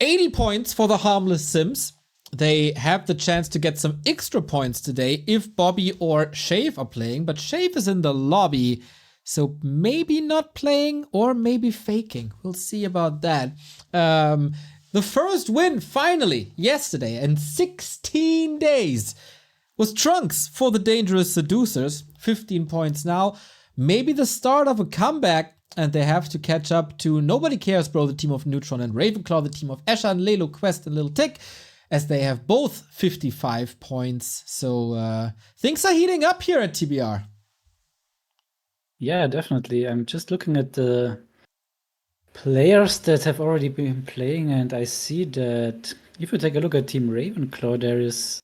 80 points for the harmless Sims. They have the chance to get some extra points today if Bobby or Shave are playing, but Shave is in the lobby, so maybe not playing or maybe faking. We'll see about that. The first win, finally, yesterday, in 16 days, was Trunks for the Dangerous Seducers. 15 points now. Maybe the start of a comeback, and they have to catch up to Nobody Cares Bro, the team of Neutron, and Ravenclaw, the team of Escher and Lelo, Quest, and Little Tick, as they have both 55 points. So things are heating up here at TBR. Yeah, definitely. I'm just looking at the players that have already been playing, and I see that if you take a look at Team Ravenclaw, there is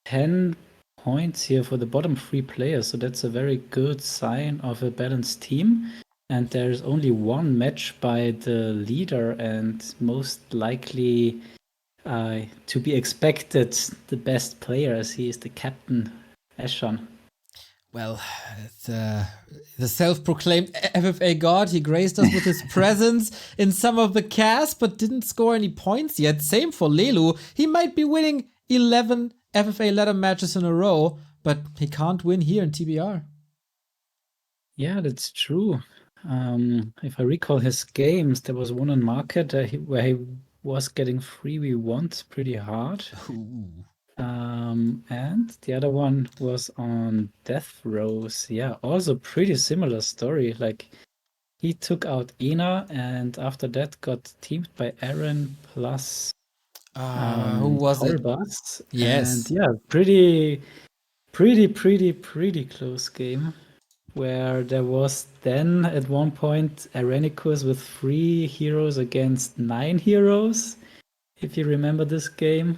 10 points here for the bottom 3 players. So that's a very good sign of a balanced team. And there's only one match by the leader, and most likely to be expected the best player, as he is the captain, Escher. Well, the self-proclaimed FFA god, he graced us with his presence in some of the cast, but didn't score any points yet. Same for Lelu. He might be winning 11 FFA ladder matches in a row, but he can't win here in TBR. Yeah, that's true. If I recall his games, there was one on Market where he was getting 3v1 pretty hard. And the other one was on Death Rows. Yeah, also pretty similar story. Like, he took out Ina, and after that got teamed by Aaron plus who was it? Kolbas. Yes. And yeah, pretty close game, where there was then at one point Arenicus with 3 heroes against 9 heroes, if you remember this game.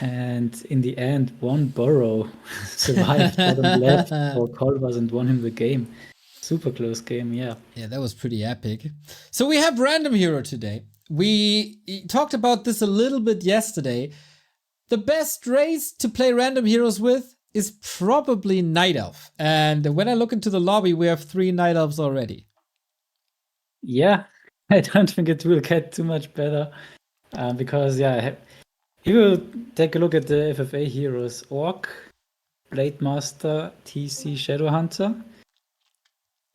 And in the end, one Burrow survived bottom left for Kolbas and won him the game. Super close game, yeah. Yeah, that was pretty epic. So we have Random Hero today. We talked about this a little bit yesterday. The best race to play Random Heroes with is probably Night Elf. And when I look into the lobby, we have 3 Night Elves already. Yeah, I don't think it will get too much better. Because, yeah, if you take a look at the FFA heroes, Orc, Blade Master, TC Shadowhunter,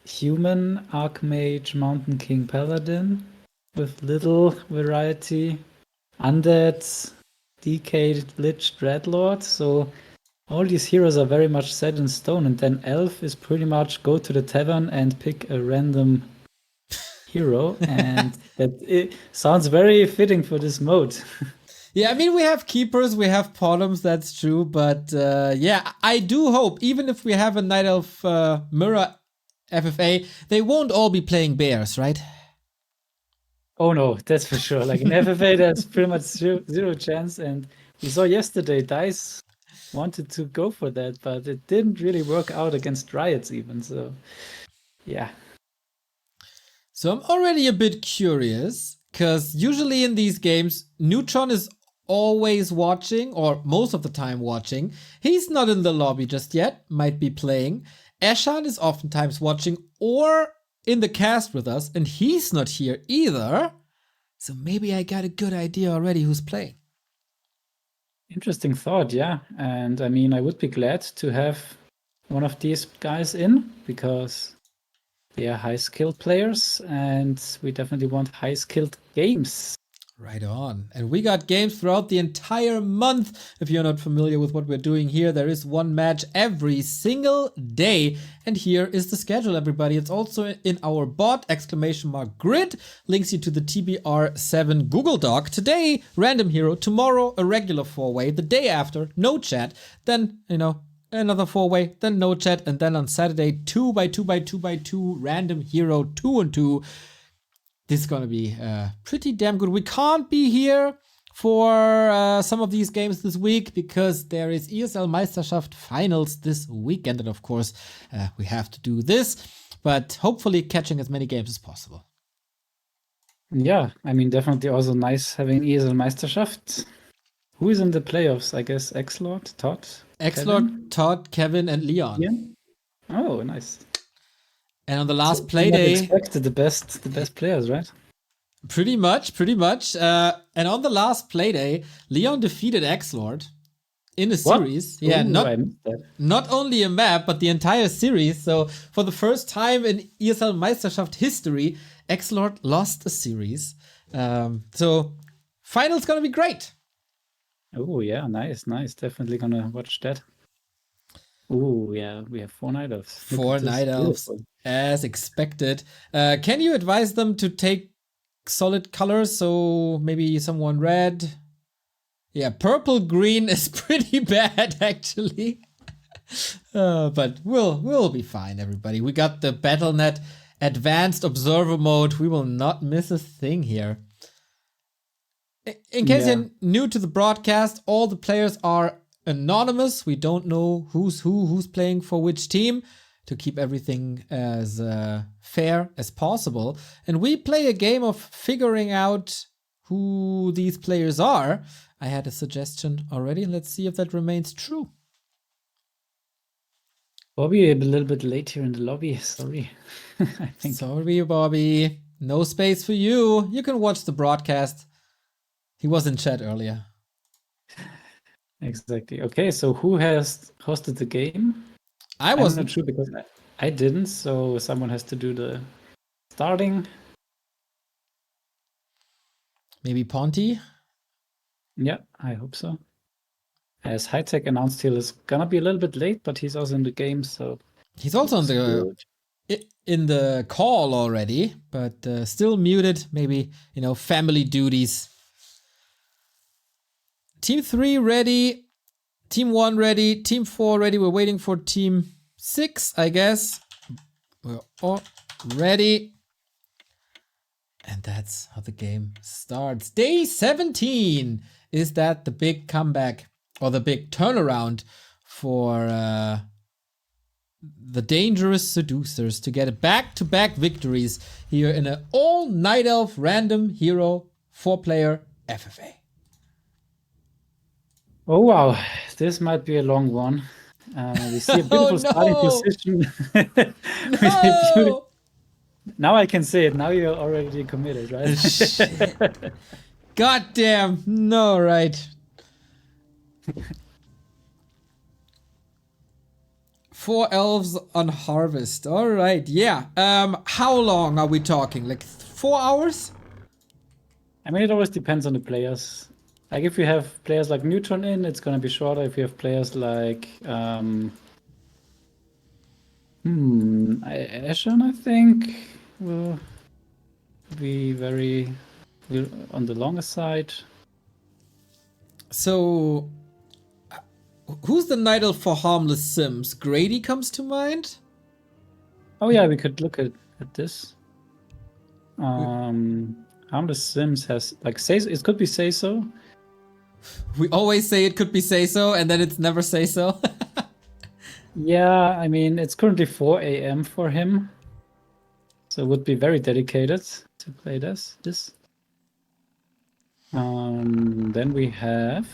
Human, Archmage, Mountain King, Paladin, with little variety, Undead, Decayed, Lich, Dreadlord. So all these heroes are very much set in stone, and then Elf is pretty much go to the tavern and pick a random hero, and it sounds very fitting for this mode. Yeah, I mean, we have keepers, we have bottoms, that's true. But yeah, I do hope, even if we have a Night Elf mirror FFA, they won't all be playing bears, right? Oh no, that's for sure. Like in FFA, there's pretty much zero chance. And we saw yesterday, DICE wanted to go for that, but it didn't really work out against Riots even. So, yeah. So I'm already a bit curious, because usually in these games, Neutron is always watching, or most of the time watching. He's not in the lobby just yet, might be playing. Eshan is oftentimes watching or in the cast with us, and he's not here either. So maybe I got a good idea already who's playing. Interesting thought, yeah. And I mean, I would be glad to have one of these guys in, because they are high-skilled players, and we definitely want high-skilled games. Right on. And we got games throughout the entire month. If you're not familiar with what we're doing here, there is one match every single day. And here is the schedule, everybody. It's also in our bot, !grid. Links you to the TBR7 Google Doc. Today, Random Hero. Tomorrow, a regular 4-way. The day after, no chat. Then, another 4-way, then no chat. And then on Saturday, 2x2x2x2 Random Hero 2-on-2. This is going to be pretty damn good. We can't be here for some of these games this week because there is ESL Meisterschaft finals this weekend. And of course, we have to do this, but hopefully catching as many games as possible. Yeah, I mean, definitely also nice having ESL Meisterschaft. Who is in the playoffs? I guess X-Lord, Todd? X-Lord, Todd, Kevin, and Leon. Yeah. Oh, nice. And on the last play day, expected the best players, right? Pretty much, pretty much. And on the last playday, Leon defeated X-Lord in a What? series. Yeah, Ooh, not I missed that. not only a map, but the entire series. So for the first time in ESL Meisterschaft history, X-Lord lost a series. So final's gonna be great. Oh yeah, nice, nice. Definitely gonna watch that. Oh yeah, we have 4 night elves. Look Four at this. Night Elves, Beautiful. as expected. Can you advise them to take solid colors? So maybe someone red. Yeah, purple green is pretty bad actually. But we'll be fine, everybody. We got the BattleNet Advanced Observer Mode. We will not miss a thing here. In case Yeah. you're new to the broadcast, all the players are anonymous. We don't know who's playing for which team, to keep everything as fair as possible. And we play a game of figuring out who these players are. I had a suggestion already. Let's see if that remains true. Bobby, a little bit late here in the lobby. Sorry. I think. Sorry, Bobby. No space for you. You can watch the broadcast. He was in chat earlier. Exactly. Okay, so who has hosted the game? I I'm wasn't. not sure because I didn't, so someone has to do the starting. Maybe Ponty? Yeah, I hope so. As HighTac announced, he's gonna be a little bit late, but he's also in the game, so He's also on in the call already, but still muted. Maybe, family duties. Team 3 ready. Team 1 ready. Team 4 ready. We're waiting for Team 6, I guess. We're all ready. And that's how the game starts. Day 17. Is that the big comeback or the big turnaround for the Dangerous Seducers to get back-to-back victories here in an all-Night Elf random hero 4-player FFA? Oh wow, this might be a long one. We see a beautiful starting position. We see a No! Now I can say it. Now you're already committed, right? Shit. God damn. No, right. 4 elves on harvest. All right. Yeah. How long are we talking? Like 4 hours? I mean, it always depends on the players. Like if you have players like Neutron in, it's gonna be shorter. If you have players like Ashen, I think will be very on the longer side. So, who's the Night Elf for harmless sims? Grady comes to mind? Oh yeah, we could look at this. Harmless Sims has like say it could be say so. We always say it could be say so, and then it's never say so. Yeah, I mean it's currently 4 a.m. for him, so it would be very dedicated to play this. Then we have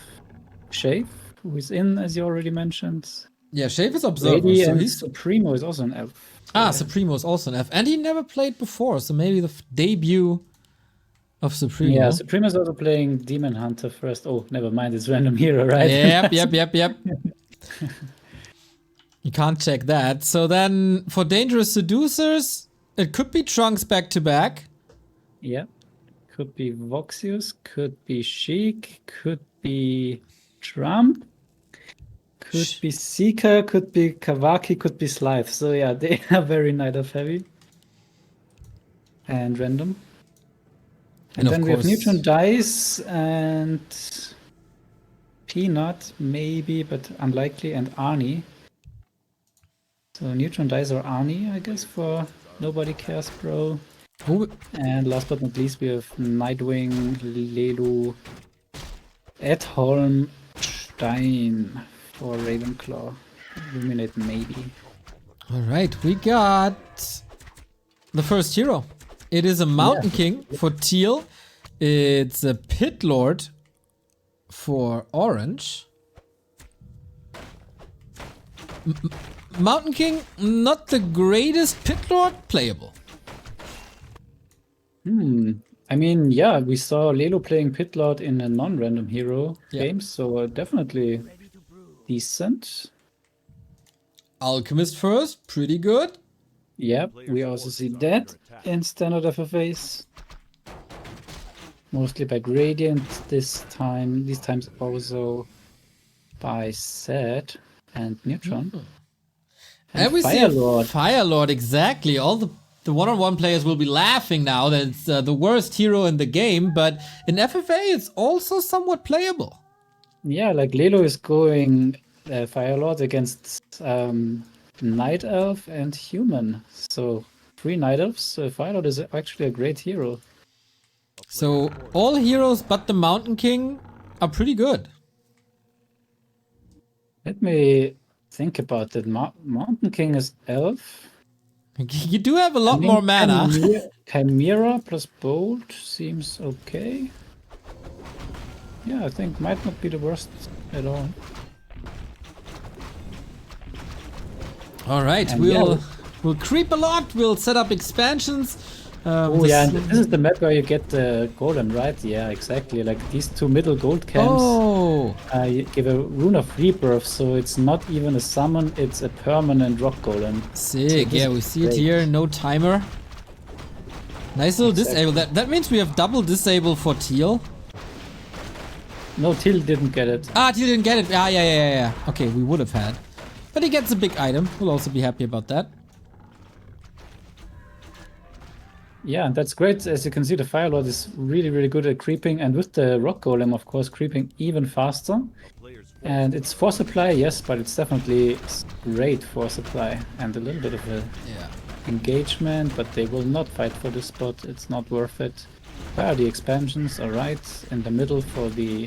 Shave, who is in, as you already mentioned. Yeah, Shave is observer, Brady so and he's... Supremo is also an elf. Supremo is also an F. And he never played before, so maybe the debut of Supremo. Yeah, Supremo is also playing Demon Hunter first. Oh, never mind, it's random hero, right? Yep. You can't check that. So then, for Dangerous Seducers, it could be Trunks back-to-back. Yeah. Could be Voxius, could be Sheik, could be Trump, could be Seeker, could be Kawaki, could be Slife. So yeah, they are very Night Elf heavy. And random. And then we have Neutron Dice and Peanut, maybe, but unlikely, and Arnie. So Neutron Dice or Arnie, I guess, for Nobody Cares, Bro. And last but not least, we have Nightwing, Lelu, Edholm, Stein for Ravenclaw. Illuminate, maybe. Alright, we got the first hero. It is a Mountain King for teal. It's a Pit Lord for orange. Mountain King, not the greatest Pit Lord, playable. I mean, yeah, we saw Lelo playing Pit Lord in a non-random hero Yeah. game, so definitely decent. Alchemist first, pretty good. Yep, we also see that in standard FFAs. Mostly by Gradient this time. These times also by Set and Neutron. And we see Fire a Lord. Fire Lord, exactly. All the one-on-one players will be laughing now that it's the worst hero in the game, but in FFA it's also somewhat playable. Yeah, like Lelo is going Fire Lord against Night Elf and Human. So 3 Night Elves. Fire Lord is actually a great hero. So all heroes but the Mountain King are pretty good. Let me think about that. Mountain King is Elf. You do have a lot more mana. Chimera plus Bolt seems okay. Yeah, I think might not be the worst at all. All right, And we'll creep a lot. We'll set up expansions. Oh yeah, and this is the map where you get the golem, right? Yeah, exactly. Like these 2 middle gold camps you give a rune of rebirth, so it's not even a summon, it's a permanent rock golem. Sick. So yeah, we see it here. No timer. Nice little disable. That means we have double disable for Teal. No, Teal didn't get it. Ah, Teal didn't get it. Ah, yeah. Okay, we would have had. But he gets a big item. We'll also be happy about that. Yeah, and that's great. As you can see, the Fire Lord is really, really good at creeping, and with the Rock Golem, of course, creeping even faster. And it's force supply, yes, but it's definitely great force supply and a little bit of a engagement, but they will not fight for this spot. It's not worth it. Where are the expansions? All right, in the middle for the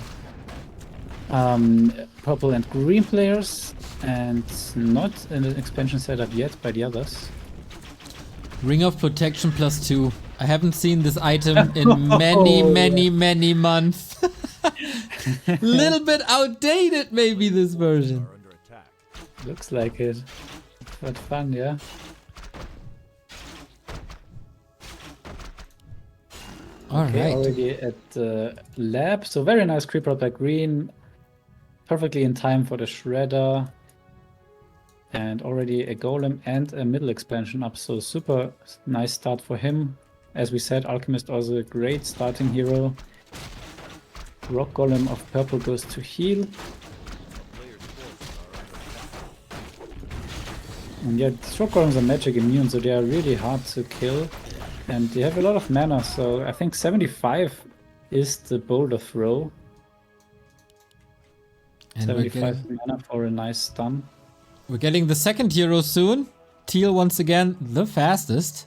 purple and green players, and not in an expansion setup yet by the others. Ring of Protection +2. I haven't seen this item in many months. Little bit outdated, maybe, this version. Looks like it. But fun, yeah. Alright. Already at the lab. So very nice creeper up by green. Perfectly in time for the shredder. And already a golem and a middle expansion up, so super nice start for him. As we said, Alchemist also a great starting hero. Rock Golem of purple goes to heal. And yeah, these Rock Golems are magic immune, so they are really hard to kill. And they have a lot of mana, so I think 75 is the boulder throw. And 75 mana for a nice stun. We're getting the second hero soon. Teal once again, the fastest.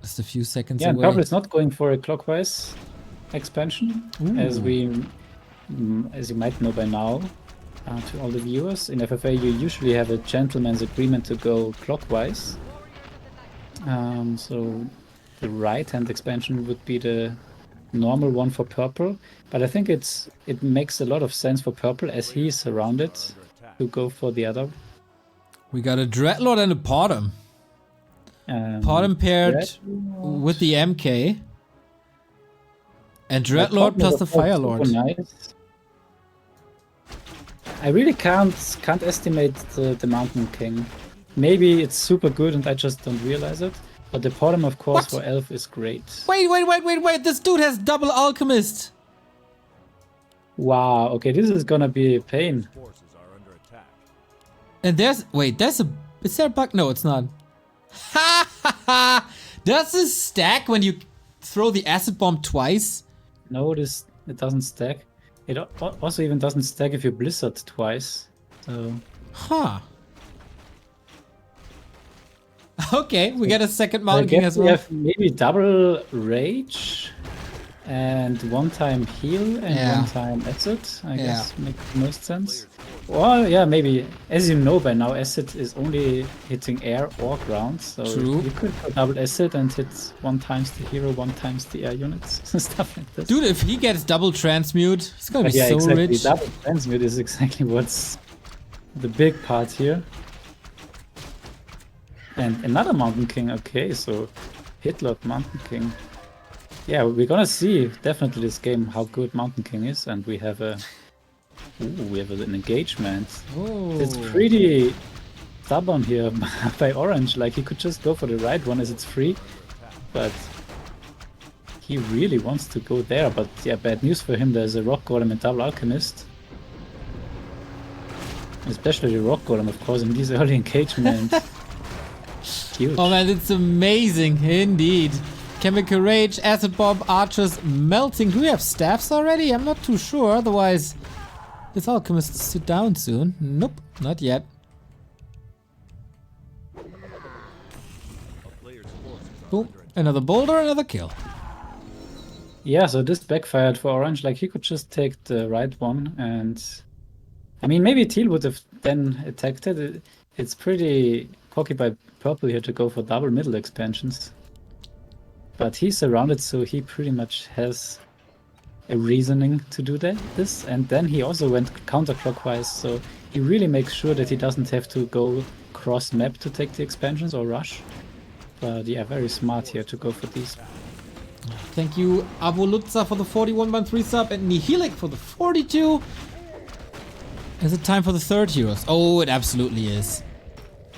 Just a few seconds away. Yeah, purple is not going for a clockwise expansion, as you might know by now. To all the viewers, in FFA you usually have a gentleman's agreement to go clockwise. So the right-hand expansion would be the normal one for purple, but I think it makes a lot of sense for purple as he is surrounded to go for the other. We got a Dreadlord and a Potom. Potom paired with the MK. And Dreadlord plus the Fire Lord. Nice. I really can't estimate the Mountain King. Maybe it's super good and I just don't realize it. But the Potom, of course, for Elf is great. Wait. This dude has double Alchemist. Wow, okay, this is gonna be a pain. And is there a bug? No, it's not. Ha! Does this stack when you throw the acid bomb twice? No, it doesn't stack. It also even doesn't stack if you blizzard twice. So. Huh. Okay, we get a second Mountain King as well. We have maybe double rage and 1-time heal and 1-time acid. I guess makes most sense. Or yeah, maybe as you know by now, acid is only hitting air or ground. So you could go double acid and hit 1 times the hero, 1 times the air units, stuff like this. Dude, if he gets double transmute, he's gonna be so exactly. rich. Double transmute is exactly what's the big part here. And another Mountain King, okay, so Hitlord Mountain King. Yeah, we're gonna see definitely this game how good Mountain King is, and we have a an engagement. It's Oh. pretty stubborn here by Orange. Like he could just go for the right one as it's free, but he really wants to go there. But yeah, bad news for him. There's a Rock Golem and Double Alchemist. Especially the Rock Golem, of course, in these early engagements. Huge. Oh man, it's amazing, indeed. Chemical Rage, Acid Bomb, Archers, Melting. Do we have staffs already? I'm not too sure, otherwise this Alchemist is sit down soon. Nope, not yet. Boom, another boulder, another kill. Yeah, so this backfired for Orange. Like he could just take the right one, and I mean maybe Teal would have then attacked it. It's pretty cocky by Purple here to go for double middle expansions. But he's surrounded, so he pretty much has a reasoning to do this. And then he also went counterclockwise, so he really makes sure that he doesn't have to go cross map to take the expansions or rush. But yeah, very smart here to go for these. Thank you, Avolutza, for the 41.3 sub and Nihilic for the 42. Is it time for the third heroes? Oh, it absolutely is.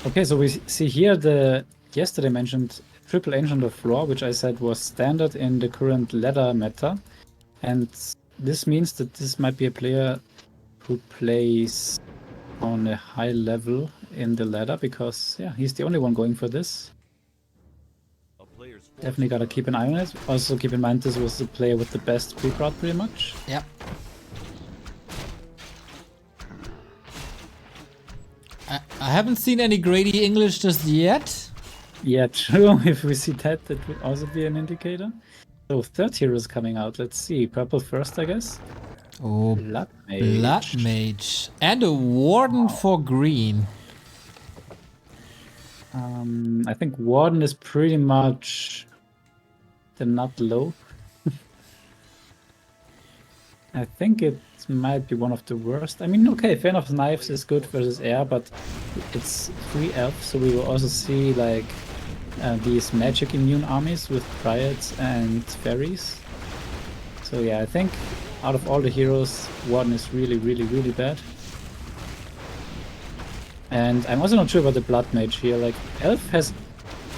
Okay, so we see here the yesterday mentioned Triple Ancient of Floor, which I said was standard in the current ladder meta. And this means that this might be a player who plays on a high level in the ladder, because yeah, he's the only one going for this. Definitely gotta keep an eye on it. Also keep in mind this was the player with the best creep route pretty much. Yep. I haven't seen any Grady English just yet. Yeah, true. If we see that, that would also be an indicator. So third hero is coming out. Let's see. Purple first, I guess. Oh, Blood Mage. Blood Mage. And a Warden for green. I think Warden is pretty much the nut low. I think it might be one of the worst. I mean, okay, Fan of Knives is good versus air, but it's 3 elf, so we will also see like these magic immune armies with Dryads and Fairies. So yeah, I think out of all the heroes, Warden is really, really, really bad. And I'm also not sure about the Blood Mage here. Like, Elf has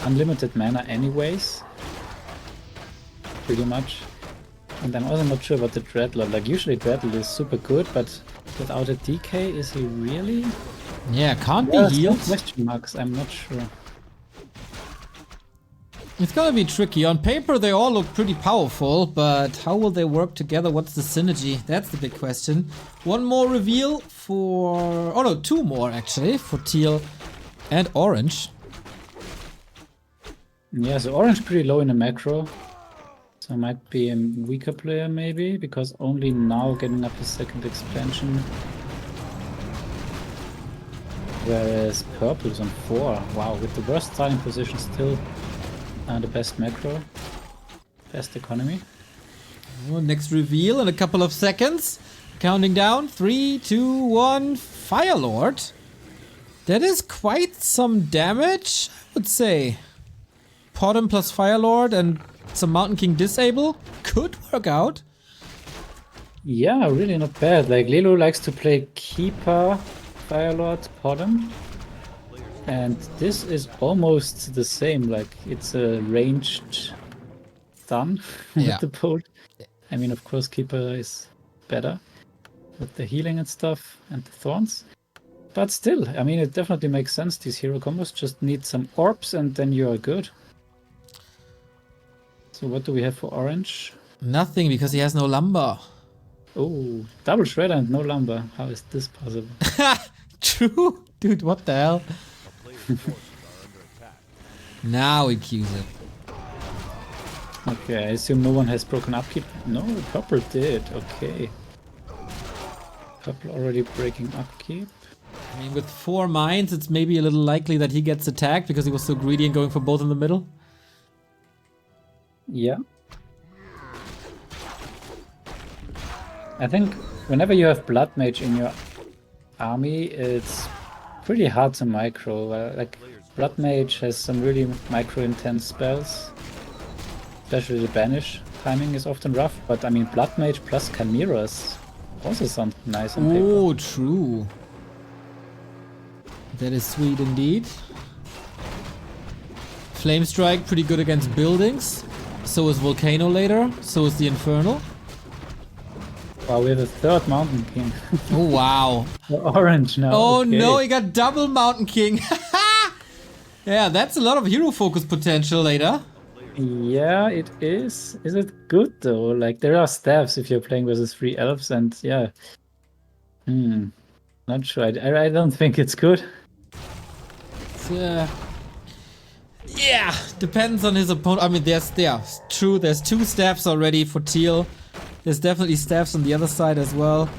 unlimited mana anyways. Pretty much. And I'm also not sure about the Dreadlord. Like, usually Dreadlord is super good, but without a DK, is he really? Yeah, can't be Still healed. question marks, I'm not sure. It's gonna be tricky. On paper, they all look pretty powerful, but how will they work together? What's the synergy? That's the big question. One more reveal for... Oh no, two more actually, for Teal and Orange. Yeah, so Orange pretty low in the macro. So might be a weaker player maybe, because only now getting up his second expansion. Whereas Purple is on 4. Wow, with the worst starting position still the best macro. Best economy. Oh, next reveal in a couple of seconds. Counting down. 3, 2, 1. Firelord. That is quite some damage, I would say. Podem plus Firelord and some Mountain King disable could work out. Yeah, really not bad. Like, Lilo likes to play Keeper, Firelord, Podem. And this is almost the same. Like, it's a ranged stun with the bolt. I mean, of course, Keeper is better with the healing and stuff and the thorns. But still, I mean, it definitely makes sense. These hero combos just need some orbs and then you are good. So what do we have for Orange? Nothing, because he has no lumber. Oh, double shredder and no lumber. How is this possible? True. Dude, what the hell? Now he cues it. Okay, I assume no one has broken upkeep. No, Purple did. Okay. Purple already breaking upkeep. I mean, with 4 mines, it's maybe a little likely that he gets attacked because he was so greedy and going for both in the middle. Yeah. I think whenever you have Blood Mage in your army, it's pretty hard to micro. Like, Blood Mage has some really micro-intense spells. Especially the banish timing is often rough, but I mean Blood Mage plus Chimeras also sounds nice on paper. Oh, true. That is sweet indeed. Flame Strike, pretty good against buildings. So is Volcano later. So is the Infernal. Wow, we have a third Mountain King. Oh, wow. Orange now. Oh, okay. no, he got double Mountain King. Yeah, that's a lot of hero focus potential later. Yeah, it is. Is it good though? Like, there are staffs if you're playing versus 3 elves, and yeah. Not sure. I don't think it's good. Yeah, depends on his opponent. I mean, there's 2 staffs already for teal. There's definitely staffs on the other side as well.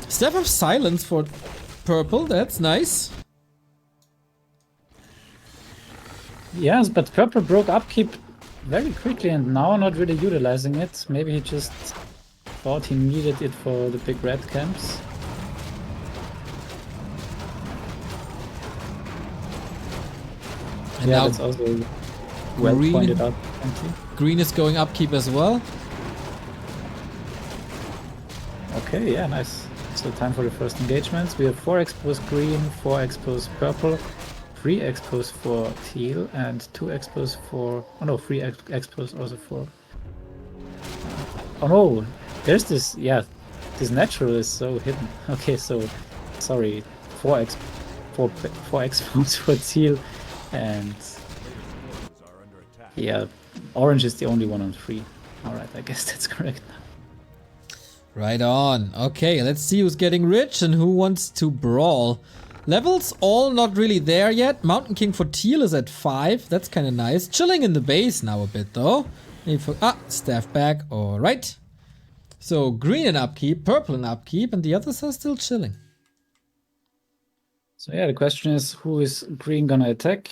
Staff of Silence for purple, that's nice. Yes, but purple broke upkeep very quickly and now not really utilizing it. Maybe he just thought he needed it for the big red camps. And yeah, now that's also well pointed out. Green is going upkeep as well. Okay, yeah, nice. So time for the first engagements. We have 4 exposed green, 4 exposed purple, 3 exposed for teal, and 2 exposed for... Oh no, 3 exposed also for... Oh no, there's this... Yeah, this natural is so hidden. Okay, so... Sorry, 4 exposed for teal, and... Yeah, orange is the only one on 3. Alright, I guess that's correct now. Right on. Okay, let's see who's getting rich and who wants to brawl. Levels all not really there yet. Mountain King for teal is at 5. That's kind of nice. Chilling in the base now a bit though. Staff back. Alright. So green in upkeep, purple in upkeep, and the others are still chilling. So yeah, the question is, who is green gonna attack?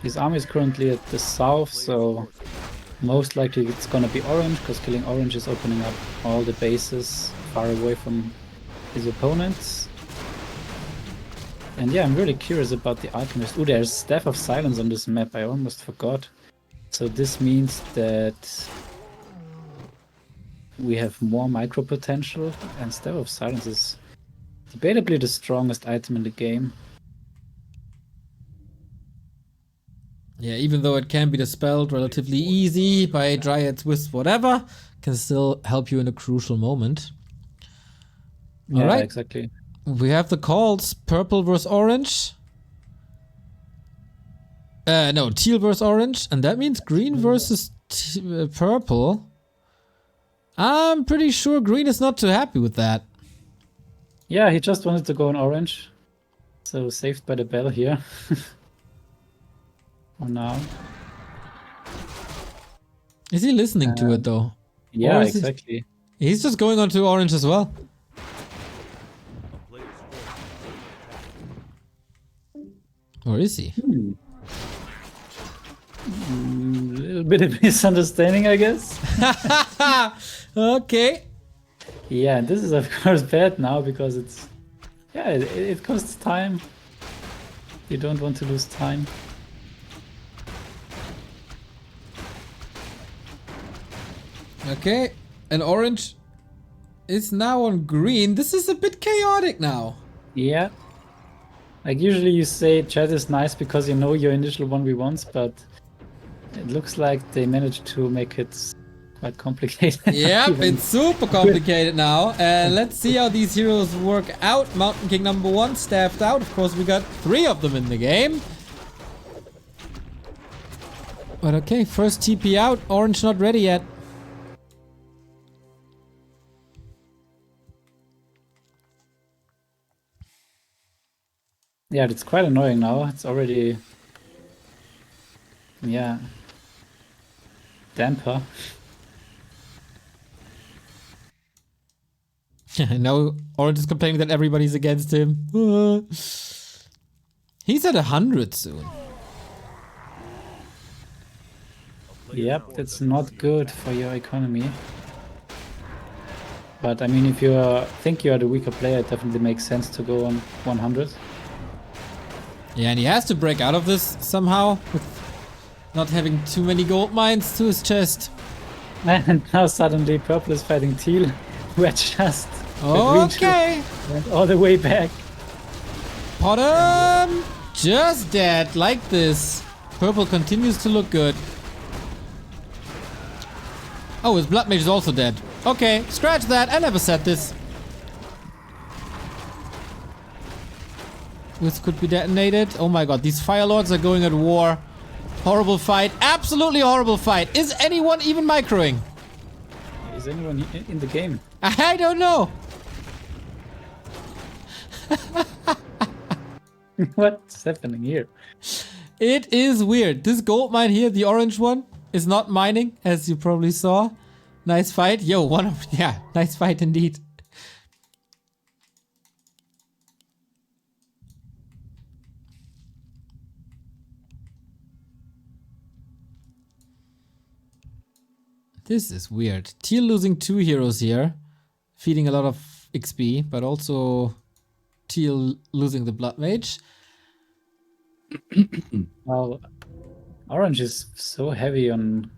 His army is currently at the south, so most likely it's gonna be orange, because killing orange is opening up all the bases far away from his opponents. And yeah, I'm really curious about the alchemist. Ooh, there's Staff of Silence on this map, I almost forgot. So this means that we have more micro potential, and Staff of Silence is debatably the strongest item in the game. Yeah, even though it can be dispelled relatively easy by Dryad's Wisp, whatever, can still help you in a crucial moment. Yeah, Alright. exactly. We have the calls. Purple versus orange. No, teal versus orange. And that means green versus purple. I'm pretty sure green is not too happy with that. Yeah, he just wanted to go on orange. So saved by the bell here. For now. Is he listening to it though? Yeah, exactly. He's just going on to orange as well. Or is he? A little bit of misunderstanding, I guess. Okay. Yeah, and this is of course bad now because it's... Yeah, it costs time. You don't want to lose time. Okay, and orange is now on green. This is a bit chaotic now. Yeah. Like usually you say chat is nice because you know your initial 1v1s, but it looks like they managed to make it quite complicated. Yep, it's super complicated now. And let's see how these heroes work out. Mountain King number 1 staffed out. Of course, we got 3 of them in the game. But okay, first TP out. Orange not ready yet. Yeah, it's quite annoying now. It's already... Yeah. Damper. Now Orange is complaining that everybody's against him. He's at 100 soon. Yep, that's not good for your economy. But I mean, if you think you are the weaker player, it definitely makes sense to go on 100. Yeah, and he has to break out of this somehow. Not having too many gold mines to his chest. And now suddenly purple is fighting teal. We're just Okay. went all the way back. Bottom just dead like this. Purple continues to look good. Oh, his blood mage is also dead. Okay, scratch that. I never said this. This could be detonated. Oh my god, these fire lords are going at war. Horrible fight. Absolutely horrible fight. Is anyone even microing? Is anyone in the game? I don't know. What's happening here? It is weird. This gold mine here, the orange one, is not mining, as you probably saw. Nice fight. Yo, nice fight indeed. This is weird. Teal losing 2 heroes here, feeding a lot of XP, but also Teal losing the blood mage. Well, orange is so heavy on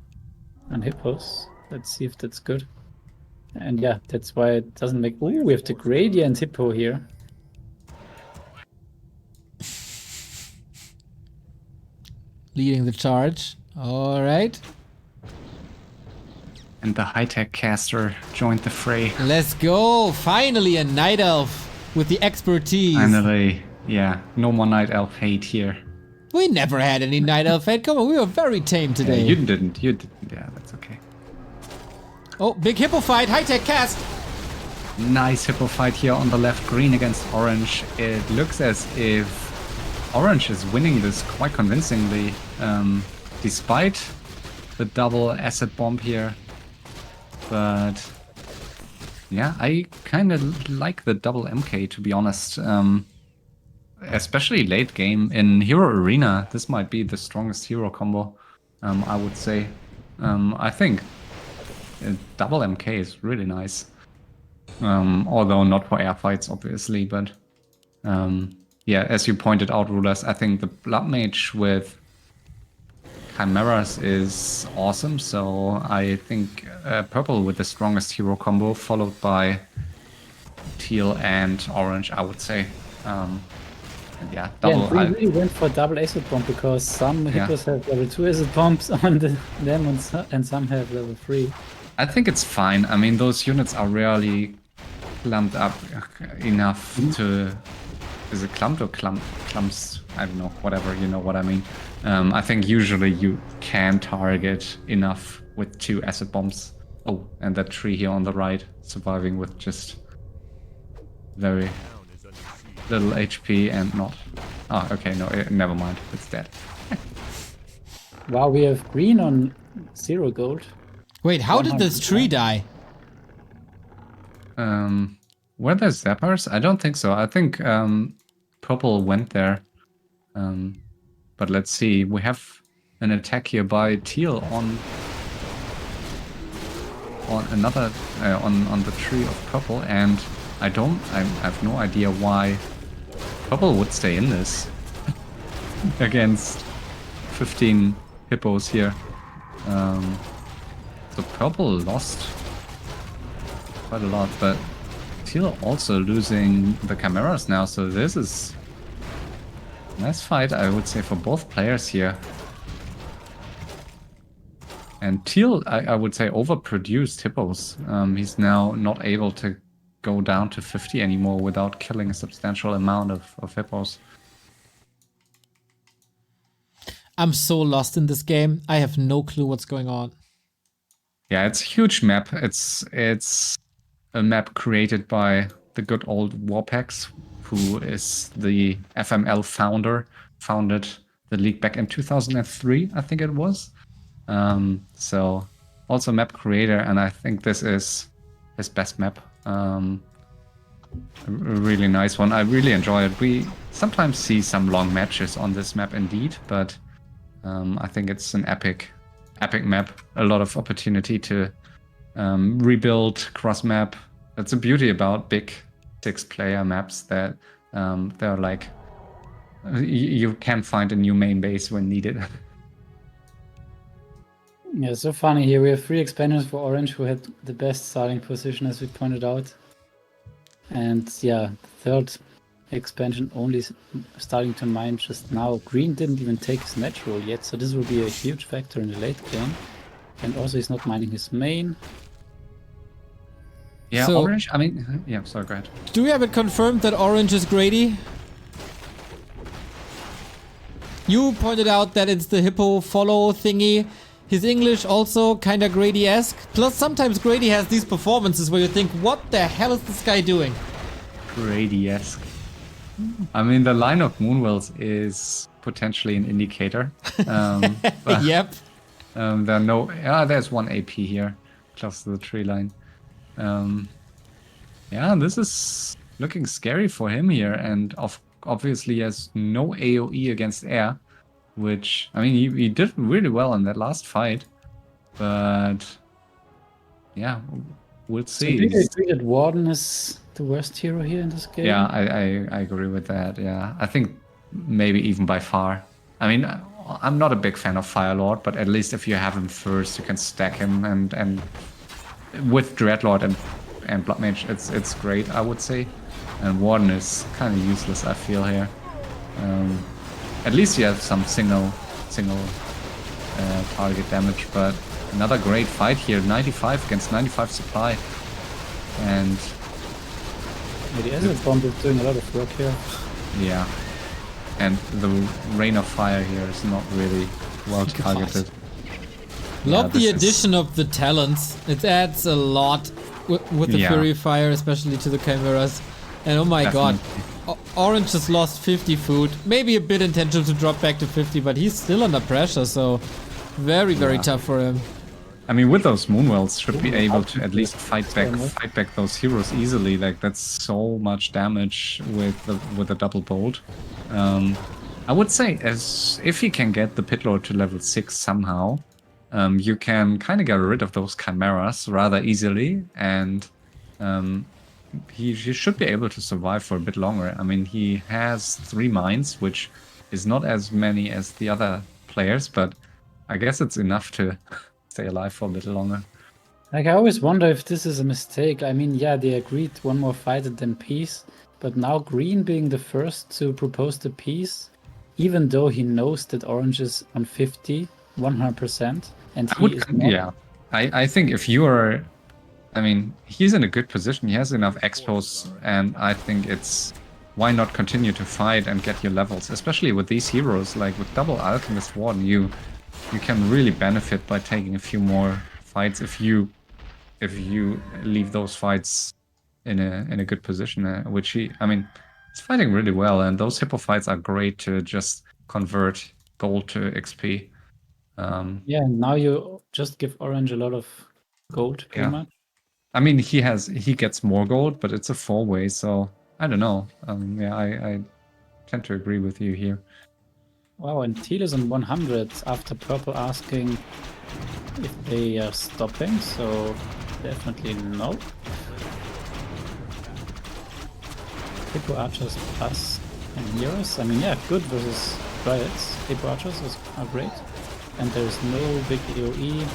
hippos. Let's see if that's good. And yeah, that's why it doesn't make... Ooh, we have the gradient hippo here. Leading the charge. All right. And the HighTac caster joined the fray. Let's go. Finally a night elf with the expertise. Finally, yeah, no more night elf hate here. We never had any night elf hate. Come on, we were very tame today. Yeah, you didn't. Yeah, that's okay. Oh, big hippo fight. HighTac cast. Nice hippo fight here on the left, green against orange. It looks as if orange is winning this quite convincingly, despite the double acid bomb here. But yeah, I kind of like the double MK, to be honest. Especially late game in Hero Arena, this might be the strongest hero combo, I would say. I think double MK is really nice. Although not for air fights, obviously, but yeah, as you pointed out, RulaZ, I think the Blood Mage with Chimeras is awesome, so I think purple with the strongest hero combo, followed by teal and orange, I would say. Yeah, double. Yeah, we really went for double acid bomb because some hippos have level 2 acid bombs on them and some have level 3. I think it's fine. I mean, those units are rarely clumped up enough to... Is it clumped or clumps? I don't know, whatever, you know what I mean. I think usually you can target enough with 2 acid bombs. Oh, and that tree here on the right, surviving with just very little HP and not... Oh, okay, no, never mind, it's dead. Wow, we have green on 0 gold. Wait, how did this tree die? Were there zappers? I don't think so. I think purple went there. But let's see. We have an attack here by teal on another on the tree of purple, and I have no idea why purple would stay in this against 15 hippos here. So purple lost quite a lot, but teal also losing the chimeras now, so this is a nice fight, I would say, for both players here. And teal, I would say, overproduced hippos. He's now not able to go down to 50 anymore without killing a substantial amount of hippos. I'm so lost in this game. I have no clue what's going on. Yeah, it's a huge map. It's a map created by the good old Warpax, who is the FML founder, founded the league back in 2003, I think it was. So also map creator, and I think this is his best map. A really nice one. I really enjoy it. We sometimes see some long matches on this map indeed, but I think it's an epic map. A lot of opportunity to rebuild cross map. That's the beauty about big 6-player maps, that they're like you can find a new main base when needed. Yeah, so funny here. We have 3 expansions for Orange who had the best starting position, as we pointed out. And yeah, the third expansion only starting to mine just now. Green didn't even take his natural yet, so this will be a huge factor in the late game. And also he's not mining his main. Yeah, So- Orange, I mean, yeah, sorry, go ahead. Do we have it confirmed that Orange is Grady? You pointed out that it's the Hippo follow thingy. His English also kinda Grady-esque. Plus sometimes Grady has these performances where you think, what the hell is this guy doing? Grady-esque. I mean, the line of Moonwells is potentially an indicator. But, Yep. there are no... Yeah, there's one AP here, close to the tree line. Yeah, this is looking scary for him here, and obviously he has no AoE against air, which, I mean, he did really well in that last fight, but yeah, we'll So see. do you agree that Warden is the worst hero here in this game? Yeah, I agree with that, yeah. I think maybe even by far. I mean, I'm not a big fan of Firelord, but at least if you have him first, you can stack him, and with Dreadlord and Blood Mage, it's great, I would say. And Warden is kind of useless, I feel here. At least you have some single target damage, but another great fight here. 95 against 95 supply, and The Acid Bomb is doing a lot of work here. yeah, and the Rain of Fire here is not really well targeted. Love the this is- addition of the talents. It adds a lot with the Yeah. Fury Fire, especially to the Chimeras. And oh my god, Orange just lost 50 food. Maybe a bit intentional to drop back to 50, but he's still under pressure, so very, very tough for him. I mean, with those Moonwells, should be able to at least fight back those heroes easily. Like, that's so much damage with the double bolt. I would say, as if he can get the Pitlord to level 6 somehow, you can kind of get rid of those Chimeras rather easily, and he should be able to survive for a bit longer. I mean, he has 3 mines, which is not as many as the other players, but I guess it's enough to stay alive for a bit longer. Like, I always wonder if this is a mistake. I mean, yeah, they agreed one more fight and then peace, but now Green being the first to propose the peace, even though he knows that Orange is on 50, 100%, and he is not. Yeah, I think if you are, I mean, he's in a good position. He has enough expos, and I think it's why not continue to fight and get your levels, especially with these heroes. Like with double Alchemist Warden, you can really benefit by taking a few more fights if you leave those fights in a good position. Which I mean, he's fighting really well, and those Hippo fights are great to just convert gold to XP. Yeah, and now you just give Orange a lot of gold, pretty much. I mean, he gets more gold, but it's a 4-way, so I don't know. Yeah, I tend to agree with you here. Wow, and Teal is on 100 after Purple asking if they are stopping, so definitely no. Hippo Archers plus and heroes. I mean, yeah, good versus Dryads. Hippo Archers are great. And there's no big AoE.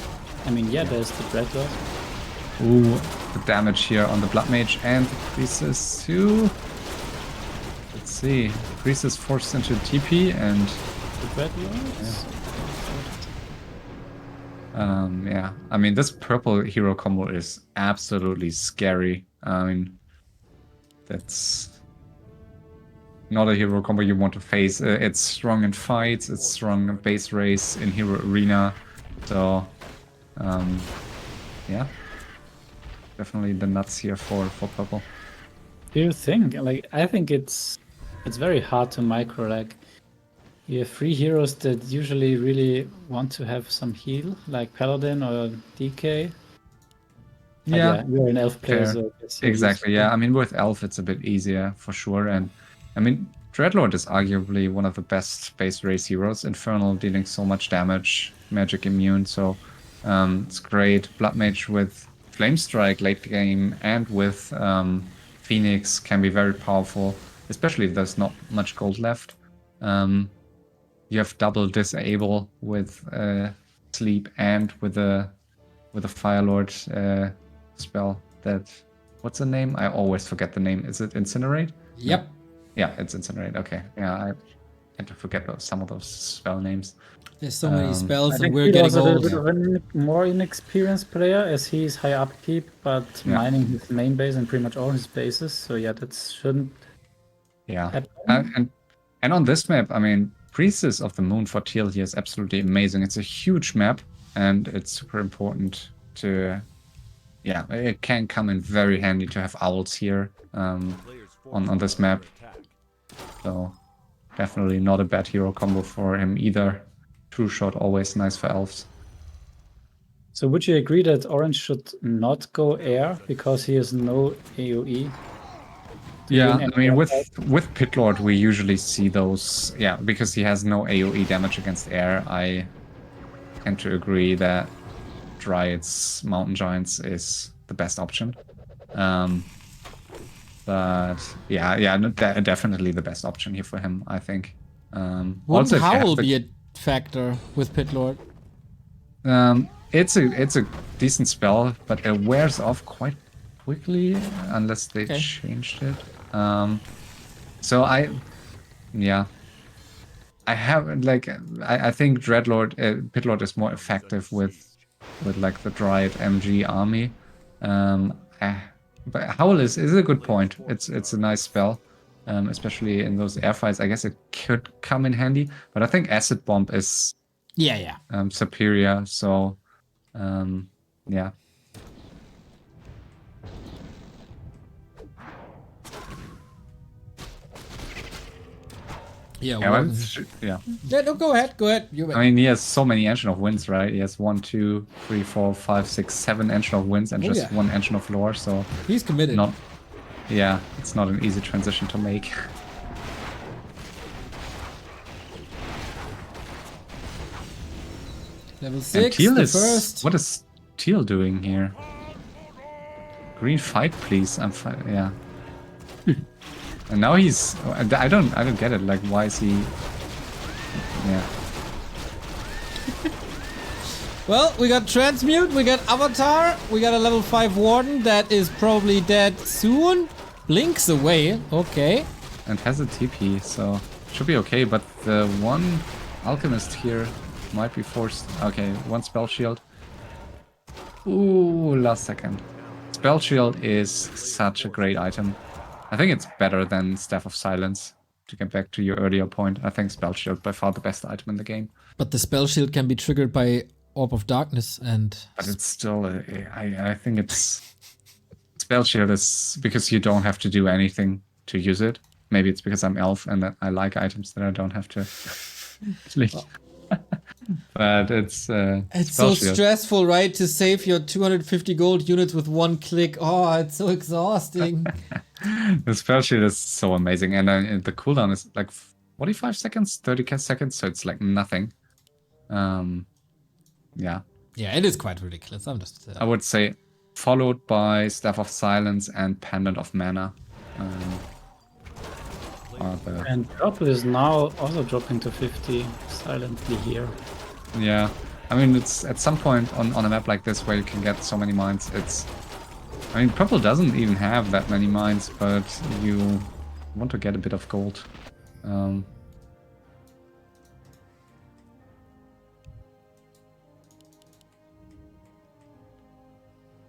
I mean, yeah, there's the Dreadlord. Ooh, the damage here on the Blood Mage and the Priestess too. Let's see. Priestess forced into TP and The Dreadlords. yeah. I mean, this purple hero combo is absolutely scary. I mean, that's not a hero combo you want to face. It's strong in fights, it's strong in base race, in hero arena. So, yeah. Definitely the nuts here for purple. Do you think? Like, I think it's very hard to micro. Like, you have 3 heroes that usually really want to have some heal, like Paladin or DK. But yeah, you're an elf player, fair. so I guess you're Exactly, used to yeah. I mean, with elf, it's a bit easier for sure. And I mean, Dreadlord is arguably one of the best base race heroes. Infernal dealing so much damage, magic immune, so it's great. Blood Mage with Flame Strike late game and with Phoenix can be very powerful, especially if there's not much gold left. You have double disable with sleep and with a Fire Lord spell that. What's the name? I always forget the name. Is it Incinerate? Yep. No. Yeah, it's Incinerate. Okay. Yeah, I tend to forget some of those spell names. There's so many I spells, and think we're he's getting also a old. little bit of a more inexperienced player as he's high upkeep, but Yeah. mining his main base and pretty much all his bases. So yeah, that shouldn't Yeah. happen. And on this map, I mean, Priestess of the Moon for teal here is absolutely amazing. It's a huge map, and it's super important to. Yeah, it can come in very handy to have owls here on this map. So definitely not a bad hero combo for him either. True shot always nice for elves. So would you agree that Orange should not go air because he has no AoE? Yeah, win I mean any fight? with Pitlord we usually see those. Yeah, because he has no AoE damage against air. I tend to agree that Dryads, Mountain Giants is the best option. But yeah, definitely the best option here for him, I think. Wouldn't Also, if you have Howl the- be a factor with Pitlord? It's a decent spell, but it wears off quite quickly unless they Okay. changed it. So I have like I think Dreadlord, Pitlord is more effective with like the Dryad MG army. But Howl is a good point. It's a nice spell, especially in those air fights. I guess it could come in handy, but I think Acid Bomb is Yeah. superior. So yeah. Yeah, Yeah, well, but yeah. yeah, no, go ahead. I mean, he has so many Engine of Winds, right? He has 1, 2, 3, 4, 5, 6, 7 Engine of Winds and just yeah. 1 Engine of Lore. So He's committed. yeah, it's not an easy transition to make. Level And 6, Teal the is first. what is Teal doing here? Green fight, please. I'm fine. Yeah. And now he's. I don't get it. Like, why is he? Yeah. Well, we got Transmute, we got Avatar, we got a level 5 Warden that is probably dead soon. Blinks away, okay. And has a TP, so should be okay. But the one Alchemist here might be forced. Okay, 1 Spell Shield. Ooh, last second. Spell Shield is such a great item. I think it's better than Staff of Silence. To get back to your earlier point, I think Spell Shield by far the best item in the game. But the spell shield can be triggered by Orb of Darkness and... But it's still, I think it's... Spell Shield is because you don't have to do anything to use it. Maybe it's because I'm elf and that I like items that I don't have to click. But it's so stressful, right? To save your 250 gold units with 1 click. Oh, it's so exhausting. The Spell Shield is so amazing. And the cooldown is like 45 seconds, 30 seconds, so it's like nothing. Yeah. Yeah, it is quite ridiculous. I'm just... I would say followed by Staff of Silence and Pendant of Mana. And Purple is now also dropping to 50 silently here. Yeah, I mean, it's at some point on a map like this where you can get so many mines, it's... I mean, Purple doesn't even have that many mines, but you want to get a bit of gold.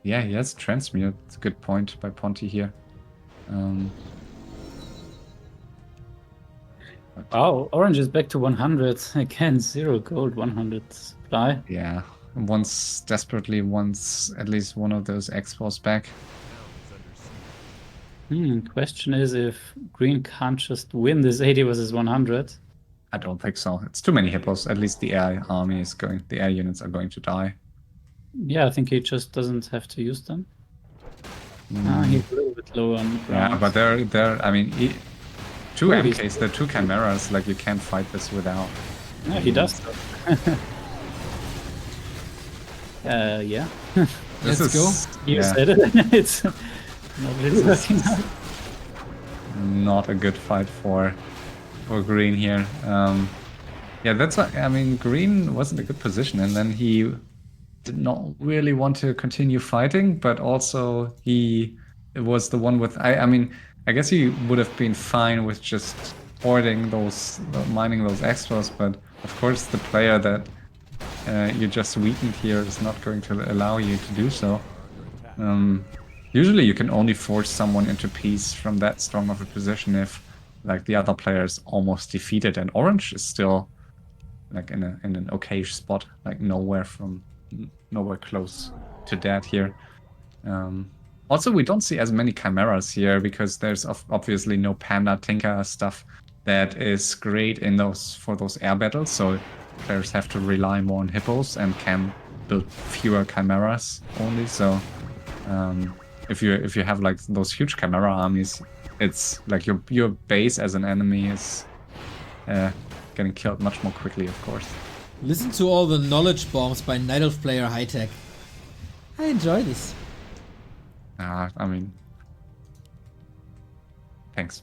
Yeah, he has Transmute. It's a good point by Ponty here. Wow, Orange is back to 100. Again, 0 gold, 100 supply. Yeah, desperately wants at least one of those X-Force back. Question is if Green can't just win this 80 versus 100. I don't think so. It's too many hippos. At least the air army is going. The air units are going to die. Yeah, I think he just doesn't have to use them. He's a little bit low on the ground. Yeah, but they're. I mean, 2 Oh, he's- MKs. They're 2 chimeras. Like you can't fight this without. Yeah, he does. Yeah. This Let's is, You yeah, said it. It's not really working out. not a good fight for Green here. Yeah, that's what I mean. Green was in a good position, and then he did not really want to continue fighting, but also he was the one with. I mean, I guess he would have been fine with just hoarding those, mining those extras, but of course the player that you just weakened here is not going to allow you to do so. Usually you can only force someone into peace from that strong of a position if like the other player is almost defeated, and orange is still like in an okay spot, like nowhere close to that here. Also, we don't see as many chimeras here because there's obviously no panda tinker stuff that is great in for those air battles. So players have to rely more on hippos and can build fewer chimeras only. So if you have like those huge chimera armies, it's like your base as an enemy is getting killed much more quickly, of course. Listen to all the knowledge bombs by Night Elf player HighTac. I enjoy this. I mean, thanks.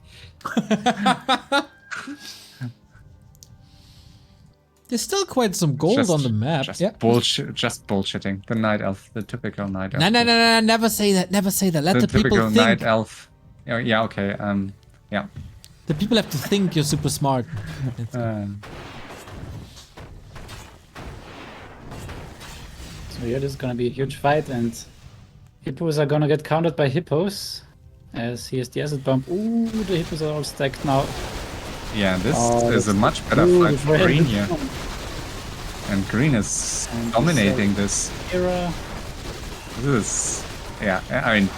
There's still quite some gold on the map. Just bullshitting. The Night Elf, the typical Night Elf. No, never say that, never say that. Let the people typical think. Night Elf. Yeah, okay, yeah. The people have to think you're super smart. So here this is gonna be a huge fight, and hippos are gonna get countered by hippos. As he has the acid bomb. Ooh, the hippos are all stacked now. Yeah, this is a much better fight for green here. And green is dominating this. Era. This is, yeah, I mean,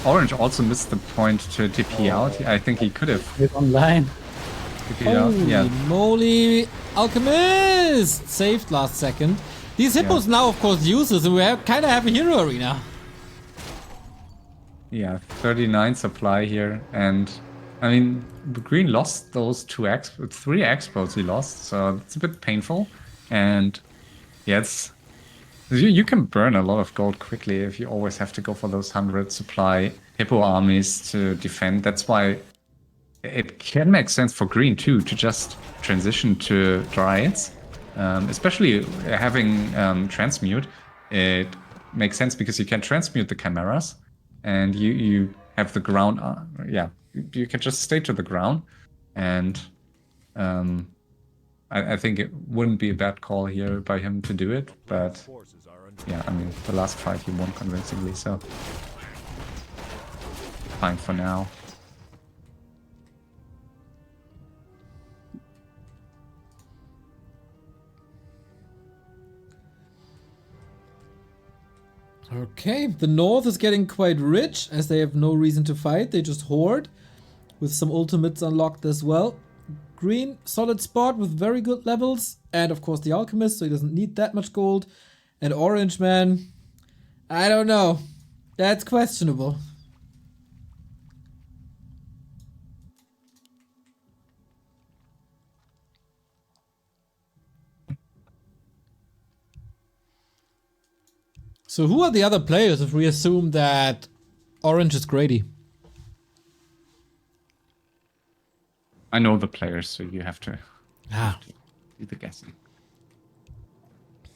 orange also missed the point to TP out. I think he could have Hit online. TP out. Yeah. Holy moly, Alchemist! Saved last second. These hippos now, of course, useless, and we kind of have a hero arena. Yeah, 39 supply here, and I mean, green lost those 3 expos he lost, so it's a bit painful. And yeah, you can burn a lot of gold quickly if you always have to go for those 100 supply hippo armies to defend. That's why it can make sense for green too to just transition to Dryads, especially having transmute. It makes sense because you can transmute the chimeras, and you have the ground. Yeah, you can just stay to the ground, and I think it wouldn't be a bad call here by him to do it. But yeah, I mean, the last fight he won convincingly, so fine for now. Okay, the North is getting quite rich as they have no reason to fight. They just hoard with some ultimates unlocked as well. Green, solid spot with very good levels. And of course the Alchemist, so he doesn't need that much gold. And Orange, man, I don't know. That's questionable. So who are the other players if we assume that Orange is Grady? I know the players, so you have to do the guessing.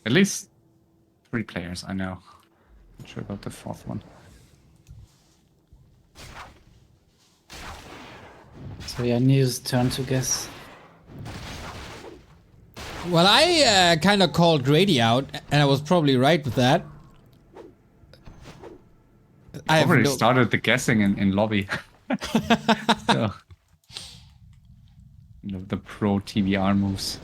At least 3 players I know. Not sure about the 4th one. So yeah, Neo's turn to guess. Well, I kind of called Grady out, and I was probably right with that. I already started the guessing in lobby. So, you know, the pro TBR moves.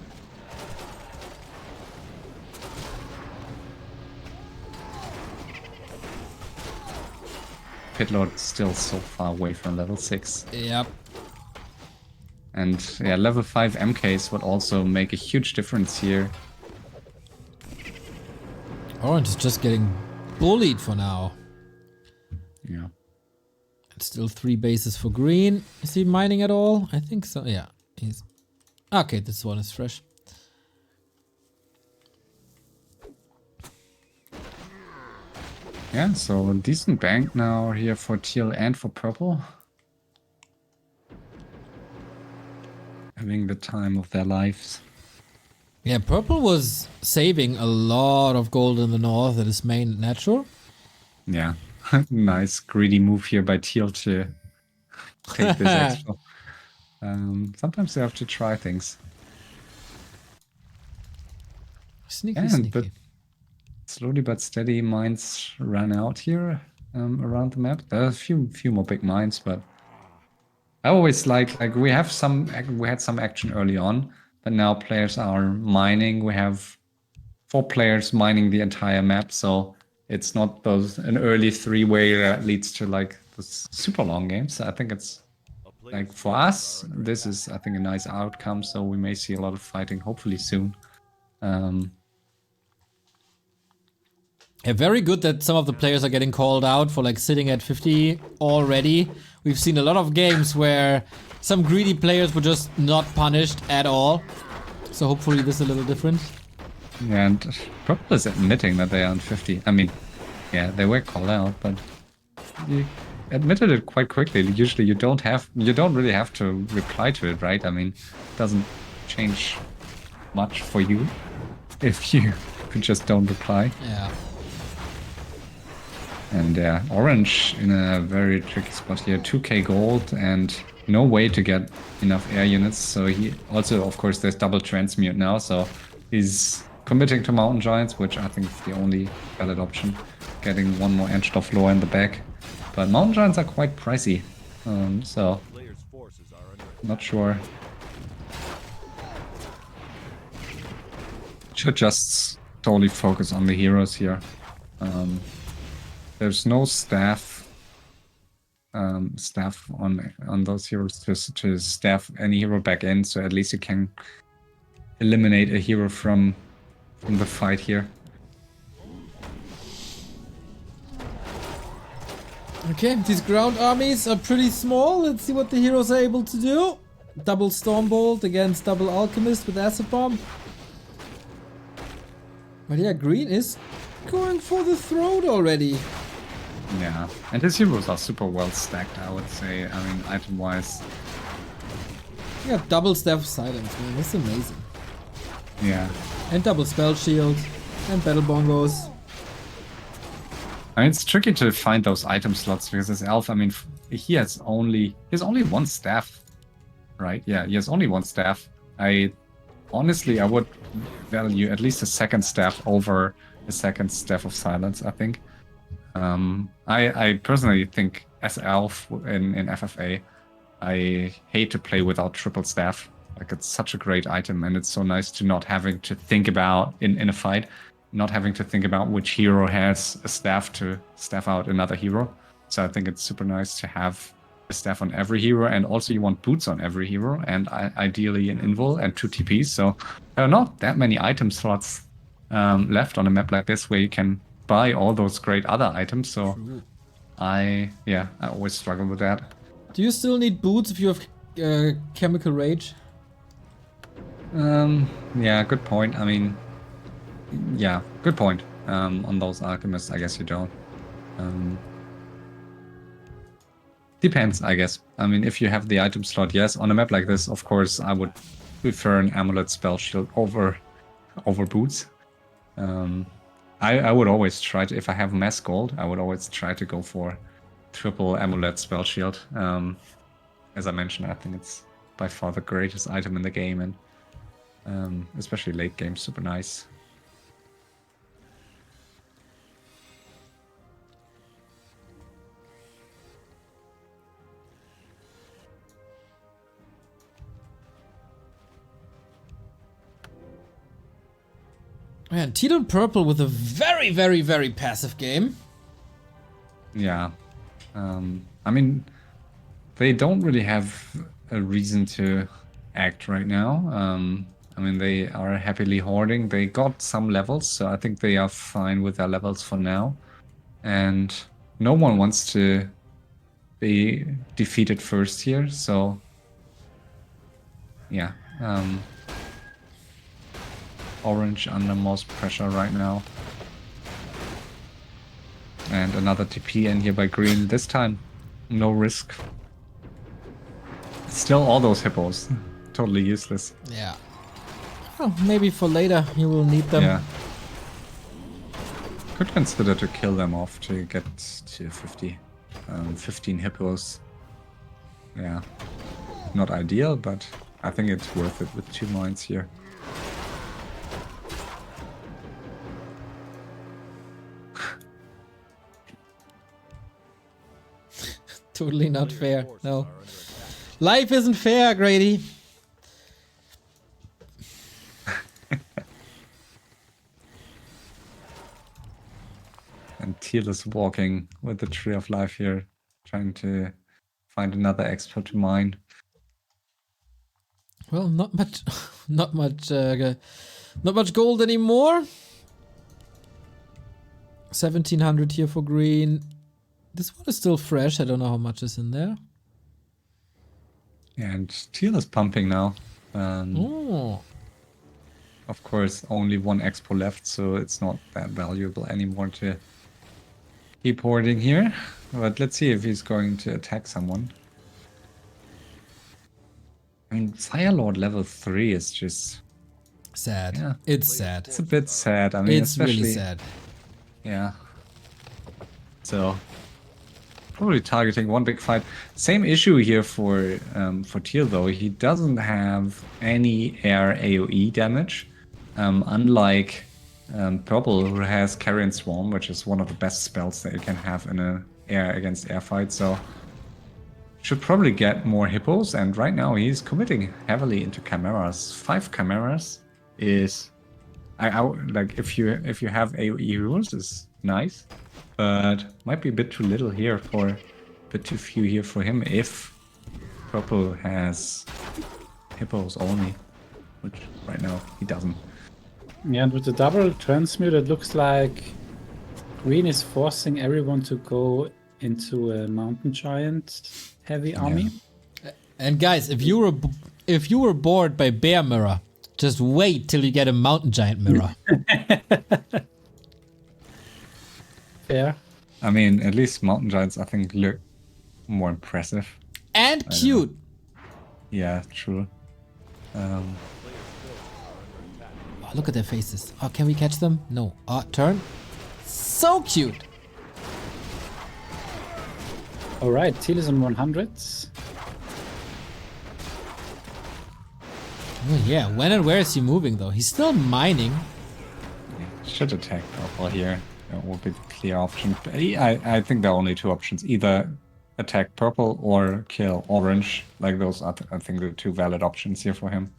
Pitlord still so far away from level 6. Yep. And yeah, level 5 MKs would also make a huge difference here. Orange is just getting bullied for now. Yeah. And still 3 bases for green. Is he mining at all? I think so. Yeah, he's... Okay, this one is fresh. Yeah, so a decent bank now here for teal and for purple. Having the time of their lives. Yeah, purple was saving a lot of gold in the north at his main natural. Yeah, nice greedy move here by teal to take this extra. Sometimes you have to try things. Sneaky, And but sneaky. slowly but steady, mines ran out here around the map. There are a few more big mines, but I always like we had some action early on, but now players are mining. We have 4 players mining the entire map, so it's not an early 3-way that leads to like the super long games. I think it's like for us, this is I think a nice outcome. So we may see a lot of fighting hopefully soon. Yeah, very good that some of the players are getting called out for like sitting at 50 already. We've seen a lot of games where some greedy players were just not punished at all. So hopefully this is a little different. And Purple is admitting that they are on 50. I mean, yeah, they were called out, but you admitted it quite quickly. Usually you don't really have to reply to it, right? I mean, it doesn't change much for you if you just don't reply. Yeah. And Orange in a very tricky spot here. 2k gold and no way to get enough air units. So he also, of course, there's double transmute now. So he's committing to Mountain Giants, which I think is the only valid option. Getting one more Endstoff lore in the back. But Mountain Giants are quite pricey. So not sure. Should just totally focus on the heroes here. There's no staff on those heroes to staff any hero back in, so at least you can eliminate a hero from the fight here. Okay, these ground armies are pretty small. Let's see what the heroes are able to do. Double Stormbolt against double Alchemist with Acid Bomb. But yeah, green is going for the throat already. Yeah, and his heroes are super well stacked, I would say. I mean, item-wise. Yeah, double Staff of Silence, man. That's amazing. Yeah. And double Spell Shield. And Battle Bongos. I mean, it's tricky to find those item slots because his elf, I mean, he has only one staff, right? Yeah, he has only one staff. Honestly, I would value at least a second staff over a second Staff of Silence, I think. I personally think as elf in FFA, I hate to play without triple staff. Like, it's such a great item, and it's so nice to not having to think about in a fight, not having to think about which hero has a staff to staff out another hero. So I think it's super nice to have a staff on every hero, and also you want boots on every hero, and ideally an invul and 2 TPs. So there are not that many item slots left on a map like this where you can buy all those great other items. So True. I always struggle with that. Do you still need boots if you have Chemical Rage? Yeah, good point. I mean, yeah, good point. On those alchemists, I guess you don't. Depends, I guess. I mean, if you have the item slot, yes. On a map like this, of course, I would prefer an amulet spell shield over boots. I would always try to, if I have mass gold, I would always try to go for triple amulet spell shield. As I mentioned, I think it's by far the greatest item in the game, and especially late game, super nice. Man, teal and purple with a very, very, very passive game. Yeah. I mean, they don't really have a reason to act right now. I mean, they are happily hoarding. They got some levels, so I think they are fine with their levels for now. And no one wants to be defeated first here, so yeah. Orange under most pressure right now. And another TP in here by green. This time, no risk. Still all those hippos. Totally useless. Yeah. Well, maybe for later you will need them. Yeah. Could consider to kill them off to get to 50. 15 hippos. Yeah. Not ideal, but I think it's worth it with 2 mines here. Totally not fair. No. Life isn't fair, Grady. And Teal is walking with the Tree of Life here, trying to find another expo to mine. Well, not much, not much gold anymore. 1700 here for green. This one is still fresh. I don't know how much is in there. And Teal is pumping now. Oh. Of course, only 1 expo left, so it's not that valuable anymore to keep hoarding here. But let's see if he's going to attack someone. I mean, Firelord level 3 is just Sad. Yeah. It's sad. It's a bit sad. I mean, It's especially really sad. Yeah. So probably targeting one big fight. Same issue here for Teal though. He doesn't have any air AoE damage, unlike Purple, who has Carrion Swarm, which is one of the best spells that you can have in a air against air fight. So should probably get more hippos. And right now he's committing heavily into chimeras. 5 chimeras is I like if you have AoE rules is nice, but might be a bit too little here for a bit too few here for him if Purple has hippos only, which right now he doesn't. Yeah, and with the double transmute, it looks like green is forcing everyone to go into a mountain giant heavy army. And guys, if you were bored by Bear Mirror, just wait till you get a Mountain Giant Mirror. Fair. I mean, at least mountain giants I think look more impressive. And cute. Yeah, true. Oh, look at their faces. Oh, can we catch them? No. Turn. So cute. All right, Teal is on 100s. Oh, yeah. When and where is he moving though? He's still mining. Should attack Purple here. That will be the clear option. But I think there are only 2 options. Either attack Purple or kill Orange. Like those are, I think, the 2 valid options here for him.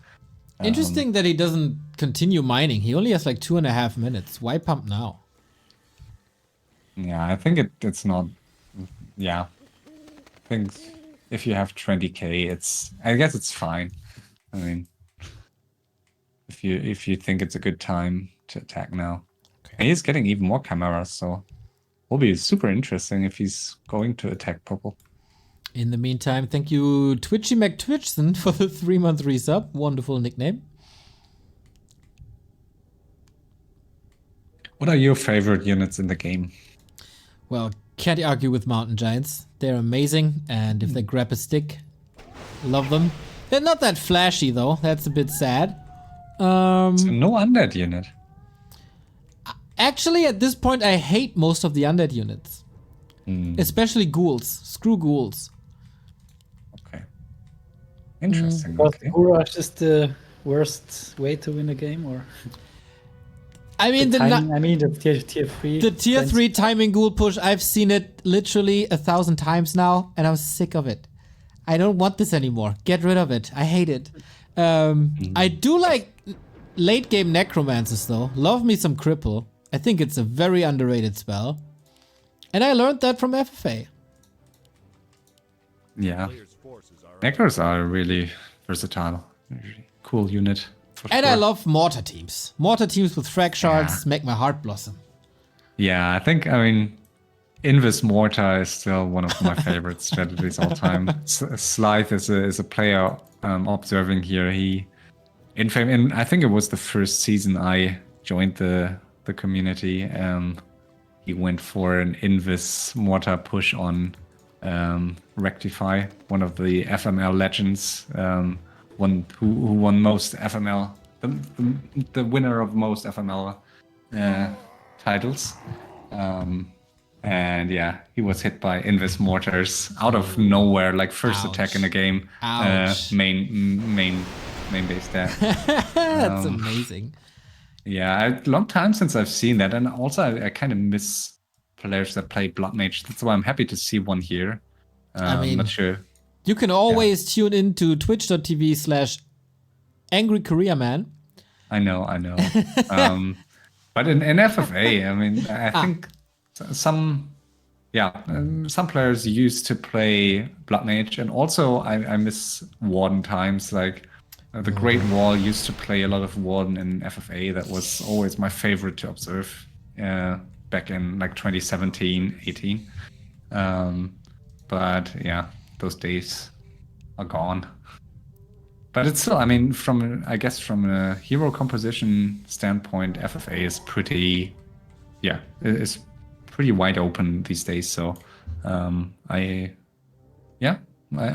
Interesting that he doesn't continue mining. He only has like 2.5 minutes. Why pump now? Yeah, I think it's not... Yeah. I think if you have 20k, I guess it's fine. I mean, if you think it's a good time to attack now. Okay. And he's getting even more chimeras, so will be super interesting if he's going to attack Purple. In the meantime, thank you Twitchy McTwitchson for the 3-month resub. Wonderful nickname. What are your favorite units in the game? Well, can't argue with Mountain Giants. They're amazing, and if they grab a stick, love them. They're not that flashy though. That's a bit sad. So no undead unit. Actually, at this point, I hate most of the undead units. Especially ghouls. Screw ghouls. Okay. Interesting. But Okay. Rush is the worst way to win a game, or I mean, the tier 3. the tier 3 timing ghoul push, I've seen it literally 1,000 times now, and I'm sick of it. I don't want this anymore. Get rid of it. I hate it. I do like late game necromancers though. Love me some cripple. I think it's a very underrated spell. And I learned that from FFA. Yeah. Necros are really versatile. Cool unit. And I love mortar teams. Mortar teams with frag shards make my heart blossom. Yeah, I mean, Invis Mortar is still one of my favorite strategies all time. Slythe is a player observing here. In I think it was the first season I joined the community. He went for an Invis Mortar push on Rectify, one of the FML legends, who won most FML the winner of most FML titles. And yeah, he was hit by Invis mortars out of nowhere, like first attack in the game. Ouch. Main base there. That's amazing. Yeah, long time since I've seen that, and also I kind of miss players that play Blood Mage. That's why I'm happy to see one here. I mean, not sure. You can always tune into twitch.tv/angrykoreaman. I know. But in FFA, I mean, I think some players used to play Blood Mage, and also I miss Warden times. Like the Great Wall used to play a lot of Warden in FFA. That was always my favorite to observe back in like 2017, 18. But yeah, those days are gone. But it's still, I mean, from a hero composition standpoint, FFA is pretty wide open these days. So I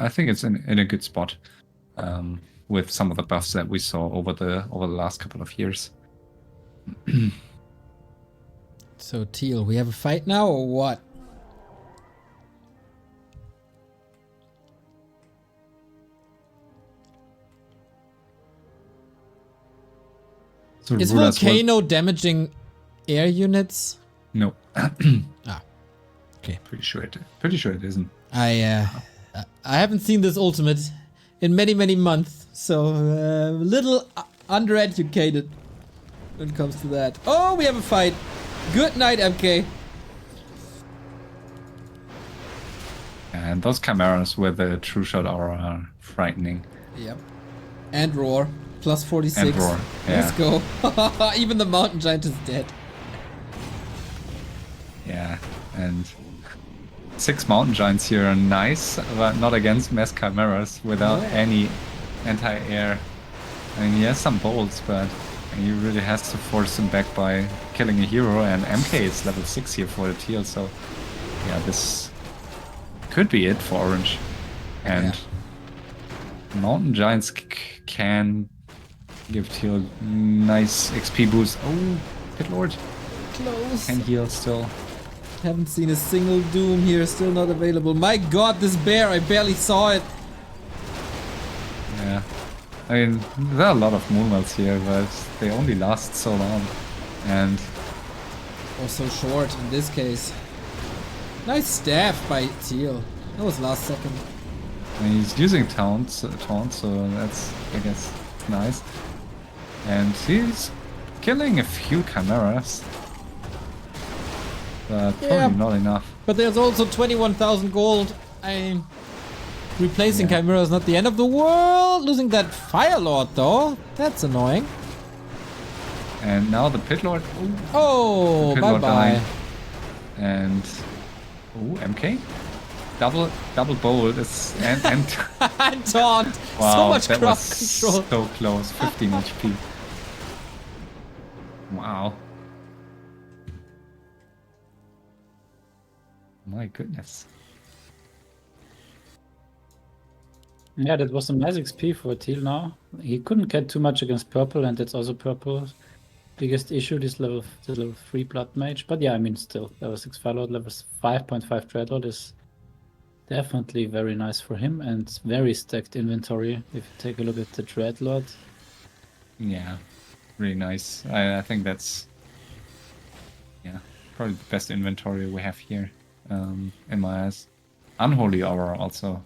think it's in a good spot with some of the buffs that we saw over the last couple of years. So Teal, we have a fight now or what? So Is Volcano damaging air units? No. Okay. Pretty sure it isn't. I haven't seen this ultimate in many months, so a little undereducated when it comes to that. Oh, we have a fight. Good night, MK. And those chimeras with the true shot aura are frightening. Yep. And roar. Plus 46. And roar. Yeah. Let's go. Even the mountain giant is dead. Yeah, and 6 mountain giants here are nice, but not against mass chimeras without any anti-air. I mean, he has some bolts, but he really has to force them back by killing a hero, and MK is level 6 here for the Teal, so yeah, this could be it for Orange. And mountain giants can give Teal nice XP boost. Oh, Pit Lord. Close. Can heal still. Haven't seen a single Doom here, still not available. My god, this bear, I barely saw it. Yeah. I mean, there are a lot of moonwells here, but they only last so long. And... or so short in this case. Nice staff by Teal. That was last second. and he's using taunt, so that's, I guess, nice. And he's killing a few chimeras. But probably not enough. But there's also 21,000 gold. Replacing Chimera is not the end of the world. Losing that Fire Lord though, that's annoying. And now the Pit Lord. Oh, bye bye. And MK, double bolt is and taunt. Wow, so much that crowd was control. so close. 15 HP. Wow. My goodness. Yeah, that was some nice XP for Teal now. He couldn't get too much against purple, and that's also purple's biggest issue, this level 3 blood mage. But yeah, I mean, still, level 6 Firelord, level 5.5 Dreadlord is definitely very nice for him, and very stacked inventory. If you take a look at the Dreadlord. Yeah, really nice. I think that's probably the best inventory we have here in my eyes. Unholy Aura also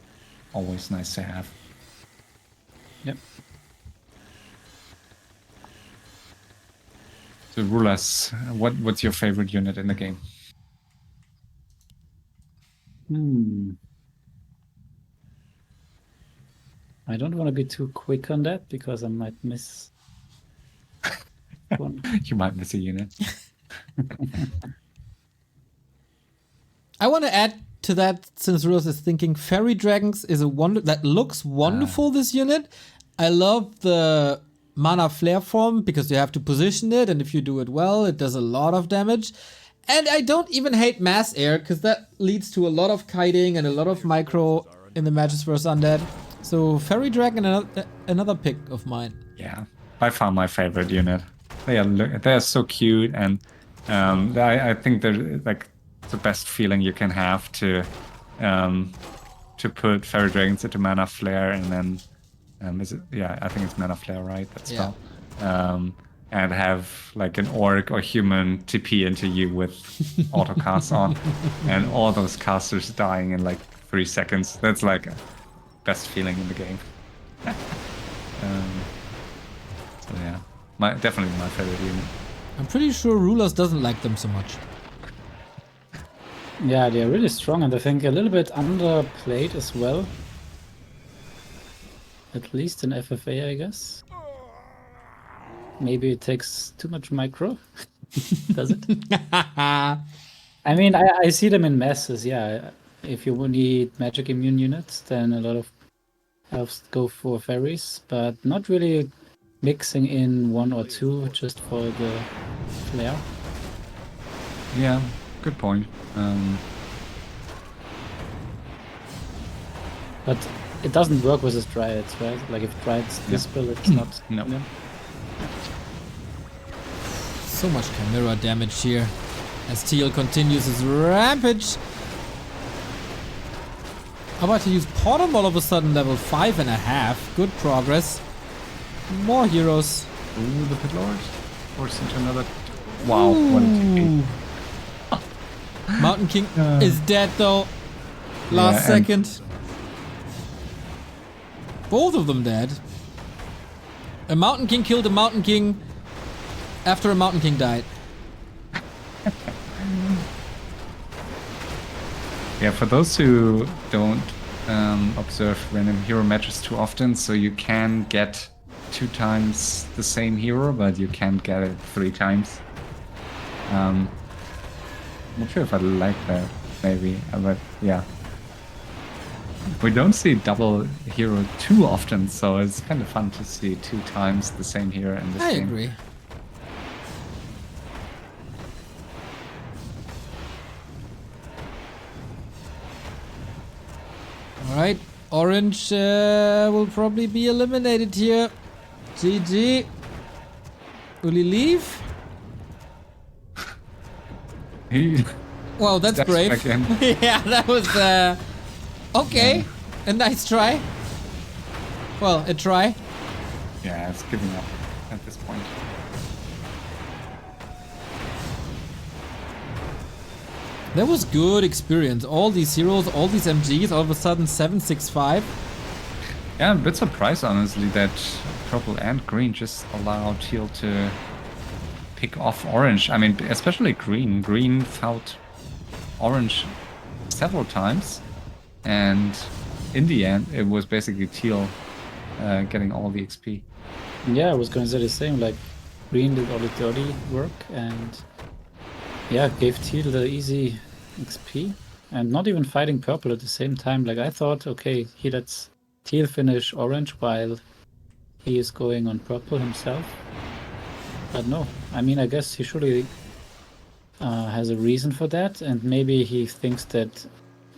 always nice to have. Yep. So RulaZ, what's your favorite unit in the game? I don't want to be too quick on that because I might miss one. You might miss a unit. I want to add to that, since RulaZ is thinking, Fairy Dragons is a wonder that looks wonderful. This unit, I love the mana flare form because you have to position it, and if you do it well, it does a lot of damage. And I don't even hate mass air because that leads to a lot of kiting and a lot of micro in the matches versus undead. So Fairy Dragon, another pick of mine. Yeah, by far my favorite unit. They are so cute, and I think they're like the best feeling you can have to put fairy dragons into mana flare, and then is it? Yeah, I think it's mana flare, right? That spell. And have like an orc or human TP into you with auto cast on, and all those casters dying in like 3 seconds. That's like best feeling in the game. So yeah, definitely my favorite unit. I'm pretty sure RulaZ doesn't like them so much. Yeah, they're really strong, and I think a little bit underplayed as well. At least in FFA, I guess. Maybe it takes too much micro. Does it? I mean, I see them in masses, yeah. If you need magic immune units, then a lot of elves go for fairies, but not really mixing in 1 or 2 just for the flare. Yeah, good point. But it doesn't work with his dryads, right? Like if dryads dispel, it's not. No. You know? So much Chimera damage here as Teal continues his rampage. How about to use Potom all of a sudden, level 5.5. Good progress. More heroes. Ooh, the Pit Lord. Forced into another. Wow, what a TP. Mountain King is dead though. Last second. Both of them dead. A Mountain King killed a Mountain King after a Mountain King died. Yeah, for those who don't observe random hero matches too often, so you can get 2 times the same hero, but you can't get it 3 times. I'm not sure if I like that, maybe, but yeah. We don't see double hero too often, so it's kind of fun to see 2 times the same hero in this game. I agree. Alright, Orange will probably be eliminated here. GG. Will he leave? Well, that's Steps brave. back in. Yeah, that was okay. A nice try. Well, a try. Yeah, it's giving up at this point. That was good experience. All these heroes, all these MGs, all of a sudden 765. Yeah, I'm a bit surprised, honestly, that purple and green just allow teal to pick off orange. I mean, especially green. Green fought orange several times, and in the end, it was basically teal getting all the XP. Yeah, I was going to say the same. Like, green did all the dirty work, and yeah, gave teal the easy XP, and not even fighting purple at the same time. Like, I thought, okay, he lets teal finish orange while he is going on purple himself. But no, I mean, I guess he surely has a reason for that, and maybe he thinks that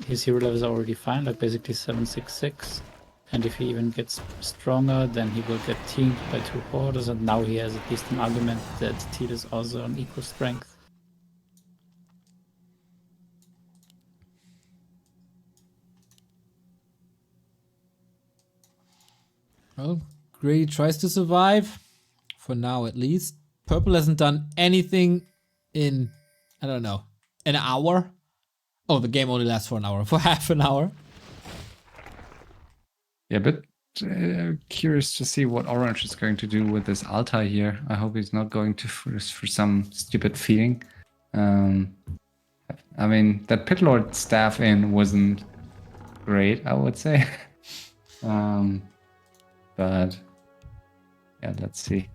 his hero levels are already fine, like basically 766. And if he even gets stronger, then he will get teamed by 2 borders, and now he has at least an argument that teal is also on equal strength. Well, Grey tries to survive. For now, at least. Purple hasn't done anything in, I don't know, an hour? Oh, the game only lasts for an hour. For half an hour. Yeah, but curious to see what orange is going to do with this altar here. I hope he's not going to for some stupid feeding. I mean, that Pit Lord staff in wasn't great, I would say. But yeah, let's see.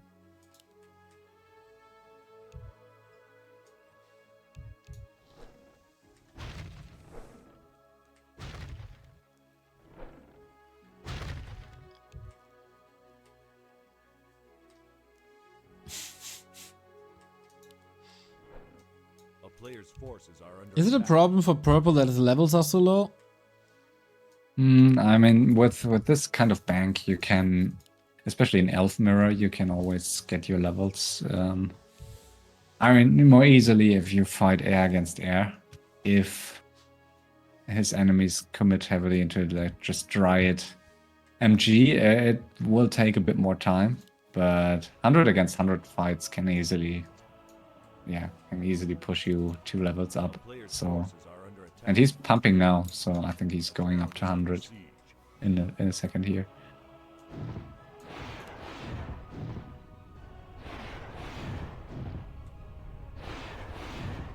Is it a problem for purple that his levels are so low? I mean, with this kind of bank, you can especially in Elf Mirror, you can always get your levels. I mean, more easily if you fight air against air. If his enemies commit heavily into like just Dryad MG, it will take a bit more time. But 100 against 100 fights can easily, push you 2 levels up. So, and he's pumping now, so I think he's going up to 100 in a second here.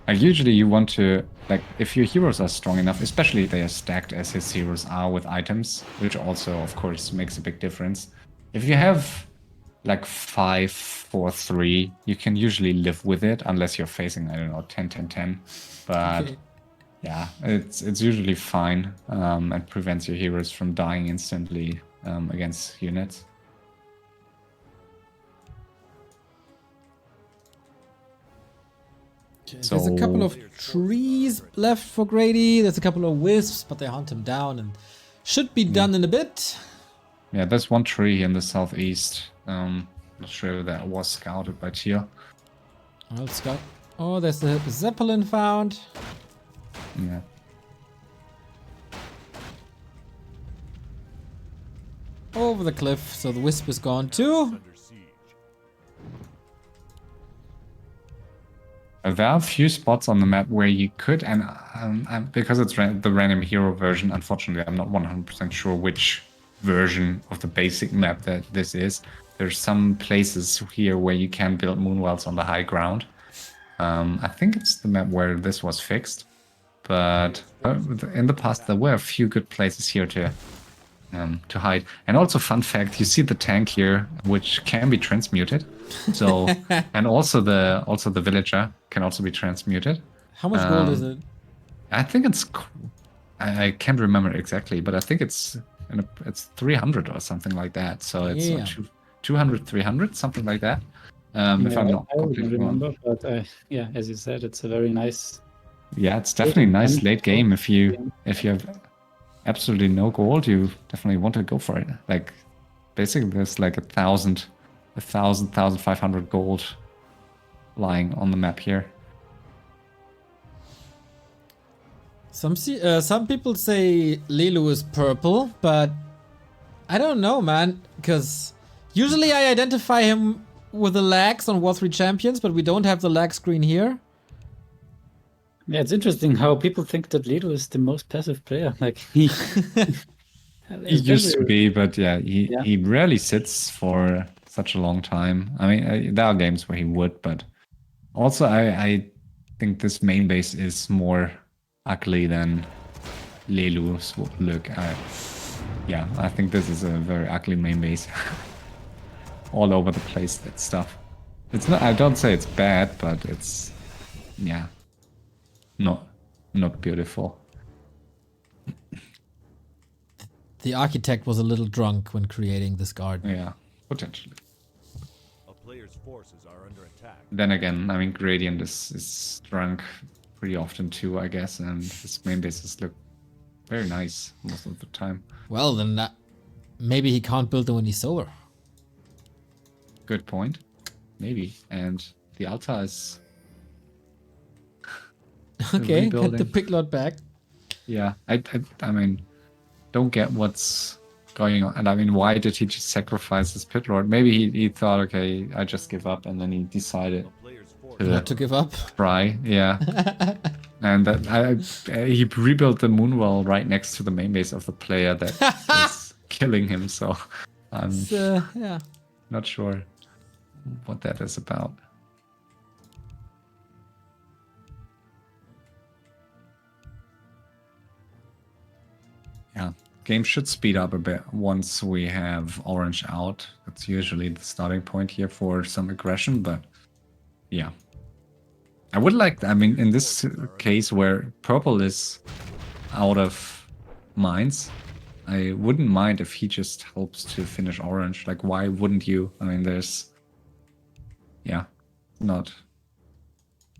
Like usually you want to, like, if your heroes are strong enough, especially if they are stacked as his heroes are with items, which also, of course, makes a big difference. If you have like 5, 4, 3, you can usually live with it, unless you're facing, I don't know, 10, 10, 10. But Okay. yeah, it's usually fine, and prevents your heroes from dying instantly against units. There's a couple of trees left for Grady. There's a couple of wisps, but they hunt him down and should be done in a bit. Yeah, there's one tree in the southeast. Not sure if that was scouted by Tier. Well, Scott. Oh, there's the Zeppelin found. Yeah. Over the cliff, so the wisp is gone too. There are a few spots on the map where you could, and because it's the random hero version, unfortunately, I'm not 100% sure which version of the basic map that this is. There's some places here where you can build moonwells on the high ground. I think it's the map where this was fixed, but in the past there were a few good places here to hide. And also, fun fact, you see the tank here, which can be transmuted. So, and also the villager can also be transmuted. How much gold is it? I think it's, I can't remember exactly, but I think it's 300 or something like that. So it's Yeah. 200, 300, something like that. If I'm not I wouldn't completely wrong. remember, but yeah, as you said, it's a very nice. Yeah, it's definitely a nice late game if you have absolutely no gold, you definitely want to go for it. Like, basically, there's like 1,500 gold lying on the map here. Some people say Lilu is purple, but I don't know, man. Because usually I identify him with the lags on War 3 Champions, but we don't have the lag screen here. Yeah, it's interesting how people think that Lilu is the most passive player. Like he used to be, but yeah, he rarely sits for such a long time. I mean, there are games where he would, but also I think this main base is more ugly than Lelu's look. Yeah, I think this is a very ugly main base. All over the place, that stuff. It's not. I don't say it's bad, but it's, yeah, not beautiful. The architect was a little drunk when creating this garden. Yeah, potentially. A player's forces are under attack. Then again, I mean, Gradient is drunk pretty often too, I guess, and his main bases look very nice most of the time. Well, then maybe he can't build them when he's sober. Good point. Maybe. And the altar is Okay, get the rebuilding. piglot back. Yeah, I mean, don't get what's going on. And I mean, why did he just sacrifice his pit lord? Maybe he thought, okay, I just give up, and then he decided Not to give up. try. Yeah. And that he rebuilt the moonwell right next to the main base of the player that is killing him. So I'm Yeah. not sure what that is about. Yeah, game should speed up a bit once we have orange out. That's usually the starting point here for some aggression, but yeah. I would like, I mean, in this case where purple is out of mines, I wouldn't mind if he just helps to finish orange. Like, why wouldn't you? I mean, there's, yeah, not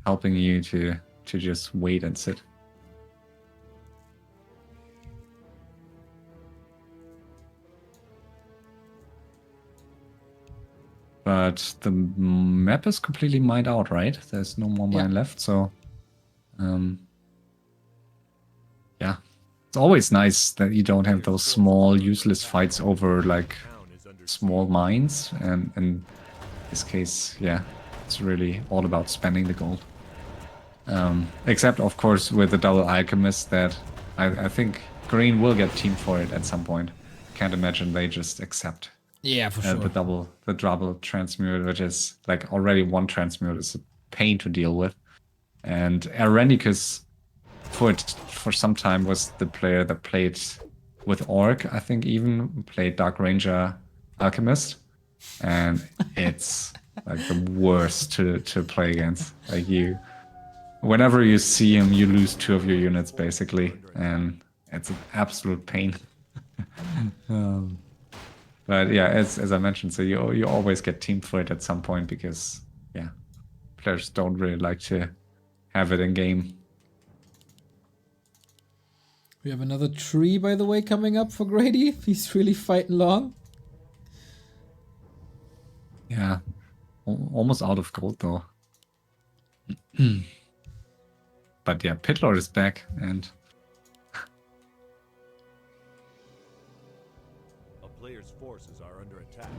helping you to just wait and sit. But the map is completely mined out, right? There's no more mine left, so yeah. It's always nice that you don't have those small useless fights over like small mines, and in this case, yeah, it's really all about spending the gold. Except of course with the double alchemist that I think green will get teamed for it at some point. Can't imagine they just accept Yeah, for sure. the double transmute, which is like already one transmute is a pain to deal with. And Arenicus for some time was the player that played with Orc, I think even played Dark Ranger Alchemist. And it's like the worst to play against. Like whenever you see him, you lose 2 of your units basically, and it's an absolute pain. But yeah, as I mentioned, so you always get teamed for it at some point because yeah, players don't really like to have it in game. We have another tree, by the way, coming up for Grady. He's really fighting long. Yeah, almost out of gold though. But yeah, Pitlord is back, and A player's forces are under attack.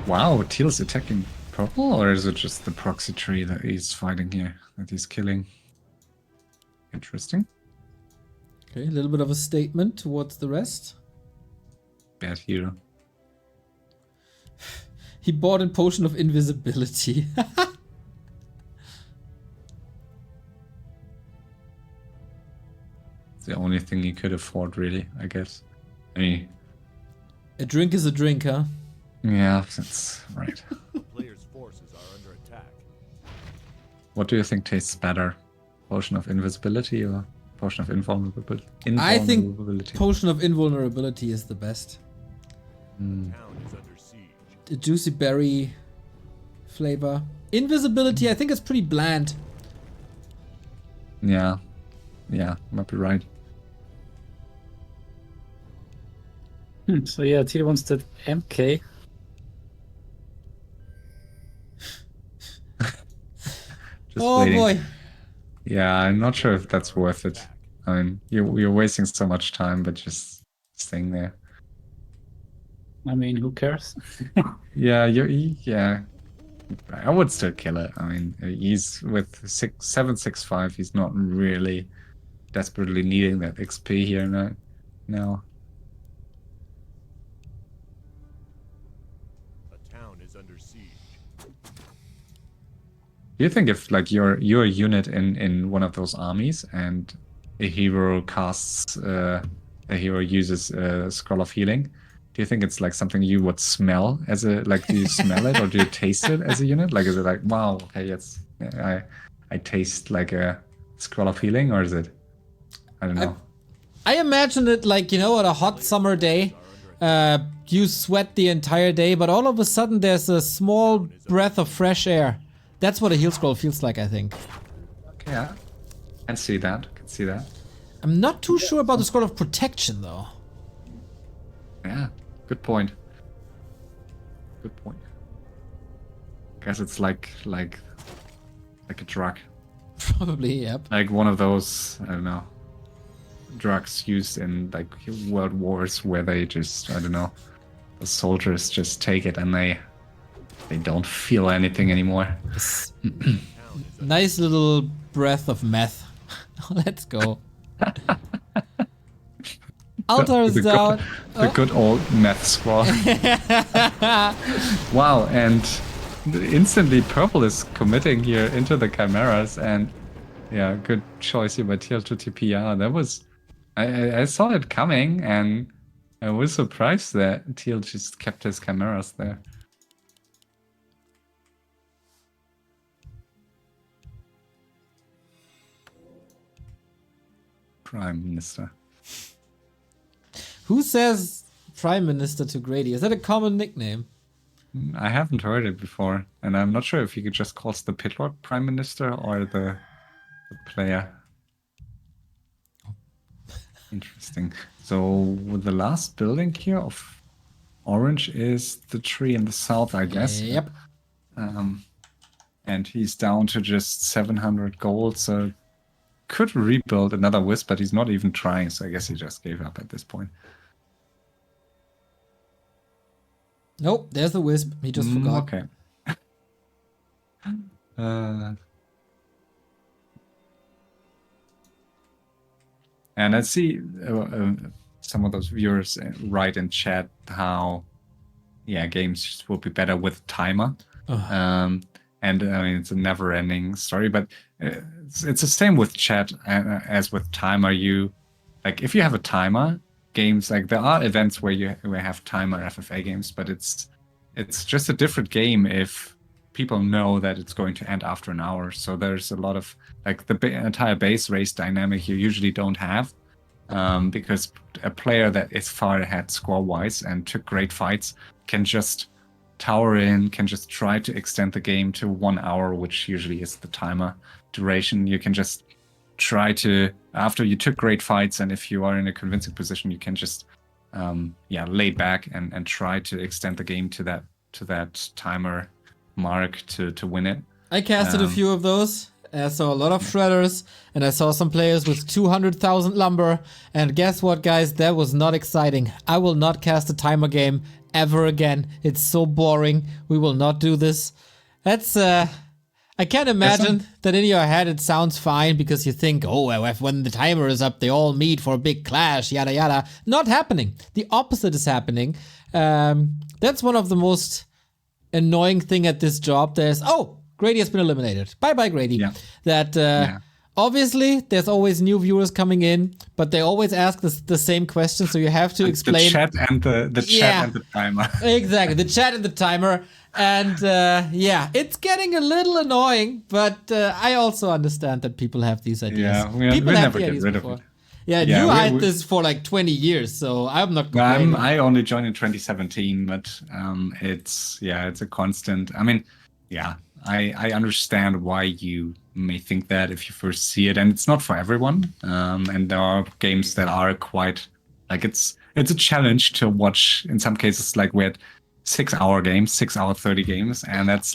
wow, Teal's attacking purple, or is it just the proxy tree that he's fighting here, that he's killing? Interesting. Okay, a little bit of a statement towards the rest. Bad hero. He bought a potion of invisibility. It's the only thing he could afford, really, I guess. I mean, A drink is a drink, huh? yeah, that's right. A player's forces are under attack. What do you think tastes better? Potion of invisibility or potion of invulnerability? I think potion of invulnerability is the best. Town is under siege. The juicy berry flavor. Invisibility, I think it's pretty bland. Yeah, might be right. So yeah, Teal wants that MK. Just Oh waiting. boy. Yeah, I'm not sure if that's worth it. I mean, you're wasting so much time, but just staying there. I mean, who cares? Yeah, yeah. I would still kill it. I mean, he's with 765. He's not really desperately needing that XP here now. A town is under siege. Do you think if like you're a unit in one of those armies and a hero casts a hero uses a scroll of healing, do you think it's like something you would smell as a like do you smell it or do you taste it as a unit? Like is it like wow, okay, yes, I taste like a scroll of healing, or is it I don't know. I imagine it like, you know, on a hot summer day, you sweat the entire day, but all of a sudden there's a small breath of fresh air. That's what a heal scroll feels like, I think. Okay, yeah. Can see that. I'm not too sure about the scroll of protection, though. Yeah, good point. Guess it's like a drug. Probably, yep. Like one of those, I don't know, drugs used in like world wars where they just, I don't know, the soldiers just take it and they don't feel anything anymore. Nice little breath of meth. Let's go. Altar is down. The good old meth squad. Wow, and instantly purple is committing here into the chimeras, and yeah, good choice here by TL to TPR. That was, I saw it coming, and I was surprised that TL just kept his chimeras there. Prime Minister. Who says Prime Minister to Grady? Is that a common nickname? I haven't heard it before, and I'm not sure if he just calls the Pitlord Prime Minister or the player. Interesting. So with the last building here of orange is the tree in the south, I guess. Yep. And he's down to just 700 gold, so could rebuild another wisp, but he's not even trying, so I guess he just gave up at this point. Nope, there's the wisp. He just forgot. Okay. And I see some of those viewers write in chat how, games will be better with timer. And I mean, it's a never-ending story, but it's the same with chat as with timer. If you have a timer, games there are events where you have timer FFA games, but it's just a different game if people know that it's going to end after an hour. So there's a lot of the entire base race dynamic you usually don't have, because a player that is far ahead score-wise and took great fights can just tower in, can just try to extend the game to 1 hour, which usually is the timer duration. You can just try to, after you took great fights, and if you are in a convincing position, you can just lay back and try to extend the game to that timer mark to win it. I casted a few of those. I saw a lot of shredders, and I saw some players with 200,000 lumber. And guess what, guys? That was not exciting. I will not cast a timer game ever again. It's so boring. We will not do this. That's I can't imagine that in your head it sounds fine because you think, when the timer is up, they all meet for a big clash, yada yada. Not happening. The opposite is happening. That's one of the most annoying thing at this job. Grady has been eliminated. Bye, Grady. Yeah. Obviously, there's always new viewers coming in, but they always ask the same question, so you have to explain. The chat and the chat and the timer. Exactly, the chat and the timer. And it's getting a little annoying, but I also understand that people have these ideas. Yeah, we'll never get rid of it. Yeah, you had this for 20 years, so I'm not complaining. I only joined in 2017, but it's a constant. I mean, I understand why you may think that if you first see it, and it's not for everyone. And there are games that are quite it's a challenge to watch. In some cases, we had 6-hour games, 6-hour 30 games, and that's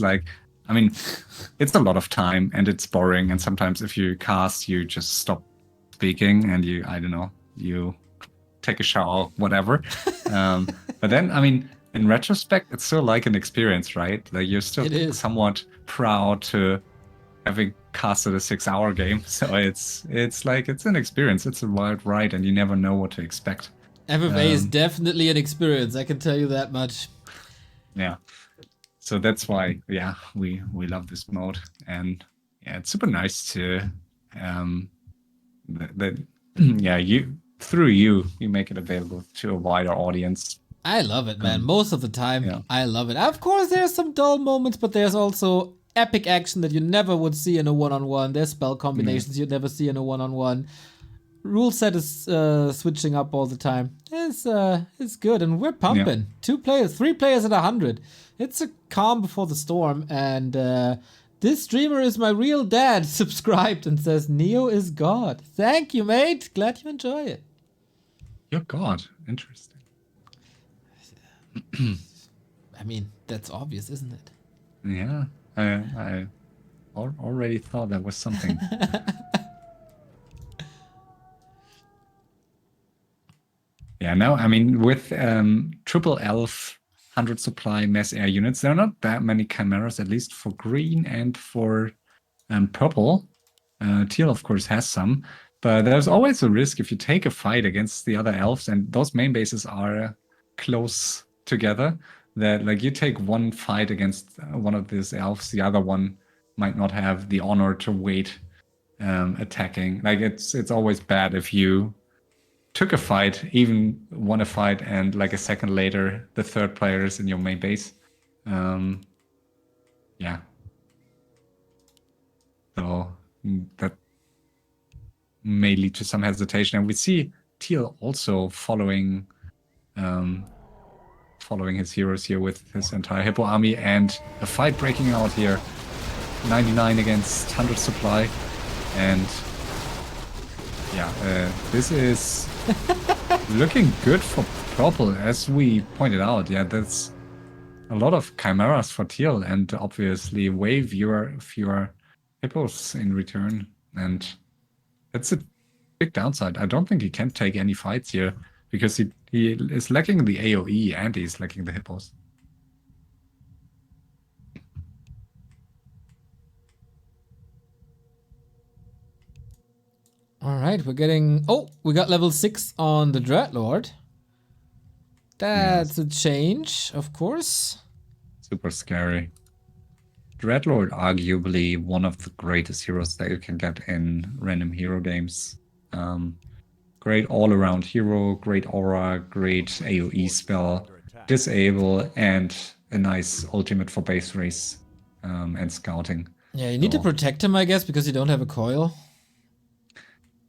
it's a lot of time and it's boring. And sometimes if you cast, you just stop speaking and you take a shower, whatever. But then in retrospect, it's still an experience, right? You're still somewhat proud to having casted a 6-hour game. So it's an experience. It's a wild ride, and you never know what to expect. FFA is definitely an experience. I can tell you that much. Yeah. So that's why, we love this mode, and it's super nice to you make it available to a wider audience. I love it, man. Most of the time, I love it. Of course, there's some dull moments, but there's also epic action that you never would see in a one-on-one. There's spell combinations you'd never see in a one-on-one. Rule set is switching up all the time. It's good, and we're pumping. 3 players at 100. It's a calm before the storm, and this streamer is my real dad. Subscribed and says Neo is God. Thank you, mate. Glad you enjoy it. You're God. Interesting. I mean, that's obvious, isn't it? Yeah, I already thought that was something. With triple elf 100 supply mass air units, there are not that many chimeras, at least for green and for purple. Teal, of course, has some, but there's always a risk if you take a fight against the other elves, and those main bases are close together, that you take one fight against one of these elves, the other one might not have the honor to wait attacking. It's always bad if you took a fight, even won a fight, and a second later the third player is in your main base. So that may lead to some hesitation, and we see Teal also following his heroes here with his entire Hippo army, and a fight breaking out here. 99 against 100 supply, and this is Looking good for purple, as we pointed out. Yeah, that's a lot of chimeras for teal, and obviously way fewer hippos in return. And that's a big downside. I don't think he can take any fights here because he is lacking the AoE and he's lacking the hippos. All right, we're getting... Oh, we got level 6 on the Dreadlord. That's a change, of course. Super scary. Dreadlord, arguably one of the greatest heroes that you can get in random hero games. Great all-around hero, great aura, great AoE spell, disable, and a nice ultimate for base race and scouting. Yeah, you need to protect him, I guess, because you don't have a coil.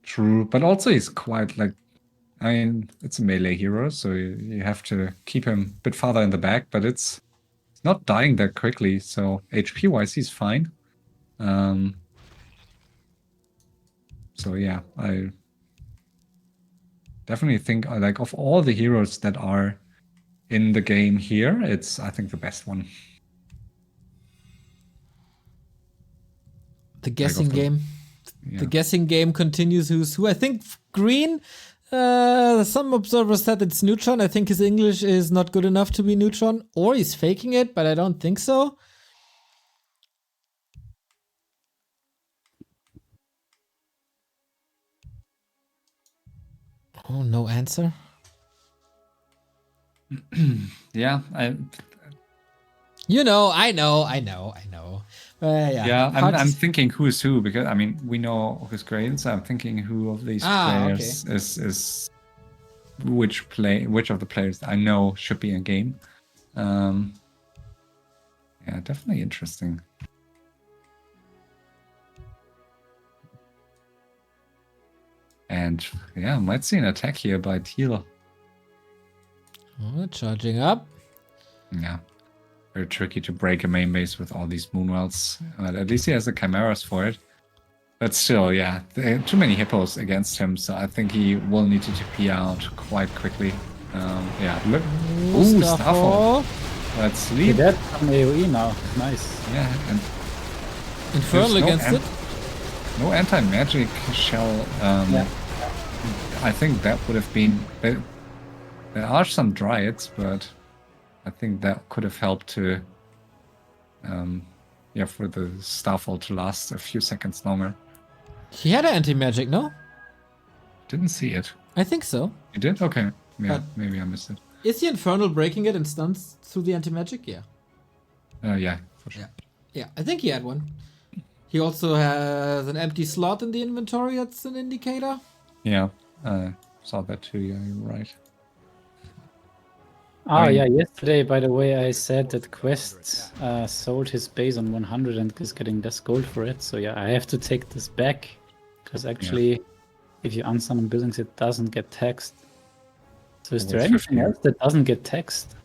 True, but also he's quite like, I mean, it's a melee hero, so you have to keep him a bit farther in the back, but it's not dying that quickly, so HP-wise he's fine. So yeah, I definitely think, like, of all the heroes that are in the game here, it's, I think, the best one. The guessing game. Yeah. The guessing game continues. Who's who? I think green. Some observers said it's Neutron. I think his English is not good enough to be Neutron, or he's faking it, but I don't think so. Oh, no answer. Yeah, you know, I know. Yeah, I'm thinking who is who, because I mean we know who's great, so I'm thinking who of these players is which of the players I know should be in game. Yeah, definitely interesting. And yeah, might see an attack here by teal. Oh, charging up. Yeah. Very tricky to break a main base with all these Moonwells. But at least he has the Chimeras for it. But still, yeah, there are too many Hippos against him, so I think he will need to TP out quite quickly. Yeah, look. Ooh, Starfall. Let's sleep. That's some AoE now. Nice. Yeah, and Infernal against it. No anti-magic shell. Yeah. I think that would have been... There are some Dryads, but I think that could have helped to... yeah, for the Starfall to last a few seconds longer. He had an anti-magic, no? Didn't see it. I think so. You did? Okay. Yeah, maybe I missed it. Is the Infernal breaking it and stuns through the anti-magic? Yeah. Yeah, for sure. Yeah, I think he had one. He also has an empty slot in the inventory. That's an indicator. Yeah, saw that too. Yeah, you're right. Oh, yeah, yesterday, by the way, I said that Quest sold his base on 100 and is getting less gold for it. So yeah, I have to take this back. Because actually, if you unsummon buildings, it doesn't get taxed. So is there anything else that doesn't get taxed?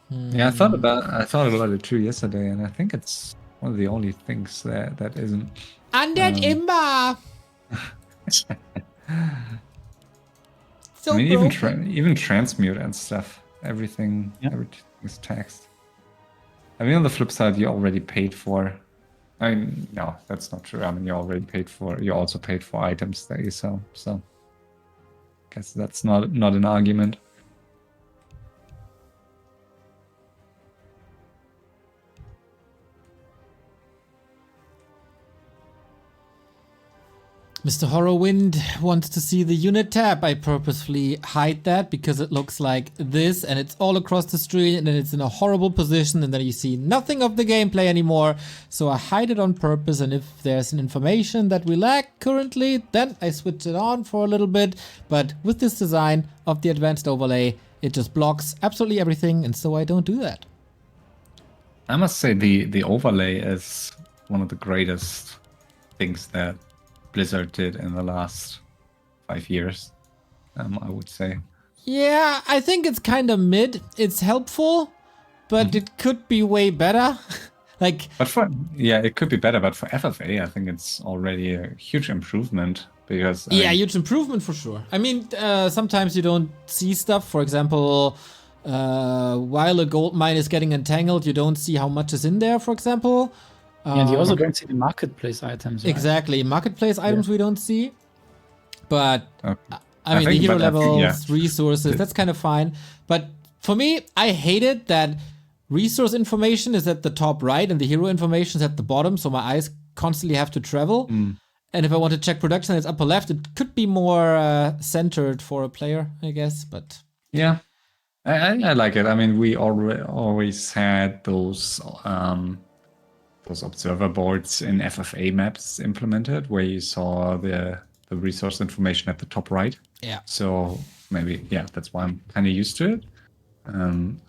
Yeah, I thought about it too yesterday, and I think it's one of the only things that isn't. Undead Imba! So I mean, even transmute and stuff, everything is taxed. I mean, on the flip side, you already paid for. I mean, no, that's not true. I mean, you also paid for items that you sell. So, I guess that's not an argument. Mr. Horrorwind wants to see the unit tab. I purposefully hide that because it looks like this and it's all across the screen and then it's in a horrible position and then you see nothing of the gameplay anymore. So I hide it on purpose, and if there's an information that we lack currently, then I switch it on for a little bit. But with this design of the advanced overlay, it just blocks absolutely everything, and so I don't do that. I must say the overlay is one of the greatest things that Blizzard did in the last 5 years, I would say. Yeah, I think it's kind of mid. It's helpful, but it could be way better. But it could be better, but for FFA, I think it's already a huge improvement because Yeah, huge improvement for sure. I mean, sometimes you don't see stuff. For example, while a gold mine is getting entangled, you don't see how much is in there, for example. And you also don't see the marketplace items, right? Exactly. Marketplace items we don't see. But, I mean, the think- hero but I think, levels, resources, that's kind of fine. But for me, I hate it that resource information is at the top right and the hero information is at the bottom, so my eyes constantly have to travel. And if I want to check production, it's upper left. It could be more centered for a player, I guess. But Yeah, I like it. I mean, we always had those observer boards in FFA maps implemented, where you saw the resource information at the top right. yeah, So maybe, yeah, that's why I'm kind of used to it.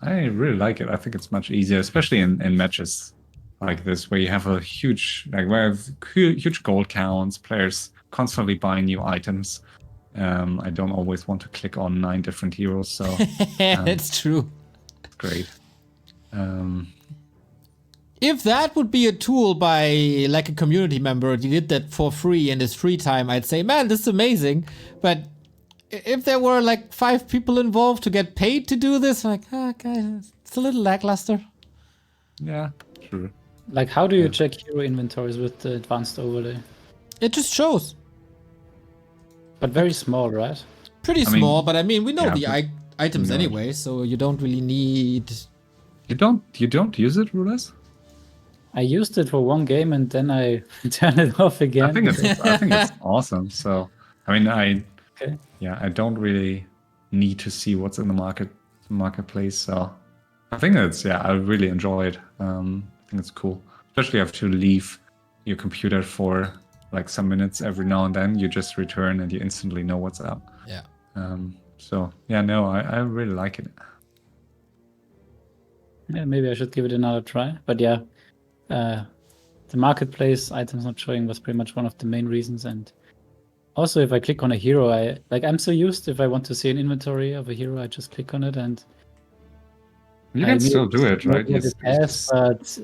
I really like it. I think it's much easier, especially in matches like this, where you have a huge, like, where have huge gold counts, players constantly buying new items. I don't always want to click on 9 different heroes, so it's true. it's great. If that would be a tool by like a community member, he did that for free in his free time, I'd say, man, this is amazing. But if there were like 5 people involved to get paid to do this, like, guys, it's a little lackluster. Yeah, true. Like, how do you check hero inventories with the advanced overlay? It just shows. But very small, right? Pretty I mean, small, but I mean, we know yeah, the but- items no. anyway, so you don't really need... You don't use it, RulaZ? I used it for one game and then I turned it off again. I think it's awesome. So I mean, Okay. I don't really need to see what's in the marketplace. So I think I really enjoy it. I think it's cool, especially if you have to leave your computer for like some minutes every now and then. You just return and you instantly know what's up. Yeah. So yeah, no, I really like it. Yeah, maybe I should give it another try. But yeah, the marketplace items not showing was pretty much one of the main reasons. And also, if I click on a hero, I'm so used, if I want to see an inventory of a hero, I just click on it and You can still do it, right? What it has, but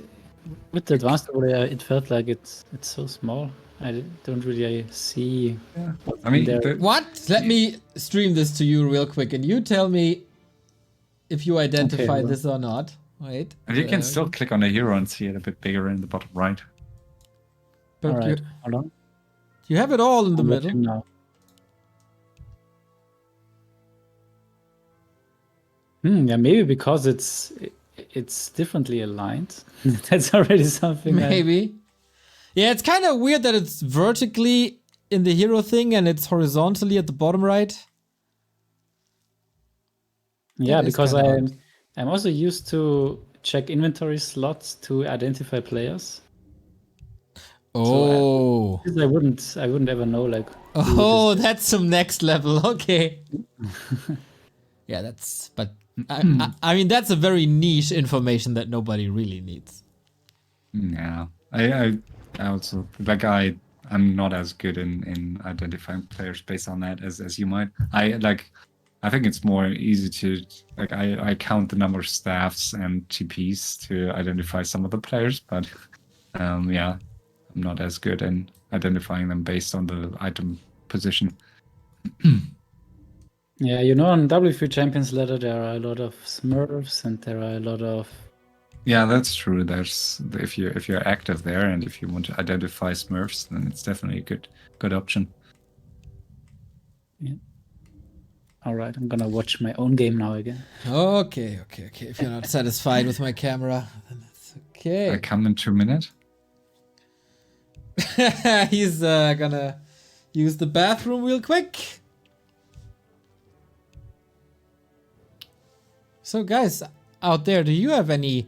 with the advanced overlay, it felt like it's so small. I don't really see. Yeah. what's I mean, in there. What? Let me stream this to you real quick, and you tell me if you identify well. this or not. Wait. And you can still click on a hero and see it a bit bigger in the bottom right. But All right, hold on. you have it all in the I'm middle. watching now. Yeah, maybe because it's differently aligned. That's already something. Maybe. Yeah, it's kind of weird that it's vertically in the hero thing and it's horizontally at the bottom right. Yeah, That is because kinda I'm also used to check inventory slots to identify players. Oh. I wouldn't ever know like. Oh, that's some next level. Okay. Yeah, that's. But I mean, that's a very niche information that nobody really needs. Yeah, I also like I'm not as good in identifying players based on that as you might. I think it's more easy to like I count the number of staffs and TPs to identify some of the players, but yeah, I'm not as good in identifying them based on the item position. Yeah, you know, on W3 Champions Ladder there are a lot of Smurfs and there are a lot of. Yeah, that's true. There's if you're active there and if you want to identify Smurfs, then it's definitely a good option. Yeah. All right, I'm gonna watch my own game now again. Okay. If you're not satisfied with my camera, then that's okay. I come in 2 minutes. He's gonna use the bathroom real quick. So guys out there, do you have any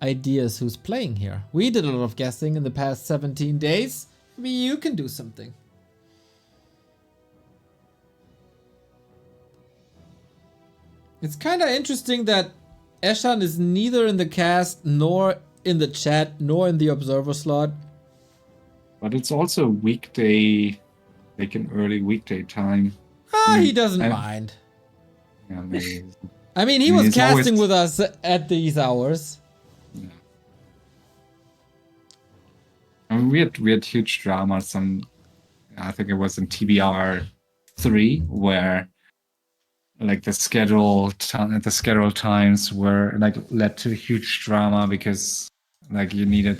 ideas who's playing here? We did a lot of guessing in the past 17 days. Maybe you can do something. It's kind of interesting that Eshan is neither in the cast, nor in the chat, nor in the observer slot. But it's also weekday, like an early weekday time. He doesn't mind. Yeah, maybe. I mean, he I mean, was it's casting always- with us at these hours. Yeah. I mean, we had huge dramas I think it was in TBR 3 where like the schedule times were like led to huge drama because like you needed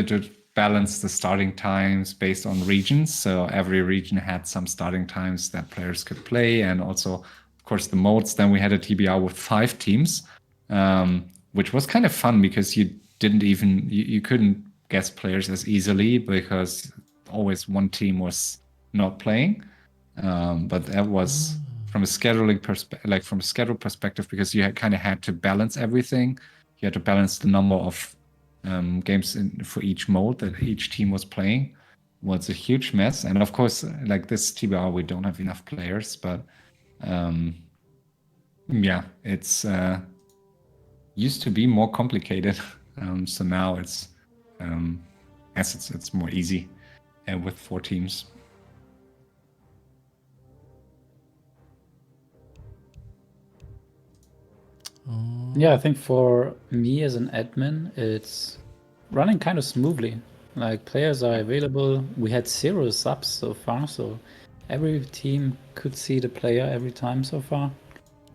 to balance the starting times based on regions. So every region had some starting times that players could play, and also of course the modes. Then we had a TBR with 5 teams, which was kind of fun because you couldn't guess players as easily because always one team was not playing. But that was from a scheduling perspective, because you kind of had to balance everything. You had to balance the number of games for each mode that each team was playing. Was a huge mess, and of course, like this TBR, we don't have enough players, but yeah, it's used to be more complicated. So now it's it's more easy with 4 teams. Yeah, I think for me as an admin, it's running kind of smoothly. Like players are available. We had 0 subs so far, so every team could see the player every time so far.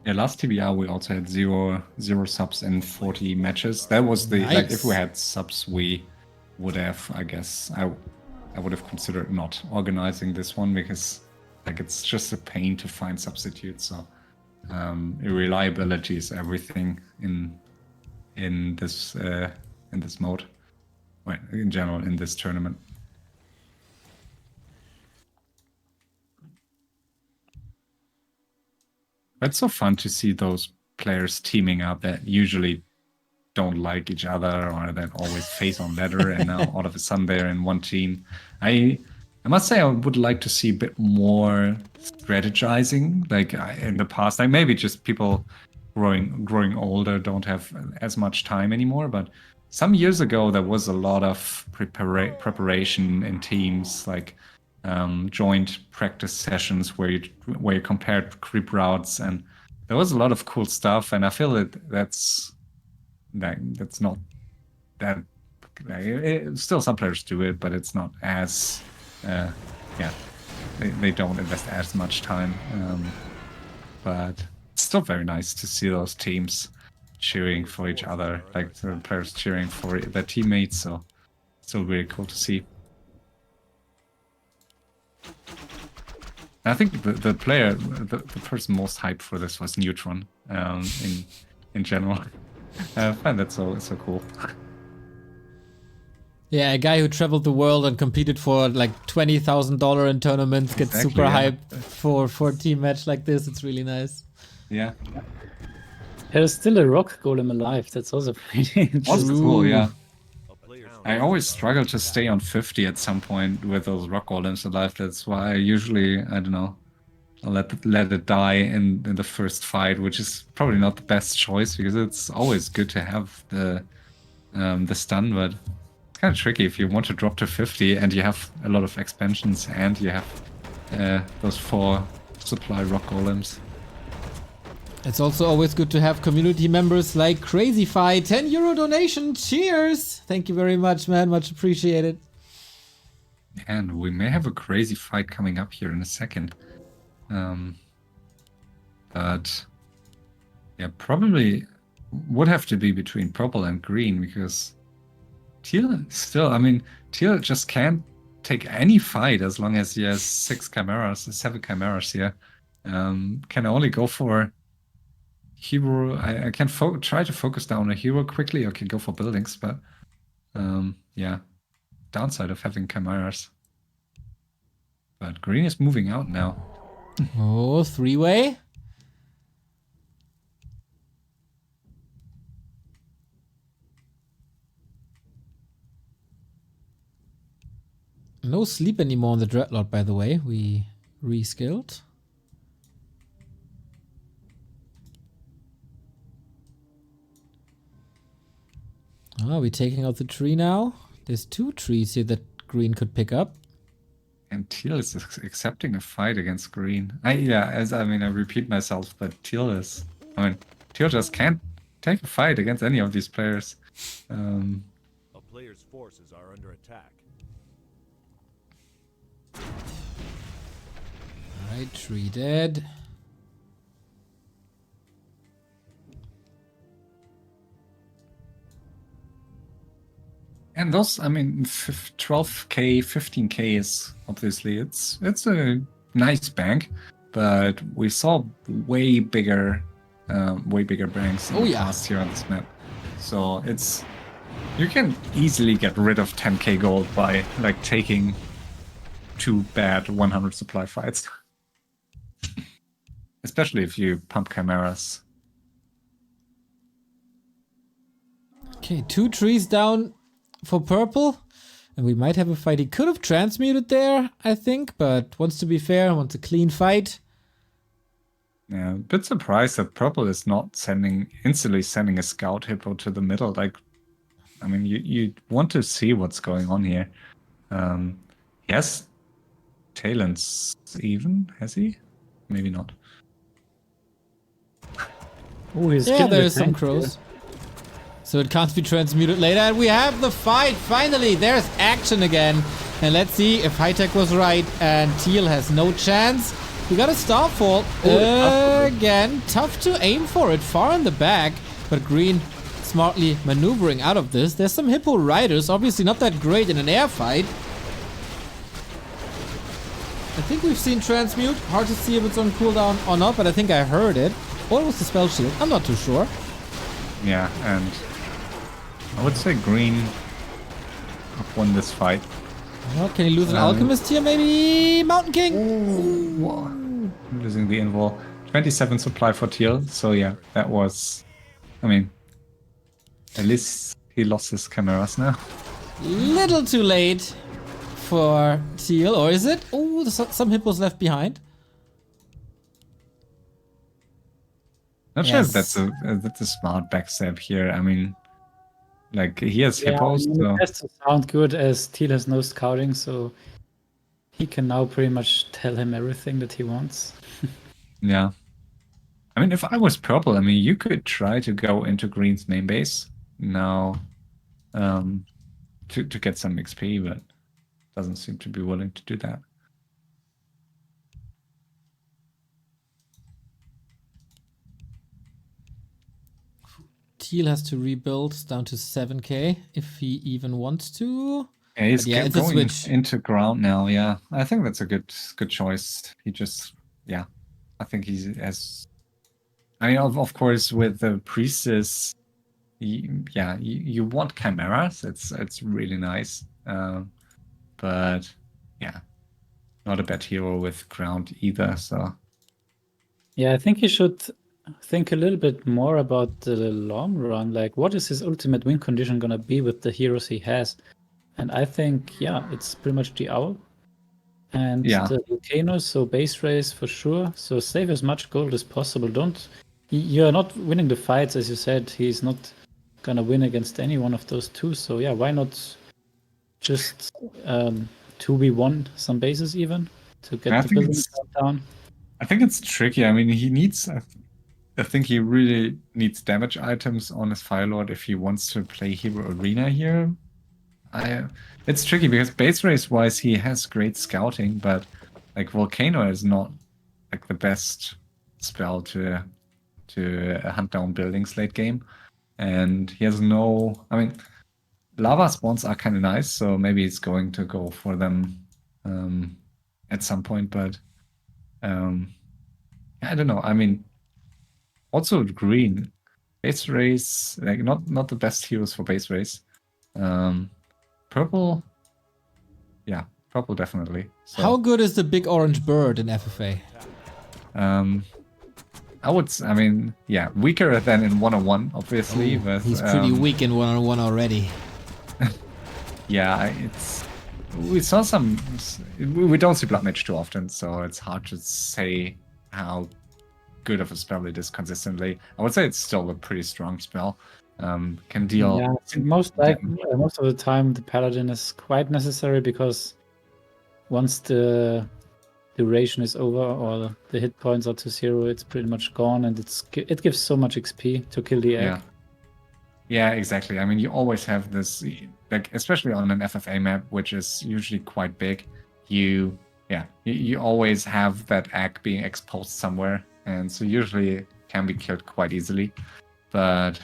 Yeah, last TBR we also had zero subs in 40 matches. That was the like if we Nice. had subs, we would have, I guess, I would have considered not organizing this one because like it's just a pain to find substitutes. So reliability is everything in this mode, well, in general in this tournament. It's so fun to see those players teaming up that usually don't like each other or that always face on ladder, and now all of a sudden they're in one team. I must say I would like to see a bit more strategizing, like in the past. Like maybe just people growing older don't have as much time anymore, but some years ago there was a lot of preparation in teams, like joint practice sessions where you compared creep routes, and there was a lot of cool stuff. And I feel that that's not that. Still, some players do it, but it's not as they don't invest as much time. But it's still very nice to see those teams cheering for each other, like the players cheering for their teammates. So still really cool to see. I think the person most hyped for this was Neutron. In general, I find that so cool. Yeah, a guy who traveled the world and competed for like $20,000 in tournaments gets Exactly, super yeah. hyped for a team match like this. It's really nice. Yeah, There's still a rock golem alive. That's also pretty interesting. also cool. Yeah. A player's I always struggle to stay on 50 at some point with those rock golems alive. That's why I usually, I don't know, I'll let it die in the first fight, which is probably not the best choice because it's always good to have the stun, but it's kind of tricky if you want to drop to 50 and you have a lot of expansions and you have those 4 supply rock golems. It's also always good to have community members like Crazy Fi. 10 euro donation. Cheers. Thank you very much, man. Much appreciated. And we may have a crazy fight coming up here in a second. But yeah, probably would have to be between purple and green because teal still, I mean, teal just can't take any fight as long as he has 7 chimeras here. Can only go for hero. I can try to focus down a hero quickly, or can go for buildings, but yeah, downside of having chimeras. But green is moving out now. Oh, 3-way. No sleep anymore on the Dreadlord, by the way. We reskilled. Oh, we're taking out the tree now. There's 2 trees here that green could pick up. And teal is accepting a fight against green. I repeat myself, but teal just can't take a fight against any of these players. A player's forces are under attack. Alright, tree dead. And those, I mean, 12k, 15k is obviously it's a nice bank, but we saw way bigger banks in the past here on this map. So it's you can easily get rid of 10k gold by like taking 2 bad 100 supply fights, especially if you pump chimeras. Okay, 2 trees down for purple, and we might have a fight. He could have transmuted there, I think, but wants to be fair, wants a clean fight. Yeah, a bit surprised that purple is not instantly sending a scout hippo to the middle. Like, I mean, you want to see what's going on here. He has talents even, has he? Maybe not. Oh, he's Yeah, killing the there's some tank crows. here. So it can't be transmuted later. And we have the fight, finally. There's action again. And let's see if HighTac was right and Teal has no chance. We got a starfall again. Tough to aim for it, far in the back. But Green smartly maneuvering out of this. There's some Hippo riders, obviously not that great in an air fight. I think we've seen transmute. Hard to see if it's on cooldown or not, but I think I heard it. Or it was the spell shield. I'm not too sure. Yeah, and I would say Green have won this fight. Oh, can he lose an alchemist here? Maybe Mountain King. Ooh. Losing the invul. 27 supply for Teal. So yeah, that was. I mean, at least he lost his chimeras now. Little too late for Teal, or is it? Oh, there's some hippos left behind. Not sure if that's a smart backstab here. I mean, like he has Yeah, hippos. I mean, So. it has to sound good as Teal has no scouting, so he can now pretty much tell him everything that he wants. Yeah. I mean, if I was purple, I mean, you could try to go into Green's main base now to get some XP, but doesn't seem to be willing to do that. Teal has to rebuild down to 7k if he even wants to. Yeah, he's it's a going switch. into ground now. Yeah, I think that's a good choice. He just, yeah, I think he has. I mean, of course, with the priestess, you want chimeras. It's really nice. But yeah, not a bad hero with ground either. So Yeah, I think he should think a little bit more about the long run. Like, what is his ultimate win condition gonna be with the heroes he has? And I think, yeah, it's pretty much the owl and the volcano. So base race for sure. So save as much gold as possible. You're not winning the fights, as you said. He's not gonna win against any one of those two. So yeah, why not just 2v1 some bases even to get the building down? I think it's tricky. I mean, he needs. I think he really needs damage items on his Firelord if he wants to play Hero Arena here. It's tricky because base race wise he has great scouting, but like Volcano is not like the best spell to hunt down buildings late game, and he has no. I mean, lava spawns are kind of nice, so maybe he's going to go for them at some point, but I don't know. I mean, also Green base race, like not the best heroes for base race. Purple, yeah, purple definitely. So, How good is the big orange bird in FFA? I mean, yeah, weaker than in 101, obviously. But, He's pretty weak in 1-on-1 already. Yeah, we saw some. We don't see Blood Mage too often, so it's hard to say how good of a spell it is consistently. I would say it's still a pretty strong spell. Can deal. Yeah, most of the time the paladin is quite necessary because once the duration is over or the hit points are to 0, it's pretty much gone, and it gives so much XP to kill the egg. Yeah, exactly. I mean, you always have this, like especially on an FFA map, which is usually quite big. you always have that egg being exposed somewhere, and so usually it can be killed quite easily. But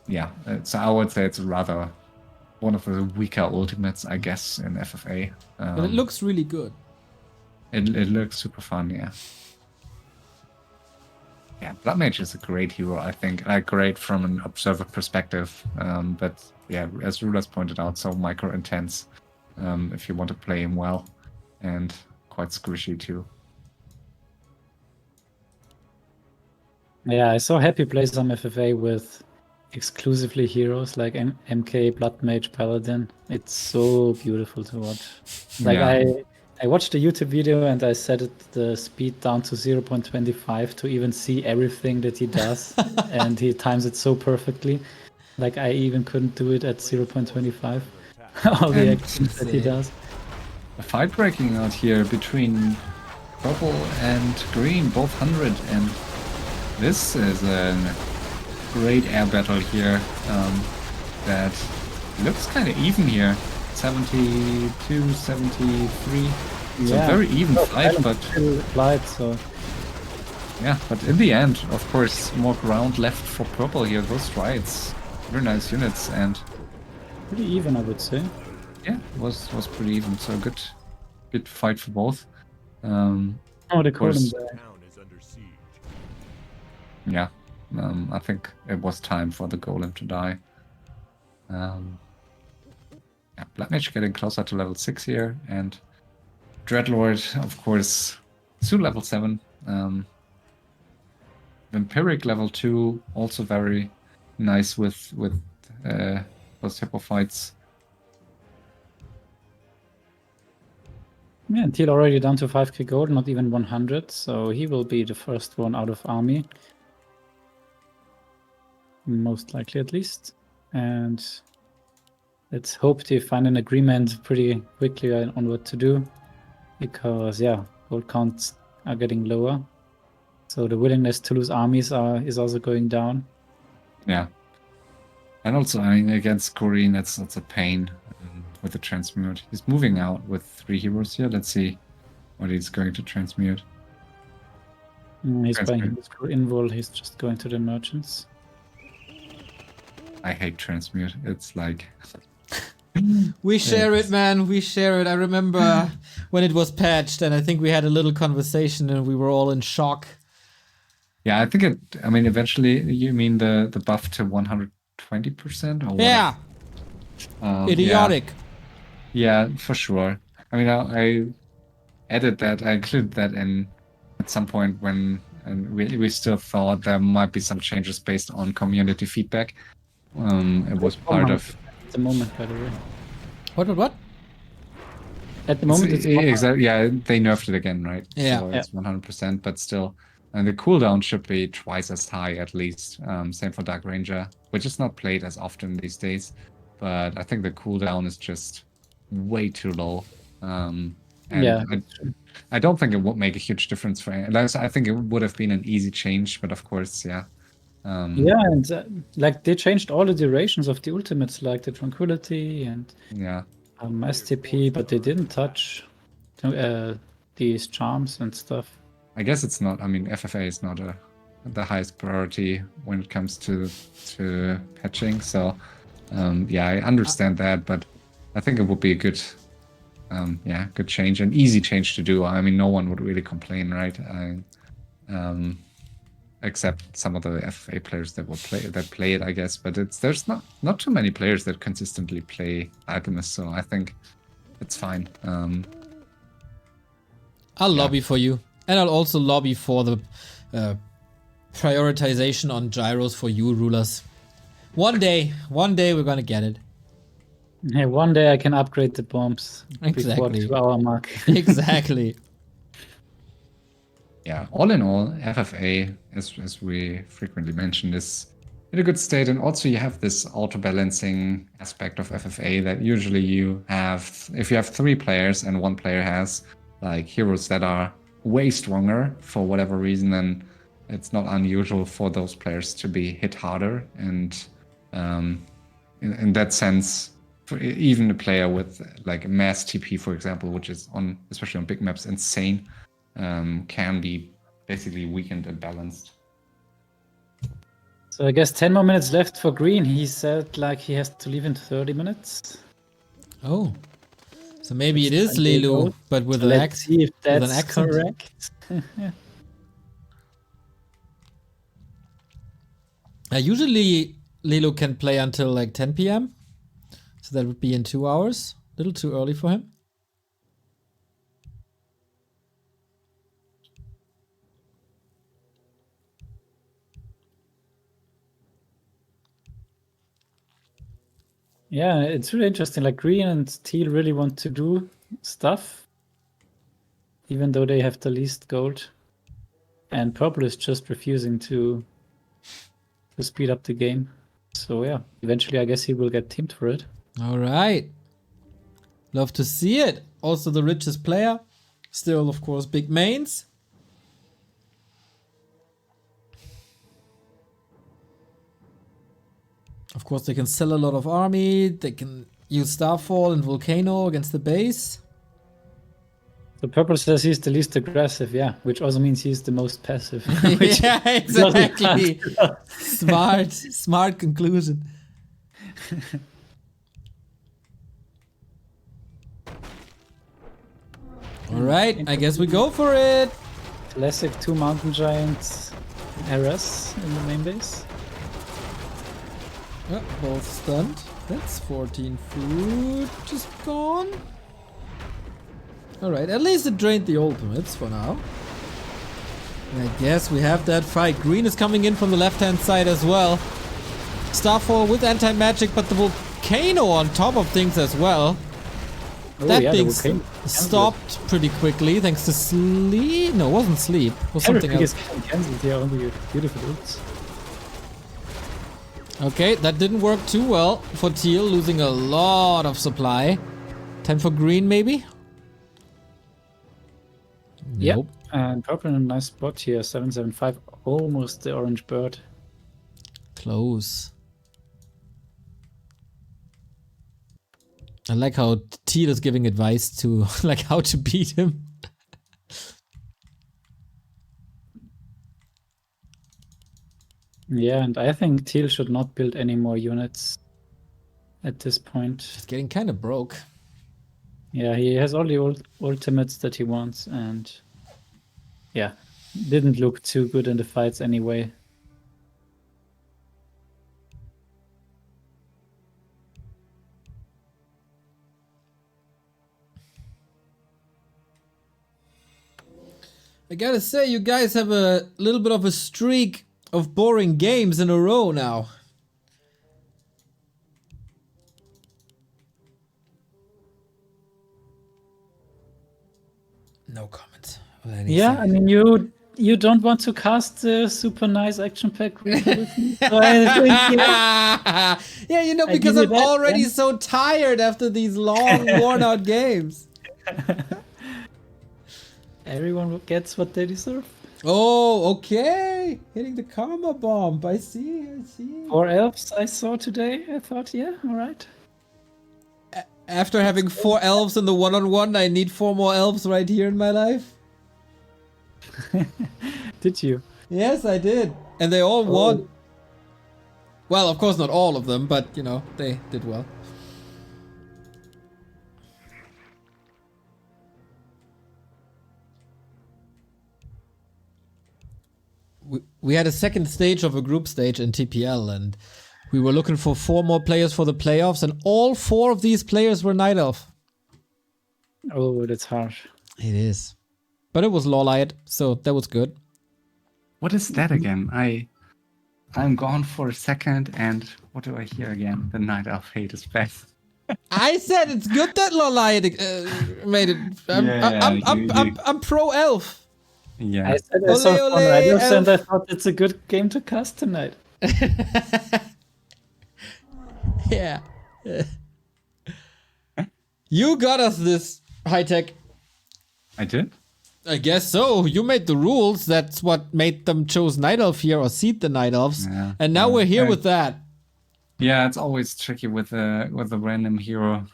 yeah, so I would say it's rather one of the weaker ultimates, I guess, in FFA. But it looks really good. It looks super fun, yeah. Yeah, Blood Mage is a great hero, I think. Great from an observer perspective. But yeah, as RulaZ pointed out, so micro intense if you want to play him well, and quite squishy too. Yeah, I saw Happy play some FFA with exclusively heroes like MK, Blood Mage, Paladin. It's so beautiful to watch. Like Yeah. I watched a YouTube video and I set the speed down to 0.25 to even see everything that he does, and he times it so perfectly. Like I even couldn't do it at 0.25. All the And- actions that he does. A fight breaking out here between purple and green, both 100, and this is a great air battle here that looks kind of even here. 72, 73. It's a very even fight, but So yeah, but in the end, of course, more ground left for purple here. Those strides, very nice units, and pretty even, I would say. yeah, was pretty even. So good fight for both. Oh, they call him course. the Town is under siege. Yeah, I think it was time for the golem to die. Yeah, Blood Mage getting closer to level 6 here, and Dreadlord, of course, soon level 7. Vampiric level 2, also very nice with those Hippo fights. Yeah, Teal already down to 5k gold, not even 100, so he will be the first one out of army. Most likely, at least. And let's hope they find an agreement pretty quickly on what to do, because yeah, gold counts are getting lower, so the willingness to lose armies is also going down. Yeah. And also, I mean, against Corrine, that's a pain with the transmute. He's moving out with 3 heroes here. Let's see what he's going to transmute. He's buying Transmute. his invul, he's just going to the merchants. I hate transmute. It's like... We share it, man. We share it. I remember when it was patched, and I think we had a little conversation, and we were all in shock. Yeah, I think I mean, eventually, you mean the buff to 120% or what? Yeah, idiotic. Yeah, for sure. I mean, I added that, I included that in at some point when we still thought there might be some changes based on community feedback. It was part of... At the moment, by the way. What? At the moment, it's exactly, yeah, they nerfed it again, right? Yeah. So it's 100%, but still. And the cooldown should be twice as high at least. Same for Dark Ranger, which is not played as often these days. But I think the cooldown is just way too low. And Yeah. I don't think it would make a huge difference for any. I think it would have been an easy change, but of course, yeah. Yeah, and like they changed all the durations of the ultimates, like the Tranquility and Yeah. STP, but they didn't touch these charms and stuff. I guess it's not. I mean, FFA is not the highest priority when it comes to patching. So, yeah, I understand that, but I think it would be a good, good change, an easy change to do. I mean, no one would really complain, right? Except some of the FFA players that play it, I guess. But there's not too many players that consistently play Alchemist, so I think it's fine. I'll lobby for you. And I'll also lobby for the prioritization on gyros for you, RulaZ. One day we're gonna get it. Hey, one day I can upgrade the bombs before Exactly. 2 hour mark. Exactly. Yeah, all in all, FFA, as we frequently mention, is in a good state. And also you have this auto-balancing aspect of FFA that usually you have, if you have 3 players and 1 player has like heroes that are way stronger for whatever reason, then it's not unusual for those players to be hit harder. And in that sense, for even a player with like mass TP, for example, which is on especially on big maps insane, can be basically weakened and balanced. So I guess 10 more minutes left for Green. He said like he has to leave in 30 minutes. Oh. So maybe it It's is 28 Lilu, gold. but with So an let's see if with an that's accent. correct. Usually Lilu can play until like 10 p.m. So that would be in 2 hours. A little too early for him. Yeah, it's really interesting. Like Green and Teal really want to do stuff, even though they have the least gold. And Purple is just refusing to speed up the game. So yeah, eventually I guess he will get teamed for it. All right. Love to see it. Also the richest player. Still, of course, big mains. Of course, they can sell a lot of army. They can use Starfall and Volcano against the base. So Purple says he's the least aggressive, yeah, which also means he's the most passive. which Yeah, exactly. doesn't Smart conclusion. All right, I guess we go for it. Classic 2 mountain giants RS in the main base. Yeah, both stunned. That's 14 food just gone. Alright, at least it drained the ultimates for now. And I guess we have that fight. Green is coming in from the left-hand side as well. Starfall with anti-magic, but the Volcano on top of things as well. Oh, That yeah, being the volcano stopped pretty quickly thanks to sleep. No, it wasn't sleep. It was something Everything else. is getting cancelled here, only beautiful ults. Okay, that didn't work too well for Teal, losing a lot of supply. Time for Green, maybe? Yep. Nope. And Purple in a nice spot here, 775, almost the orange bird. Close. I like how Teal is giving advice to like how to beat him. Yeah, and I think Teal should not build any more units at this point. It's getting kind of broke. Yeah, he has all the ultimates that he wants, and yeah, didn't look too good in the fights anyway. I gotta say, you guys have a little bit of a streak of boring games in a row now. No comment. on anything. Yeah, I mean, you don't want to cast the super nice action pack with me, so I think, yeah. Yeah, you know, I because give you I'm that, already yeah. so tired after these long, worn-out games. Everyone gets what they deserve. Oh, okay. Hitting the karma bomb. I see. 4 elves I saw today. I thought, yeah, all right. After having 4 elves in the one-on-one, I need 4 more elves right here in my life. Did you? Yes, I did. And they all won. Well, of course not all of them, but, you know, they did well. We had a second stage of a group stage in TPL, and we were looking for 4 more players for the playoffs, and all 4 of these players were Night Elf. Oh, that's harsh. It is. But it was Lawlight, so that was good. What is that again? I'm gone for a second, and what do I hear again? The Night Elf hate is back. I said it's good that Lawlight made it. I'm pro elf. Yeah. I said I Ole, saw ole, Fun Radios and I elf. thought it's a good game to cast tonight. Yeah. You got us this, HighTac. I did? I guess so. You made the rules. That's what made them choose Night Elf here or seed the Night Elves. Yeah. And now we're here with that. Yeah, it's always tricky with a random hero.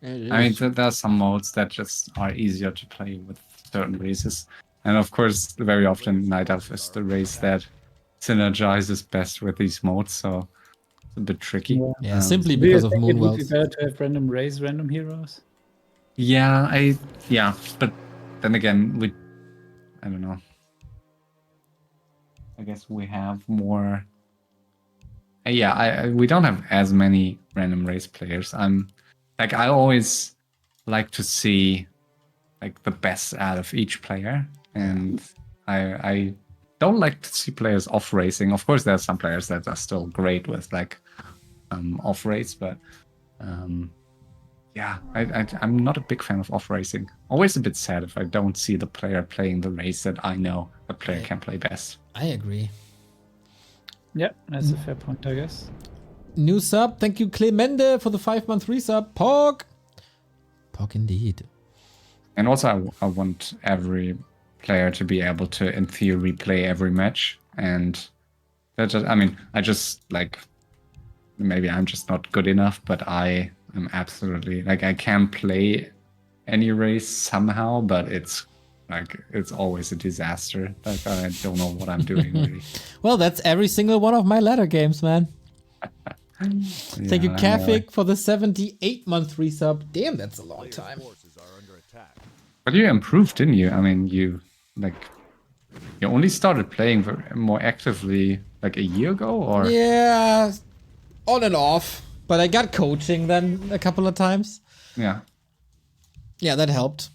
I mean, there are some modes that just are easier to play with certain races, and of course, very often Night Elf is the race that synergizes best with these modes, so it's a bit tricky. Yeah. Yeah, simply Do you because of think it would be Moonwells. better to have random race, random heroes? Yeah, but then again, I don't know. I guess we have more. We don't have as many random race players. I always like to see like the best out of each player, and I don't like to see players off racing. Of course, there are some players that are still great with like off race, but I'm not a big fan of off racing. Always a bit sad if I don't see the player playing the race that I know the player can play best. I agree. Yeah, that's a fair point, I guess. New sub. Thank you, Clemende, for the 5-month resub. Pog. Pog indeed. And also, I want every player to be able to, in theory, play every match. And that just, I mean, I just like, maybe I'm just not good enough, but I am absolutely, like, I can play any race somehow, but it's always a disaster. Like, I don't know what I'm doing, really. Well, that's every single one of my ladder games, man. Thank you, Kafik, for the 78-month resub. Damn, that's a long Players' time. forces are under attack. But you improved, didn't you? I mean, you only started playing more actively like a year ago, or Yeah, on and off. But I got coaching then a couple of times. yeah. Yeah, that helped.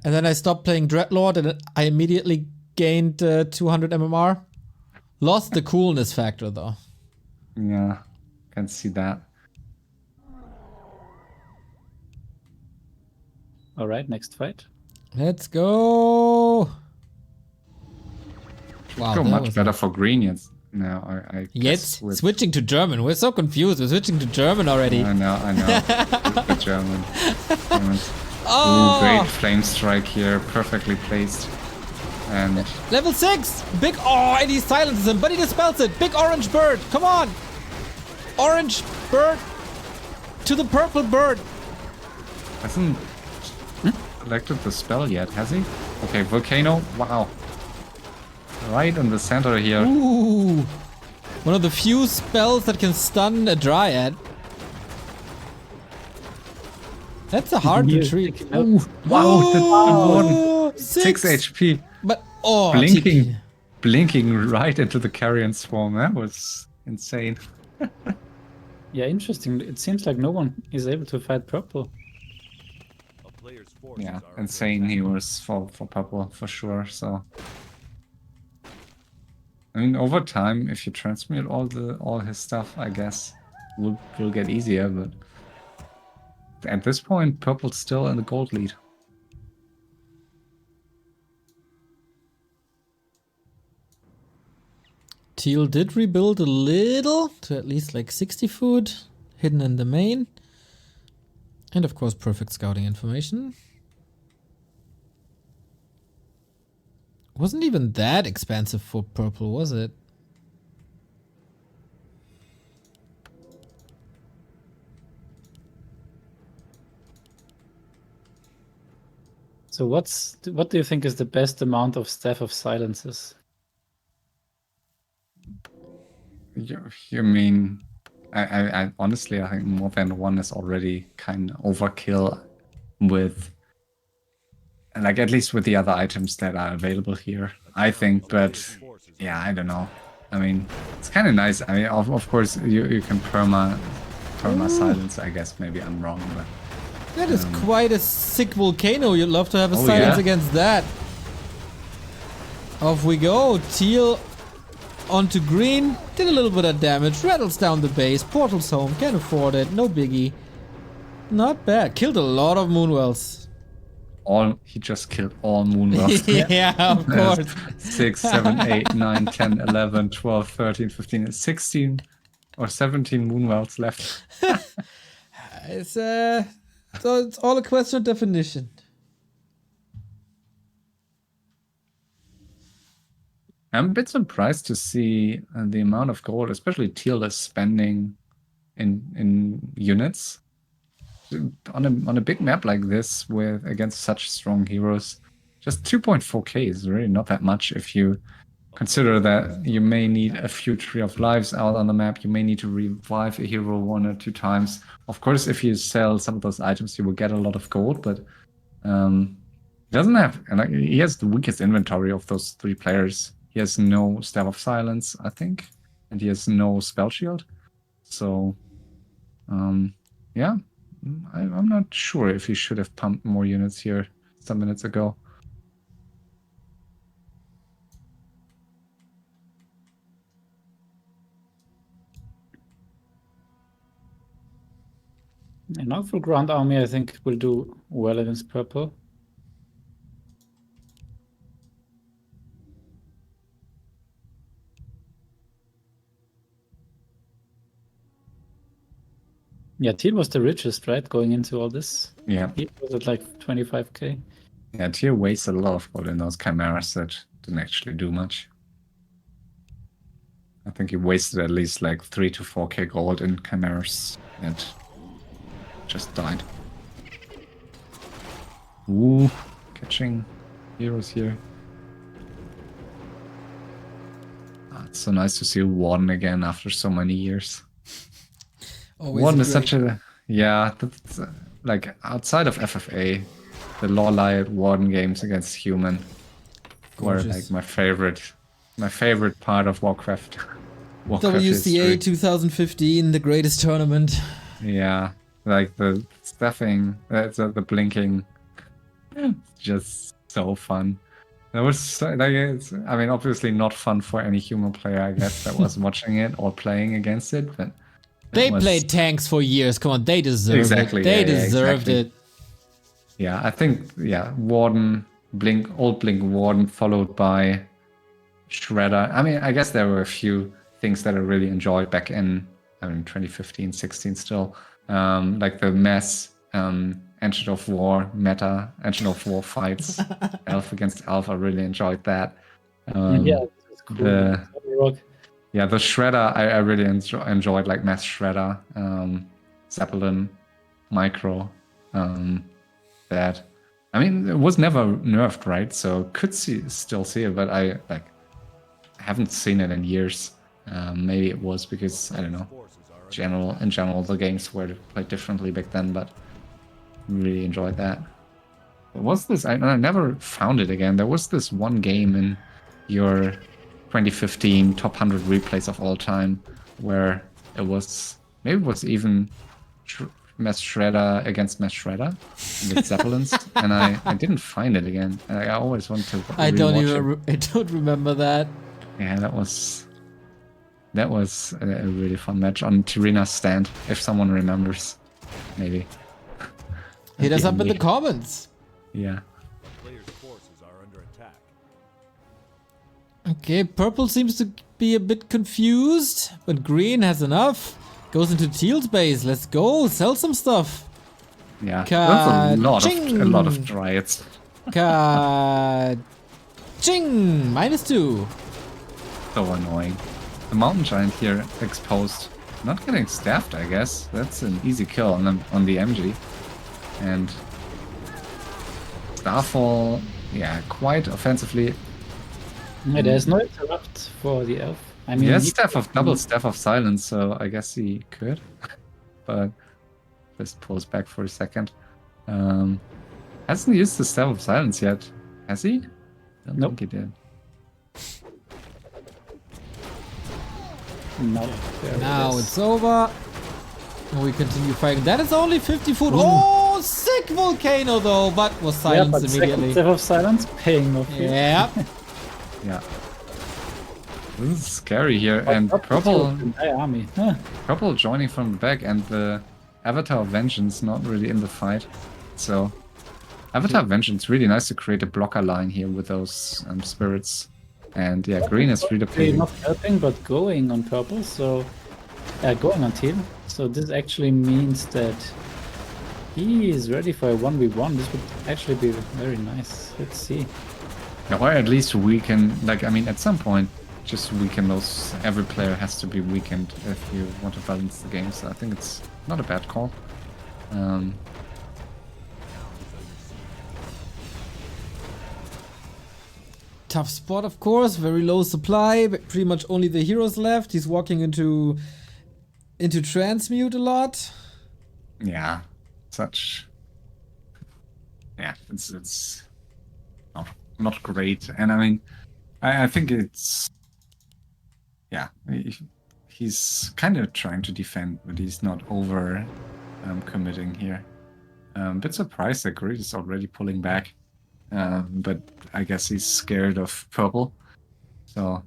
And then I stopped playing Dreadlord and I immediately gained 200 MMR. Lost the coolness factor though. Yeah, can see that. All right, next fight. Let's go. Wow, Go that much was better for green jetzt. No, I Jetzt guess with, switching to German. We're so confused. We're switching to German already. I know. With the German. Oh! Ooh, great flame strike here, perfectly placed. And Level 6! Big. Oh, and he silences him, but he dispels it. Big orange bird. Come on. Orange bird to the purple bird. hasn't selected the spell yet, has he? Okay, Volcano. Wow. Right in the center here. Ooh. One of the few spells that can stun a dryad. That's a hard retreat. Ooh, wow, the Oh, 6 HP. But oh, Blinking. TP. Blinking right into the carrion swarm. That was insane. Yeah, interesting. It seems like no one is able to fight purple. A player's forces Yeah, are under insane attack. he was for purple for sure. So I mean, over time, if you transmute all his stuff, I guess will get easier. But at this point, purple's still in the gold lead. Teal did rebuild a little to at least like 60 food hidden in the main. And of course, perfect scouting information. Wasn't even that expensive for purple, was it? So what do you think is the best amount of Staff of Silences? You mean? I honestly, I think more than one is already kind of overkill with, like, at least with the other items that are available here, I think. But yeah, I don't know. I mean, it's kind of nice. I mean, of course, you can perma silence. I guess maybe I'm wrong, but That is quite a sick volcano. You'd love to have a Oh, silence yeah? against that. Off we go. Teal onto green. Did a little bit of damage. Rattles down the base. Portals home. Can't afford it. No biggie. Not bad. Killed a lot of Moonwells. he just killed all Moonwells. Yeah, of course. 6, 7, 8, 9, 10, 11, 12, 13, 15, 16 or 17 Moonwells left. It's so it's all a question of definition. I'm a bit surprised to see the amount of gold, especially Teal is spending in units. On a big map like this with against such strong heroes, just 2.4k is really not that much if you consider that you may need a few Tree of Lives out on the map. You may need to revive a hero 1 or 2 times. Of course, if you sell some of those items, you will get a lot of gold, but he doesn't have, and he has the weakest inventory of those 3 players. He has no Staff of Silence, I think, and he has no Spell Shield. So, yeah, I'm not sure if he should have pumped more units here some minutes ago. An awful ground army, I think, will do well against purple. Yeah, Teal was the richest, right? Going into all this. Yeah. He was at like 25k. Yeah, Tyr wasted a lot of gold in those chimeras that didn't actually do much. I think he wasted at least like 3 to 4k gold in chimeras and just died. Ooh, catching heroes here. It's so nice to see Warden again after so many years. Always Warden a is such a, yeah, that's, like outside of FFA, the Lawlight Warden games against human were Gorgeous. like my favorite part of Warcraft. Warcraft WCA history. 2015, the greatest tournament. Yeah, like the stuffing, the blinking, just so fun. That was so, like, I mean, obviously not fun for any human player, I guess, that was watching it or playing against it, but They was, played tanks for years. Come on, they deserved Exactly, it. They yeah, deserved exactly. it. Yeah, I think, yeah, Warden, old Blink Warden, followed by Shredder. I mean, I guess there were a few things that I really enjoyed back in, 2015, 16 still. Like the mass Engine of War meta, Engine of War fights, Elf against Elf. I really enjoyed that. Yeah, that's cool. The Shredder, I really enjoyed, like Mass Shredder, Zeppelin, Micro. That, I mean, it was never nerfed, right? So could still see it, but I haven't seen it in years. Maybe it was because, I don't know, in general the games were played differently back then, but really enjoyed that. There was this, I never found it again. There was this one game in your 2015 top 100 replays of all time where it was, maybe it was even Mass Shredder against Mass Shredder with Zeppelins, and I didn't find it again. I always want to. I don't remember that. Yeah, that was a really fun match on Tirina's stand. If someone remembers, maybe. Hit us up in the comments. Yeah. A player's forces are under attack. Okay, purple seems to be a bit confused, but green has enough. Goes into Teal's base. Let's go, sell some stuff. Yeah, that's a lot of dryads. Ka-ching! -2. So annoying. The mountain giant here exposed. Not getting staffed, I guess. That's an easy kill on the MG. And Starfall, yeah, quite offensively. Yeah, there's no interrupt for the elf. I mean, Yes, double Staff of Silence, so I guess he could. But just pulls back for a second. Hasn't used the Staff of Silence yet, has he? I don't think he did. No. Now it's over. And we continue fighting. That is only 50 foot. Oh, sick volcano though, but was silenced immediately. Staff of Silence paying off. Yeah. Yeah. This is scary here, and purple army. Purple joining from the back, and the Avatar of Vengeance not really in the fight. So Avatar of Vengeance, really nice to create a blocker line here with those spirits. And yeah, green is free to play. Not helping, but going on purple, so going on teal. So this actually means that he is ready for a 1v1. This would actually be very nice. Let's see. Or at least we can, like, I mean, at some point, just weaken those. Every player has to be weakened if you want to balance the game. So I think it's not a bad call. Tough spot, of course. Very low supply. But pretty much only the heroes left. He's walking into transmute a lot. Yeah, yeah, it's not great. And I mean, I think it's, yeah, he's kind of trying to defend, but he's not over committing here. Bit surprised that Grid is already pulling back, but I guess he's scared of purple. So,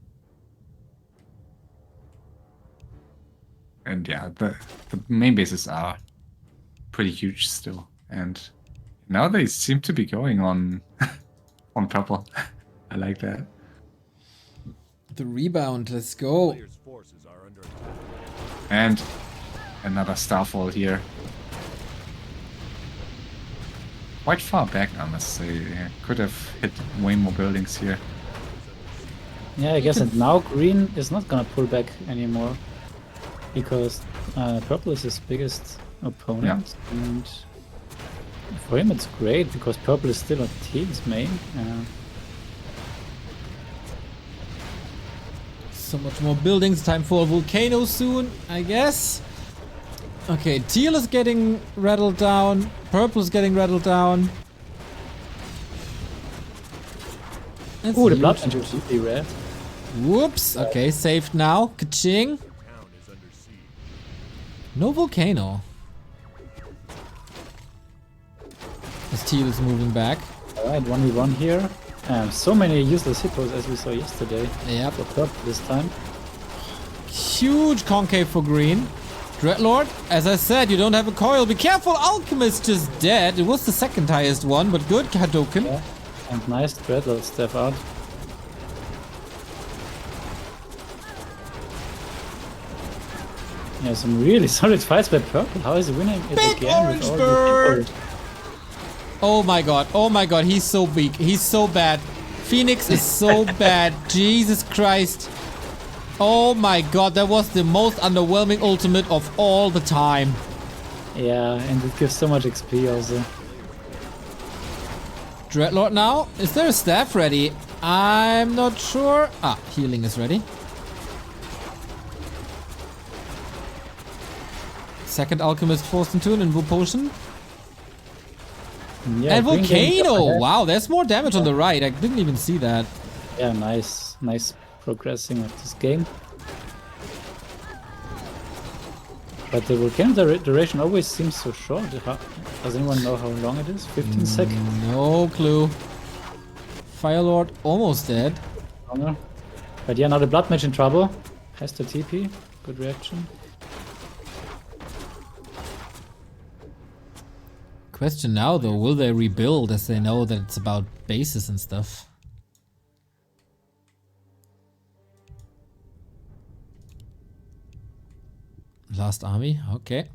and yeah, the main bases are pretty huge still, and now they seem to be going on on purple. I like that. The rebound, let's go. Players' forces are under attack. And another Starfall here. Quite far back, I must say. Could have hit way more buildings here. Yeah, I guess and now green is not gonna pull back anymore because purple is his biggest opponent, and for him it's great because purple is still on team's main. So much more buildings. Time for a volcano soon, I guess. Okay, teal is getting rattled down. Purple is getting rattled down. That's Oh, the huge. blood angel should be red. Whoops. Okay, saved now. Ka-ching. Town is under siege. No volcano. As teal is moving back. Alright, 1v1 here. So many useless hippos as we saw yesterday. Yep. For purple this time. Huge concave for green. Dreadlord, as I said, you don't have a coil. Be careful, Alchemist just dead. It was the second highest one, but good, Hadoken. Yeah. And nice Dreadlord step out. Yeah, some really solid fights by purple. How is he winning it Big again? orange with all bird! the hippos? Oh my god, he's so weak. He's so bad. Phoenix is so bad. Jesus Christ. Oh my god, that was the most underwhelming ultimate of all the time. Yeah, and it gives so much XP also. Dreadlord now? Is there a staff ready? I'm not sure. Ah, healing is ready. Second Alchemist forced into an Invo Potion. Yeah, And green getting up Volcano! ahead. Wow, there's more damage on the right. I didn't even see that. Yeah, nice progressing of this game. But the volcano duration always seems so short. Does anyone know how long it is? 15 seconds? No clue. Firelord almost dead. Longer. But yeah, now the blood mage in trouble. Has to TP. Good reaction. Question now though, will they rebuild as they know that it's about bases and stuff? Last army, okay.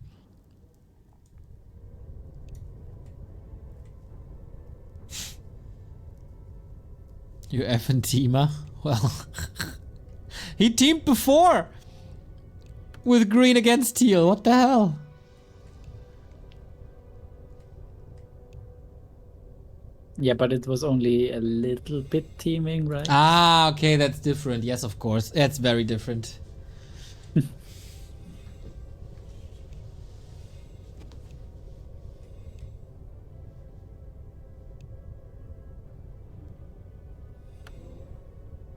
You effing teamer. Well, he teamed before with green against teal. What the hell? Yeah, but it was only a little bit teaming, right? Ah, okay, that's different. Yes, of course. That's very different.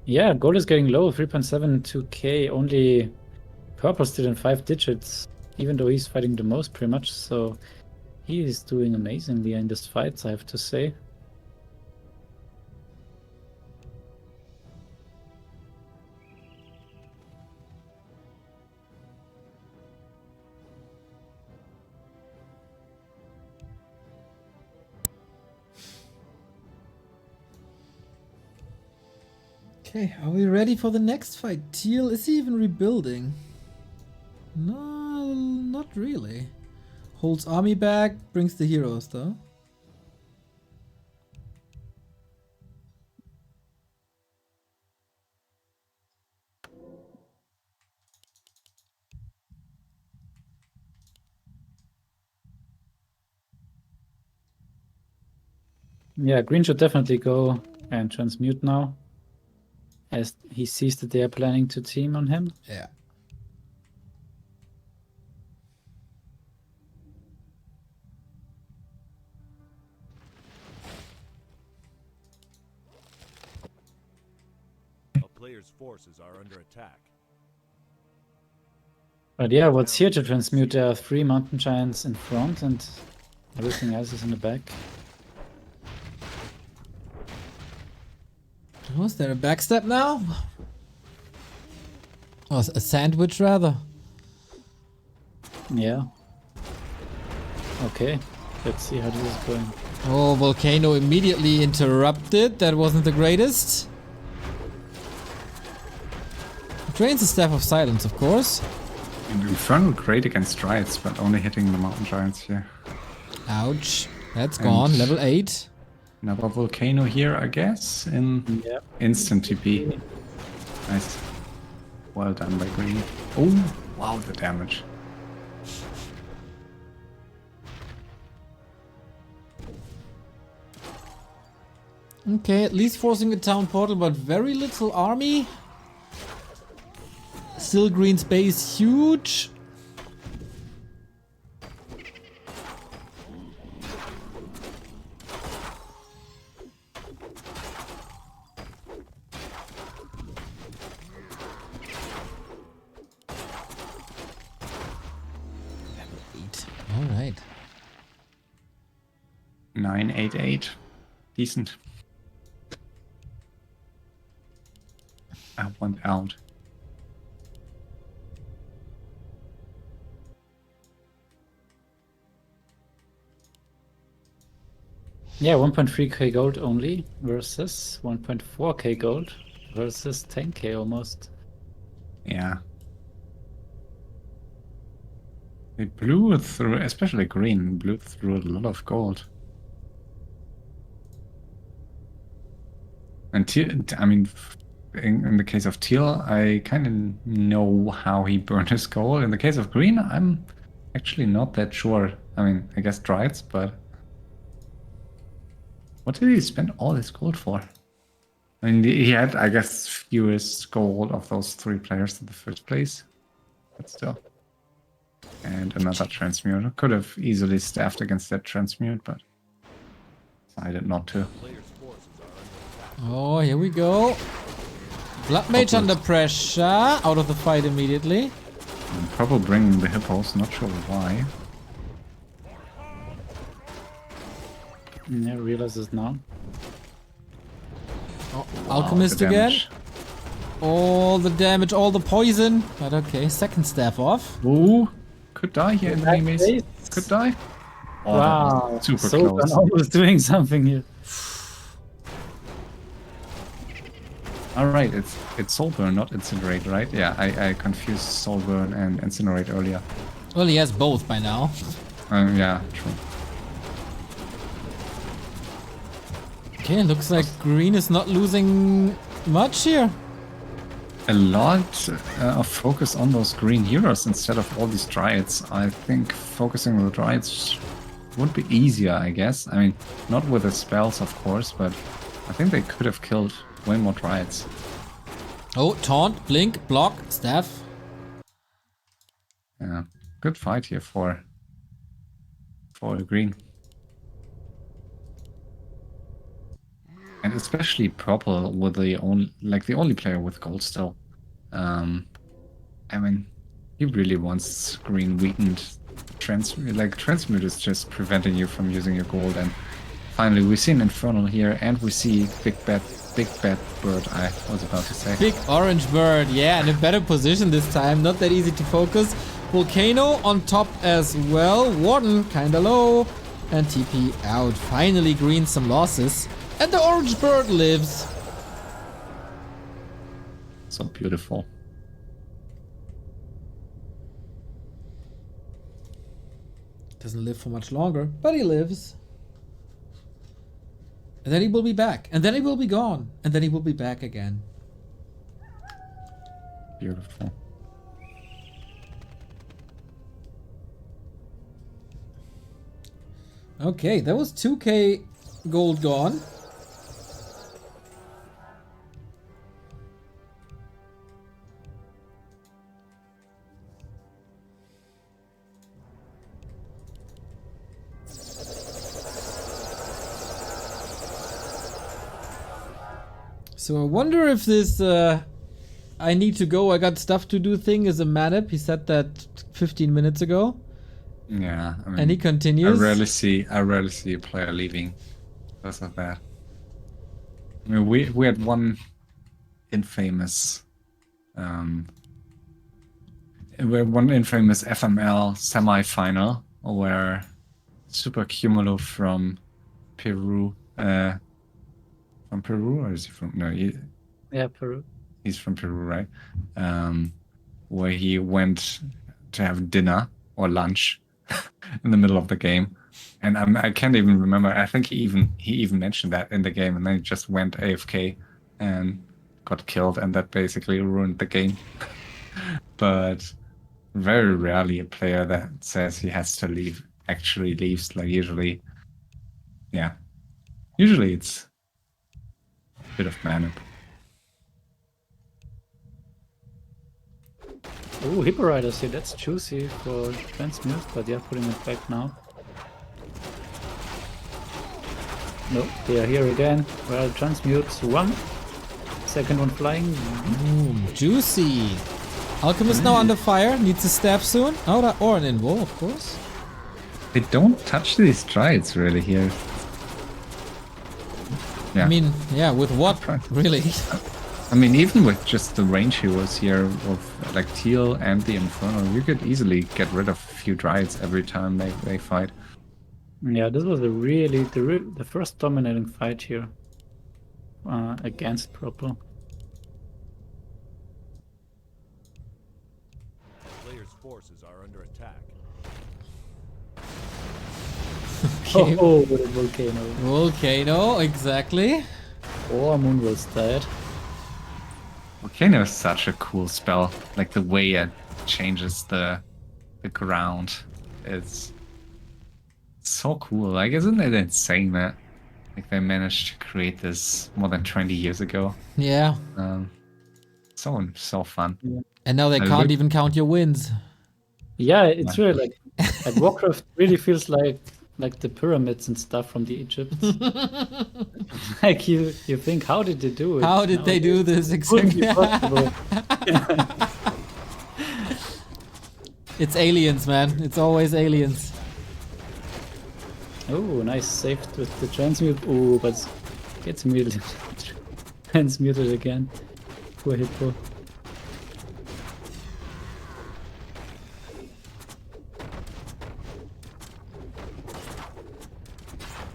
Yeah, gold is getting low, 3.72k. Only purple still in 5 digits, even though he's fighting the most pretty much. So he is doing amazingly in this fight, I have to say. Okay, are we ready for the next fight? Teal, is he even rebuilding? No, not really. Holds army back, brings the heroes though. Yeah, green should definitely go and transmute now, as he sees that they are planning to team on him. Yeah. A player's forces are under attack. But yeah, what's here to transmute? There are 3 mountain giants in front and everything else is in the back. Was there a backstep now? Oh, a sandwich rather. Yeah. Okay, let's see how this is going. Oh, Volcano immediately interrupted. That wasn't the greatest. Drains the Staff of Silence, of course. Infernal great against Dryads, but only hitting the mountain giants here. Ouch. That's And- gone. Level 8. Another volcano here, I guess, in Yeah. instant TP. Nice. Well done by green. Oh, wow, the damage. Okay, at least forcing a town portal, but very little army. Still green's base huge. All right. 988. Decent. I want out. Yeah, 1.3k gold only versus 1.4k gold versus 10k almost. Yeah. They blew through, especially green, blew through a lot of gold. And I mean, in the case of teal, I kind of know how he burned his gold. In the case of green, I'm actually not that sure. I mean, I guess Dryads, but what did he spend all his gold for? I mean, he had, I guess, fewest gold of those 3 players in the first place, but still. And another transmute. Could have easily staffed against that transmute, but decided not to. Player's forces are under attack. Oh, here we go. Blood Mage under pressure. Out of the fight immediately. And probably bringing the hippos, not sure why. Yeah, realizes now. Oh, Wow, Alchemist the again. damage. All the damage, all the poison. But okay, second staff off. Ooh, could die here in the Nice enemies. face. Could die. Oh, that Wow, was super so close. almost doing something here. Alright, it's soul burn, not incinerate, right? Yeah, I confused soul burn and incinerate earlier. Well, he has both by now. Yeah, true. Okay, looks like green is not losing much here. A lot of focus on those green heroes instead of all these Dryads. I think focusing on the Dryads would be easier, I guess. I mean, not with the spells, of course, but I think they could have killed way more Dryads. Oh, taunt, blink, block, staff. Yeah, good fight here for green. And especially purple with the only player with gold still. I mean, he really wants green weakened. Transmute is just preventing you from using your gold. And finally, we see an Infernal here, and we see big bad bird. I was about to say. Big orange bird, yeah, in a better position this time. Not that easy to focus. Volcano on top as well. Warden kinda low. And TP out. Finally, green some losses. And the orange bird lives. So beautiful. Doesn't live for much longer, but he lives. And then he will be back. And then he will be gone. And then he will be back again. Beautiful. Okay, that was 2k gold gone. So I wonder if this I need to go, I got stuff to do thing is a manip. He said that 15 minutes ago. Yeah, I mean, And he continues. I rarely see a player leaving because of that. I mean, we had one infamous FML semi-final where Super Cumulo from Peru, or is he from? No, Yeah, Peru. he's from Peru, right? Where he went to have dinner or lunch in the middle of the game, and I can't even remember. I think he even mentioned that in the game, and then he just went AFK and got killed, and that basically ruined the game. But very rarely a player that says he has to leave actually leaves. Like usually it's a bit of manip. Oh, Hippo Riders here. That's juicy for transmute, but yeah, putting it back now. No, they are here again. Well, transmutes one. Second one flying. Ooh, juicy. Alchemist now under fire. Needs a stab soon. Oh, or an invo, of course. They don't touch these Strides really here. Yeah. I mean, yeah, with what? Really? I mean, even with just the range heroes here of like Teal and the Inferno, you could easily get rid of a few Dryads every time they fight. Yeah, this was the first dominating fight here against Purple. Players' forces are under attack. Okay. Oh, with a volcano. Volcano, exactly. Oh, Moonwell's dead. Volcano is such a cool spell. Like the way it changes the ground. It's so cool. Like, isn't it insane that like they managed to create this more than 20 years ago? Yeah. So fun. And now they I can't look- even count your wins. Yeah, it's really like Warcraft really feels like the pyramids and stuff from the Egypt. Like you think, how did they do it? How did they do this Couldn't exactly? be possible. It's aliens, man. It's always aliens. Oh, nice saved with the transmute. Oh, but gets muted. Transmuted again. Poor Hippo.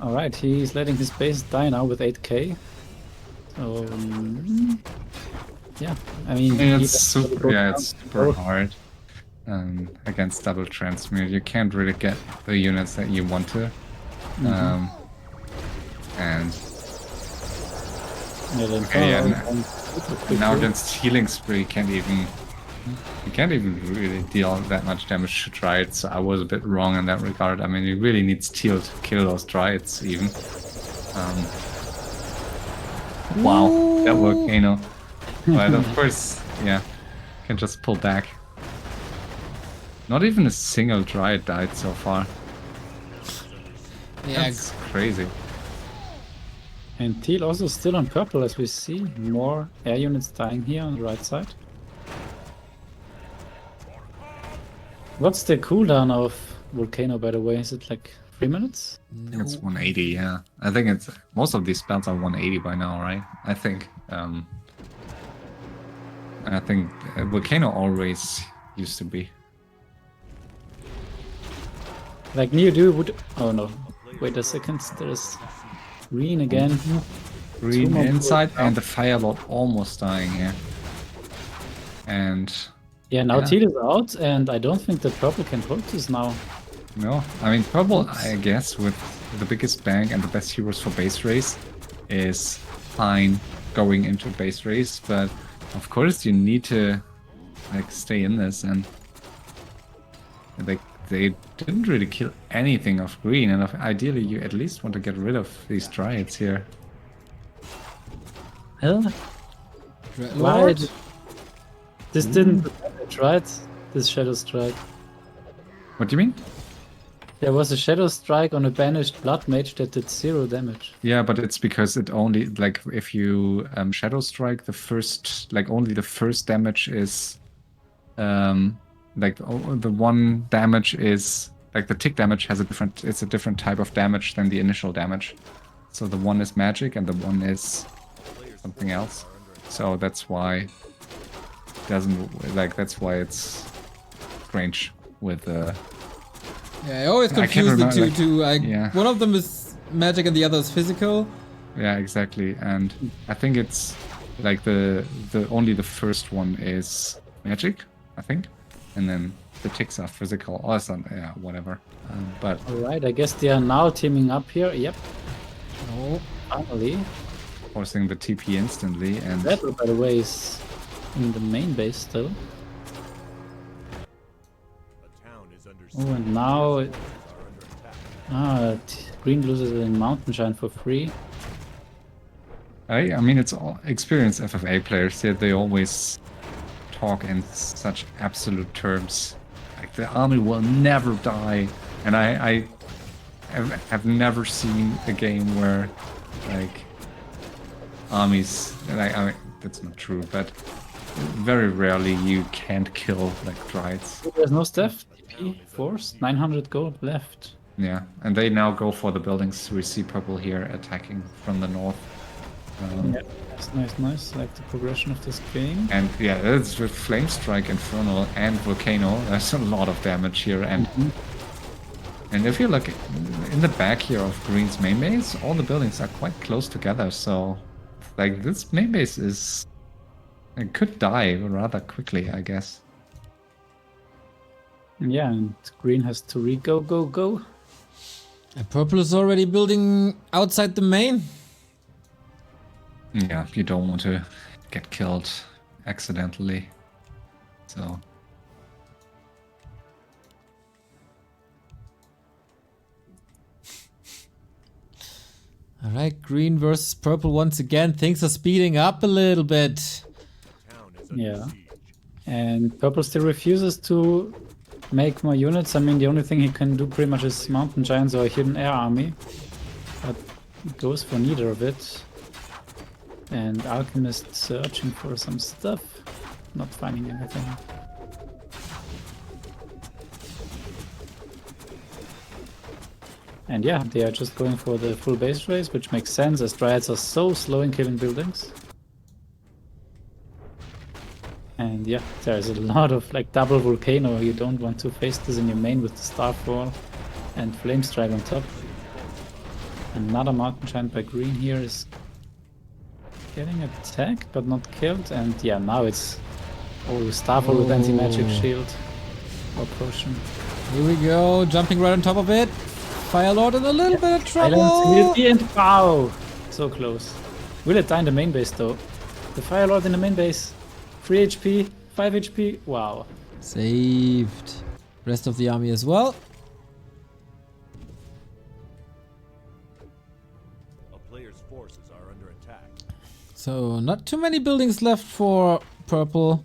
Alright, he's letting his base die now with 8k. So, yeah, I mean... And he it's super hard against double transmute. You can't really get the units that you want to. And Yeah, the okay, yeah, Inferno quickly. now against Healing Spree you can't even really deal that much damage to Dryads, so I was a bit wrong in that regard. I mean, he really needs Teal to kill those Dryads even. Wow, that volcano. But of course, yeah, can just pull back. Not even a single Dryad died so far. Yeah, That's crazy. And Teal also still on purple, as we see. More air units dying here on the right side. What's the cooldown of Volcano, by the way? Is it like 3 minutes? I think it's 180, yeah. I think it's most of these spells are 180 by now, right? I think. Volcano always used to be. Like Neodu would... Oh no. Wait a second, there's green again. Green more inside people. and the Firelord almost dying here. And Yeah, now Yeah. Teal is out, and I don't think that purple can hold this now. no, I mean purple, I guess, with the biggest bang and the best heroes for base race is fine going into base race, but of course you need to like stay in this, and they didn't really kill anything of green, and ideally you at least want to get rid of these dryads here. Hell, why? Dreadlord? This didn't do damage, right? This Shadow Strike. What do you mean? There was a Shadow Strike on a banished Blood Mage that did 0 damage. Yeah, but it's because it only, like, if you Shadow Strike, the first, like, only the first damage is, like, the one damage is, like, the tick damage has a different, it's a different type of damage than the initial damage. So the one is magic and the one is something else. So that's why it doesn't, like, that's why it's strange with the... Yeah, I always I can't confuse the remember, two. like, Too. yeah. One of them is magic and the other is physical. Yeah, exactly. And I think it's like the only the first one is magic, I think, and then the ticks are physical or something. Yeah, whatever. But Alright, I guess they are now teaming up here. Yep, Oh, finally. forcing the TP instantly, and That, by the way, is in the main base still. A town is under Oh, and now siege. Are under attack. Green loses in Mountain Shine for free. I mean, it's all experienced FFA players. They always talk in such absolute terms. Like the army will never die, and I have never seen a game where like armies. Like, I mean, that's not true, but very rarely you can't kill like dryads. There's no staff. TP forced. 900 gold left. Yeah, and they now go for the buildings. We see purple here attacking from the north. Yeah, nice. Like the progression of this game. And yeah, it's with Flame Strike, Infernal, and Volcano. There's a lot of damage here, and if you look in the back here of Green's main base, all the buildings are quite close together. So, like this main base is, it could die rather quickly, I guess. Yeah, and Green has to go. and purple is already building outside the main. Yeah, you don't want to get killed accidentally. So. All right, green versus purple once again. Things are speeding up a little bit. Town is under Yeah. siege. And Purple still refuses to make more units. I mean, the only thing he can do pretty much is Mountain Giants or a Hidden Air Army. But he goes for neither of it. And Alchemist searching for some stuff. Not finding anything. And yeah, they are just going for the full base race, which makes sense as Dryads are so slow in killing buildings. And yeah, there's a lot of like double Volcano. You don't want to face this in your main with the Starfall and Flame Strike on top. Another Mountain Giant by green here is getting attacked but not killed. And yeah, now it's Starfall with anti-magic shield or potion. Here we go, jumping right on top of it. Firelord in a little bit of trouble. Silence will and wow! So close. Will it die in the main base though? The Firelord in the main base. 3 HP, 5 HP, wow. Saved. Rest of the army as well. A player's forces are under attack. So not too many buildings left for purple.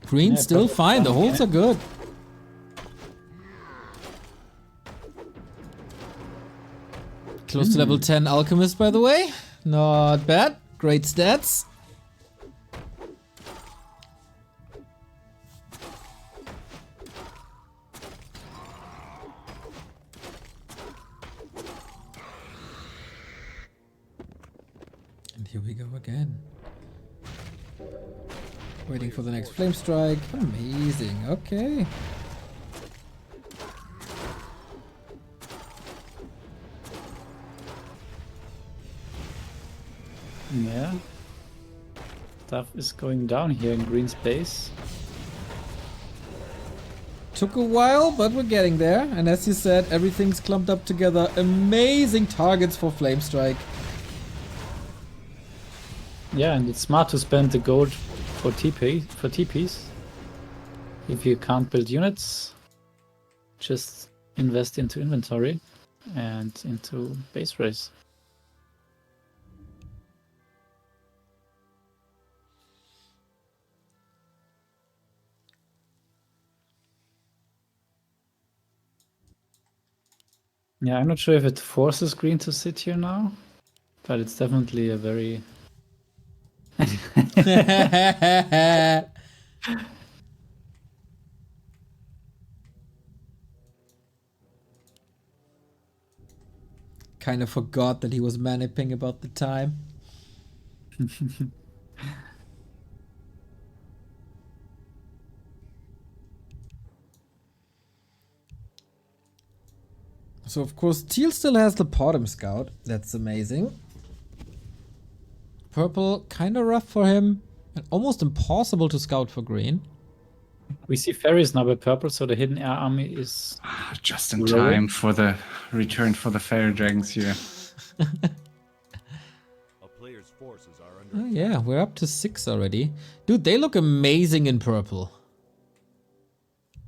Green Yeah, still purple's fine, the fine, holds yeah. are good. Close to level 10 alchemist, by the way. Not bad. Great stats. And here we go again. Waiting for the next flame strike. Amazing. Okay. Yeah. Stuff is going down here in green space. Took a while, but we're getting there. And as you said, everything's clumped up together. Amazing targets for flame strike. Yeah, and it's smart to spend the gold for TPs. If you can't build units. just invest into inventory and into base race. Yeah, I'm not sure if it forces green to sit here now, but it's definitely a very... Kind of forgot that he was manipping about the time. So of course teal still has the bottom scout. That's amazing. Purple kind of rough for him and almost impossible to scout for green. We see ferries now by purple, so the hidden air army is... Just in Growing. time for the return for the fairy dragons here. A player's forces are under Oh attack. yeah, we're up to 6 already. Dude, they look amazing in purple.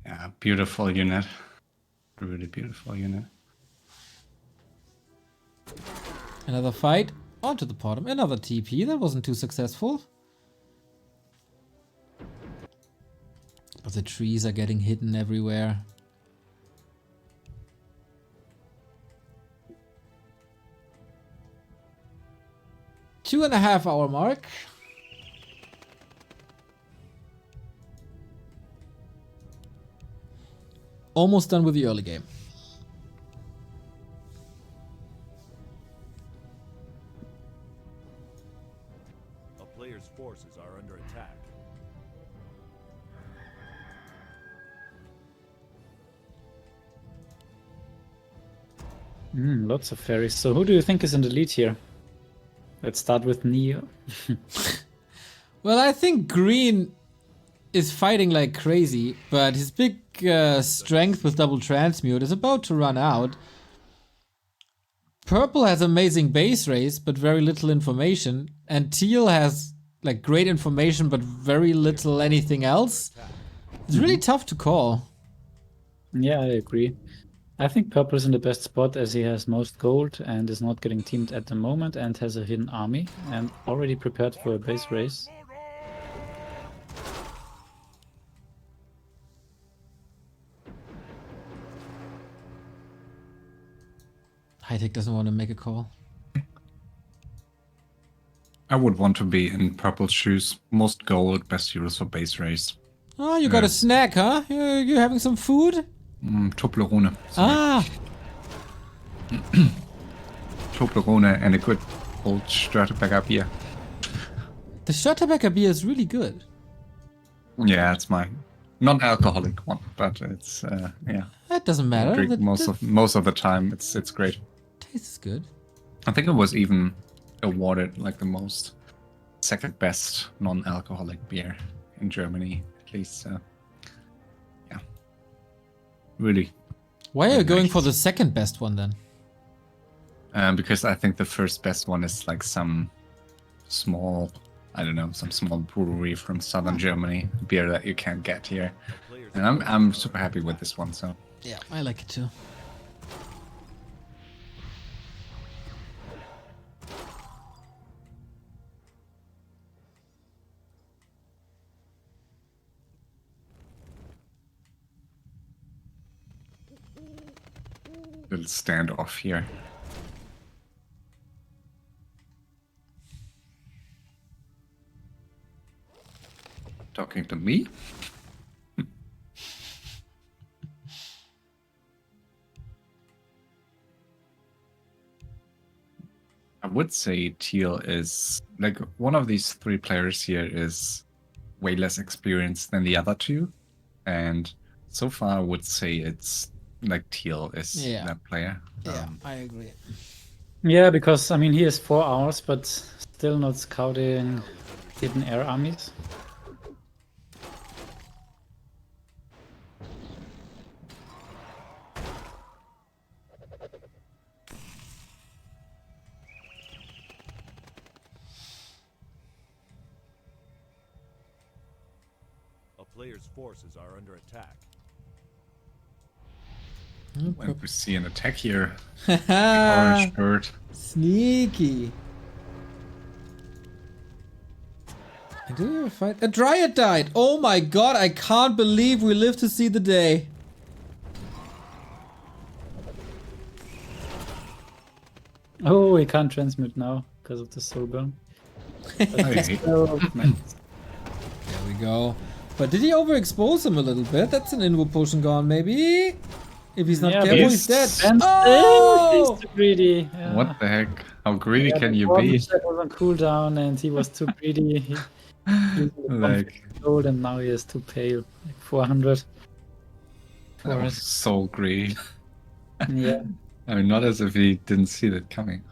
Yeah, beautiful unit. Really beautiful unit. Another fight. Onto the bottom. Another TP. That wasn't too successful. But the trees are getting hidden everywhere. Two-and-a-half-hour mark. Almost done with the early game. A player's forces are under attack. Lots of ferries. So who do you think is in the lead here? Let's start with Neo. Well, I think green is fighting like crazy, but his big strength with double transmute is about to run out. Purple has amazing base race, but very little information, and teal has like great information, but very little anything else. It's really tough to call. Yeah, I agree. I think purple is in the best spot as he has most gold and is not getting teamed at the moment and has a hidden army and already prepared for a base race. HighTac doesn't want to make a call. I would want to be in purple shoes. Most gold, best heroes for base race. Oh, you got a snack, huh? You having some food? Toblerone. Ah, Toblerone and a good old Störtebeker beer. the Störtebeker beer is really good. Yeah, it's my non-alcoholic one, but it's yeah. That doesn't I matter. drink The most of the time. It's great. taste is good. I think it was even awarded like the most second best non-alcoholic beer in Germany, at least. Yeah, really. Why are you Very going nice. for the second best one then? Because I think the first best one is like some small, I don't know, some small brewery from southern Germany, beer that you can't get here. A player's And I'm super happy with this one. So Yeah, I like it too. little standoff here. Talking to me? I would say teal is like one of these three players here is way less experienced than the other two, and so far I would say it's like teal is Yeah. that player. Yeah, I agree. Yeah, because I mean he has 4 hours, but still not scouting hidden air armies. A player's forces are under attack. And we see an attack here. The Haha. orange bird. Sneaky. And did we ever fight? A Dryad died! Oh my god, I can't believe we lived to see the day. Oh, we can't transmit now because of the soul burn. Hey. Oh, nice. There we go. But did he overexpose him a little bit? That's an invo potion gone, maybe? If he's not Yeah, careful, but he's dead. he's- And Oh! he's too greedy. Yeah. What the heck? How greedy Yeah, can the you Warden be? set was on cooldown and he was too greedy. He used the Like, gold and now he is too pale. Like 400. that was so greedy. Yeah. I mean, not as if he didn't see that coming.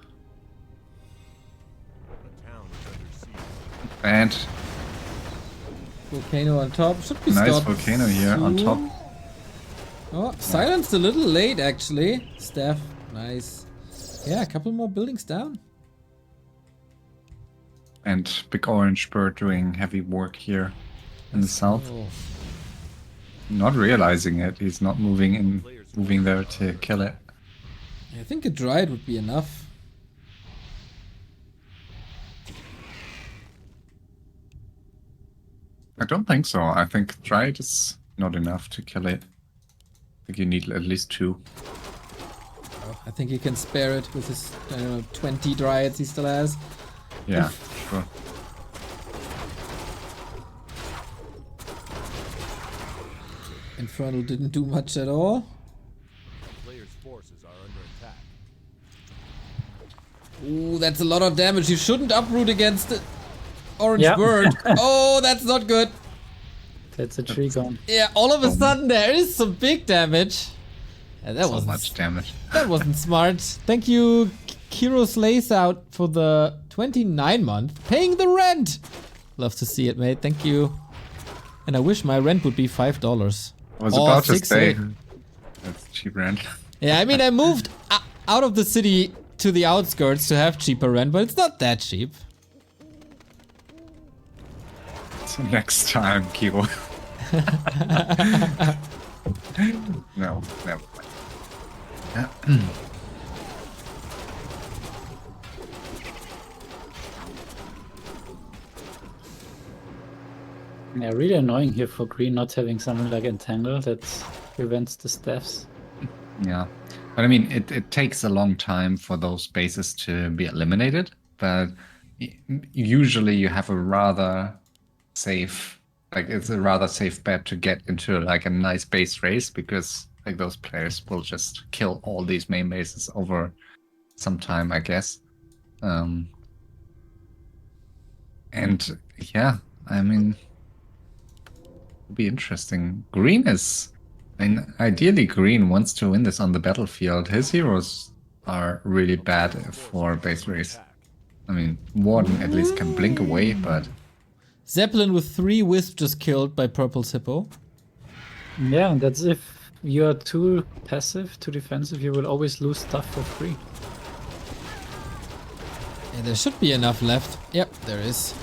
The town is under siege. And Volcano on top. Should be nice stopped volcano here on soon. top. Oh, silenced a little late, actually. Staff. Nice. Yeah, a couple more buildings down. And big orange bird doing heavy work here in the south. Oh. Not realizing it. He's not moving there to kill it. I think a Dryad would be enough. I don't think so. I think Dryad is not enough to kill it. I think you need at least 2. Oh, I think he can spare it with his, I don't know, 20 Dryads he still has. Yeah, sure. Infernal didn't do much at all. The player's forces are under attack. Ooh, that's a lot of damage. You shouldn't uproot against the orange Yeah. bird. Oh, that's not good. That's a tree gone. Yeah, all of a sudden there is some big damage. Yeah, that So wasn't much damage. that wasn't smart. Thank you, Kiro Slays out for the 29 month, paying the rent. Love to see it, mate. Thank you. And I wish my rent would be $5. I was Or about to 6, say. 8. That's cheap rent. Yeah, I mean, I moved out of the city to the outskirts to have cheaper rent, but it's not that cheap. So next time, Kiro. No, never mind. Yeah, really annoying here for green not having something like Entangle that prevents the staffs. Yeah. But I mean, it takes a long time for those bases to be eliminated, but usually you have a rather safe, like it's a rather safe bet to get into like a nice base race because like those players will just kill all these main bases over some time, I guess. And yeah, I mean, it'll be interesting. Green is, I mean, ideally Green wants to win this on the battlefield. His heroes are really bad for base race. I mean, Warden at least can blink away, but Zeppelin with 3 wisps just killed by Purple's Hippo. Yeah, and that's if you're too passive, too defensive, you will always lose stuff for free. Yeah, there should be enough left. Yep, there is.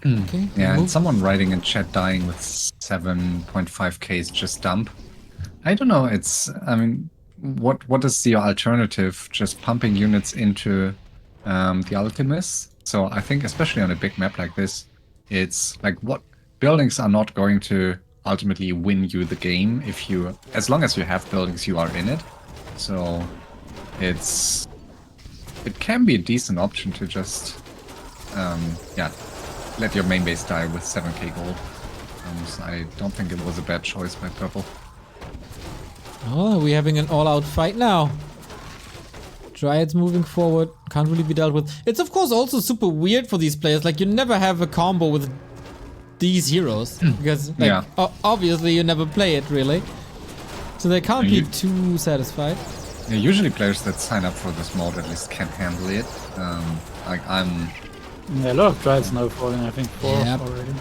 Okay. yeah, and move. someone writing in chat dying with 7.5k is just dump. I don't know, it's, I mean, what is the alternative? Just pumping units into the Alchemist? So I think especially on a big map like this, it's like what buildings are not going to ultimately win you the game if you, as long as you have buildings, you are in it. So it can be a decent option to just yeah, let your main base die with 7k gold. So I don't think it was a bad choice by Purple. Oh, we're having an all-out fight now. Dryads moving forward, can't really be dealt with. It's of course also super weird for these players, like you never have a combo with these heroes, because like, Yeah. Obviously you never play it really. So they can't be You- too satisfied. Yeah, usually players that sign up for this mode at least can handle it. Like I'm, Yeah, a lot of Dryads now falling, I think 4 Yep. already.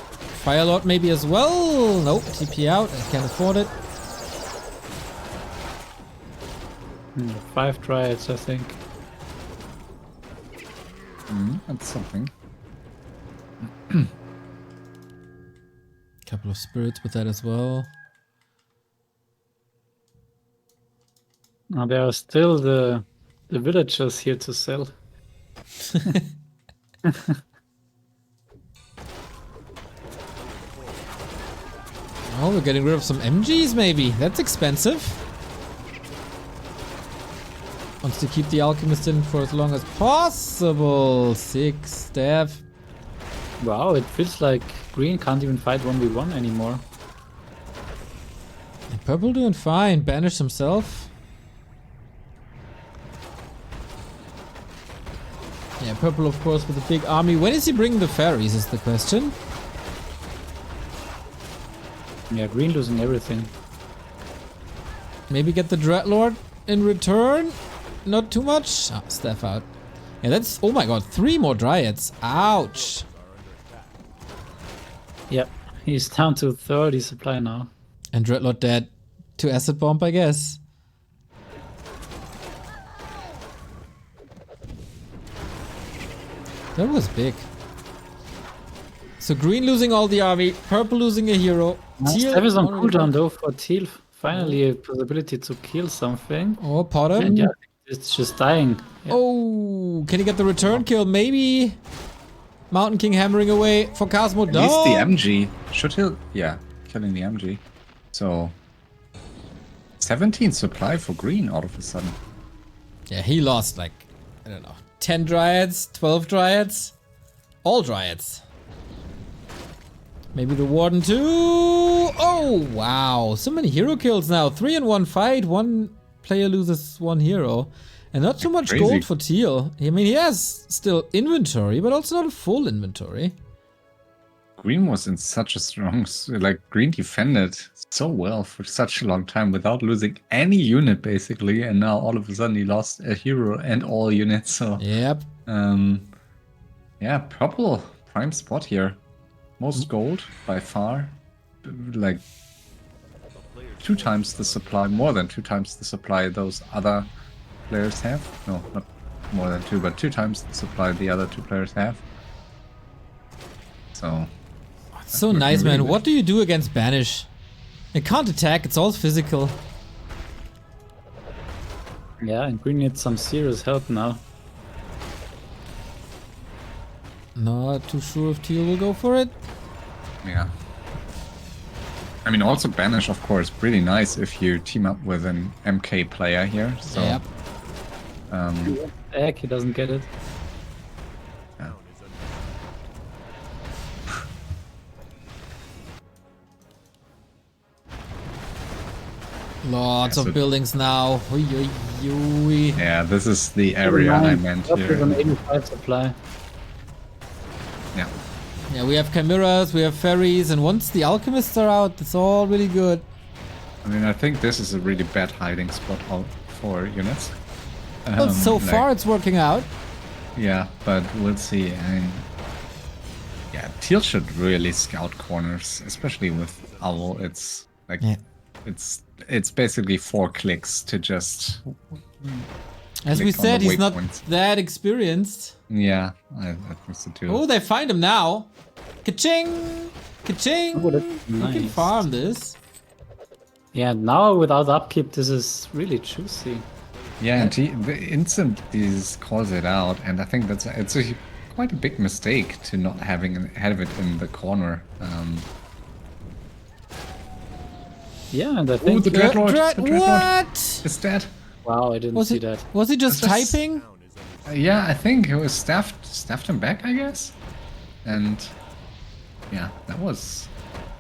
Firelord maybe as well. Nope, TP out, I can't afford it. 5 Dryads, I think. that's something. Couple of spirits with that as well. Now there are still the villagers here to sell. Oh, we're getting rid of some MGs maybe. That's expensive. Wants to keep the alchemist in for as long as possible. 6 staff. Wow, it feels like green can't even fight 1v1 anymore. And purple doing fine. Banish himself. Yeah, purple of course with a big army. When is he bringing the fairies is the question. Yeah, green losing everything. Maybe get the Dreadlord in return. Not too much. Ah, staff out. Yeah, that's... Oh my god, 3 more Dryads. Ouch. Yep, he's down to 30 supply now. And Dreadlord dead. To acid bomb, I guess. That was big. So green losing all the army, purple losing a hero. Teal is on already cooldown though for Teal. Finally a possibility to kill something. Oh, pot him. And yeah, it's just dying. Yeah. Oh, can he get the return kill? Maybe. Mountain King hammering away for Cosmo. At least the MG. Should he? Yeah, killing the MG. So 17 supply for green all of a sudden. Yeah, he lost like, I don't know, 10 Dryads, 12 Dryads. All Dryads. Maybe the Warden too. Oh, wow. So many hero kills now. 3 in 1 fight. 1 player loses 1 hero. And not too much Crazy. gold for Teal. I mean, he has still inventory, but also not a full inventory. Green was in such a strong, like green defended so well for such a long time without losing any unit basically, and now all of a sudden he lost a hero and all units. So Yep. yeah, purple prime spot here, most gold by far, like 2 times the supply, more than 2 times the supply those other players have. No, not more than 2, but 2 times the supply the other 2 players have. So. So looking nice, really man. good. What do you do against Banish? It can't attack, it's all physical. Yeah, and green needs some serious help now. Not too sure if Teal will go for it. Yeah. I mean, also Banish, of course, pretty nice if you team up with an MK player here. So, Yep. Egg, he doesn't get it. yeah. Lots Yeah, so- of buildings now. Oi, oi, oi. Yeah, this is the area I meant Purple is on here. 85 supply. Yeah. Yeah, we have chimeras, we have fairies, and once the alchemists are out, it's all really good. I mean, I think this is a really bad hiding spot for units. Well, so like- far it's working out. Yeah, but we'll see. I mean, yeah, Teal should really scout corners, especially with Owl. It's like Yeah. it's basically 4 clicks to just. As we click on said, the he's not waypoints. that experienced. Yeah, I think so too. Oh, they find him now. Ka-ching! Ka-ching! Oh, that's We can nice. farm this. Yeah, now without upkeep, this is really juicy. Yeah, and the instant these calls it out, and I think it's quite a big mistake to not have it in the corner. Yeah, and I Oh, think... the Dreadlord! Dread- The Dreadlord what? is dead. Wow, I didn't Was see he, that. was he just That's just- typing? Yeah, I think it was staffed him back, I guess. And yeah, that was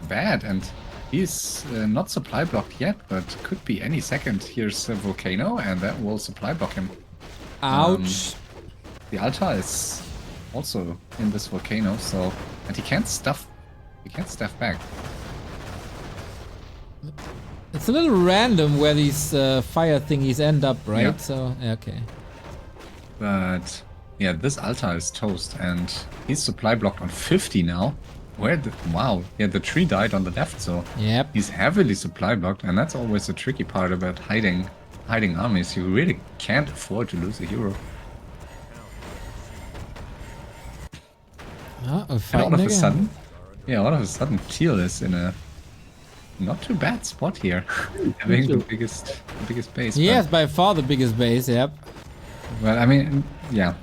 bad. And he's not supply blocked yet, but could be any second. Here's a volcano, and that will supply block him. Ouch. The altar is also in this volcano, so and he can't stuff back. It's a little random where these fire thingies end up, right? Yeah. So, yeah, okay. But yeah, this altar is toast, and he's supply blocked on 50 now. Wow, yeah, the tree died on the left, so Yep. he's heavily supply blocked, and that's always the tricky part about hiding armies. You really can't afford to lose a hero. Oh, And fighting all of a again. sudden, Teal is in a not too bad spot here. Having the biggest base. He but- has by far the biggest base, yep. Well, I mean, yeah.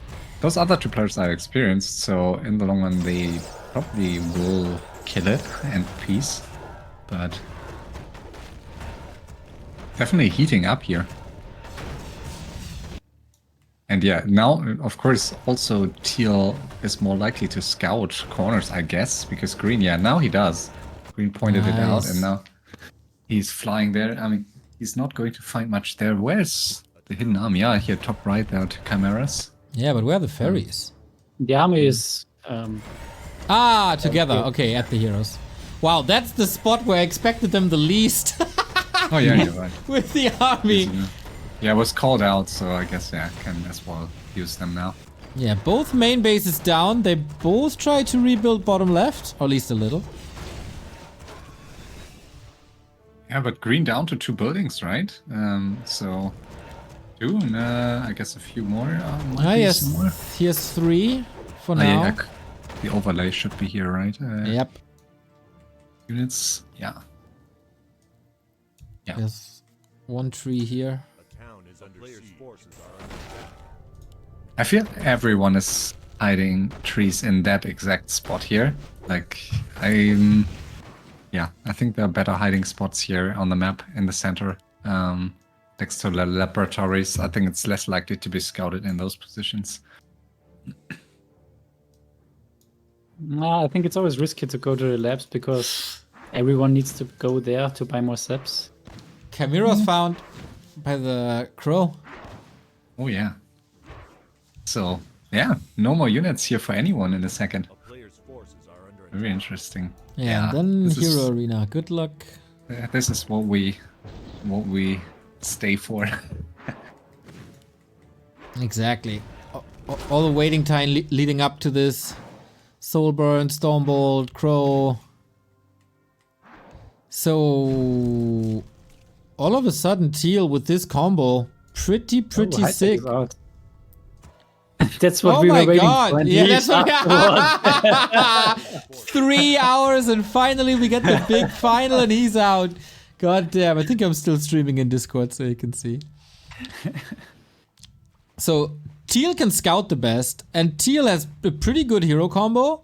Those other two players are experienced, so in the long run they probably will kill it and peace. But definitely heating up here. And yeah, now, of course, also Teal is more likely to scout corners, I guess, because Green, yeah, now he does. Green pointed it out, and Nice. now he's flying there. I mean, he's not going to find much there. Where's the hidden army? Yeah, here, top right, there are two chimeras. Yeah, but where are the fairies? The army is Ah, together. Okay, at the heroes. Wow, that's the spot where I expected them the least. Oh, yeah, you're right. With the army. Yeah, it was called out, so I guess, yeah, I can as well use them now. Yeah, both main bases down. They both try to rebuild bottom left, or at least a little. Yeah, but Green down to 2 buildings, right? So 2, and I guess a few more. Might be Yes, somewhere. he has 3 for Oh, now. yeah, the overlay should be here, right? Yep. Units, yeah. Yeah. There's 1 tree here. A town is under siege. Forces are under attack. I feel everyone is hiding trees in that exact spot here. Like, yeah, I think there are better hiding spots here on the map in the center. Next to the laboratories, I think it's less likely to be scouted in those positions. I think it's always risky to go to the labs because everyone needs to go there to buy more seps. Chimera's found by the crow. Oh, yeah. So, yeah, no more units here for anyone in a second. A player's forces are under attack. Very interesting. Yeah, and then this Hero is- Arena. Good luck. This is what we stay for. Exactly. All the waiting time leading up to this. Soulburn, Stormbolt, Crow. So all of a sudden Teal with this combo pretty HighTac sick. is out. That's what Oh we my were waiting god! for. and Yeah, he's that's out. what. 3 hours and finally we get the big final and he's out. God damn! I think I'm still streaming in Discord so you can see. So Teal can scout the best, and Teal has a pretty good hero combo.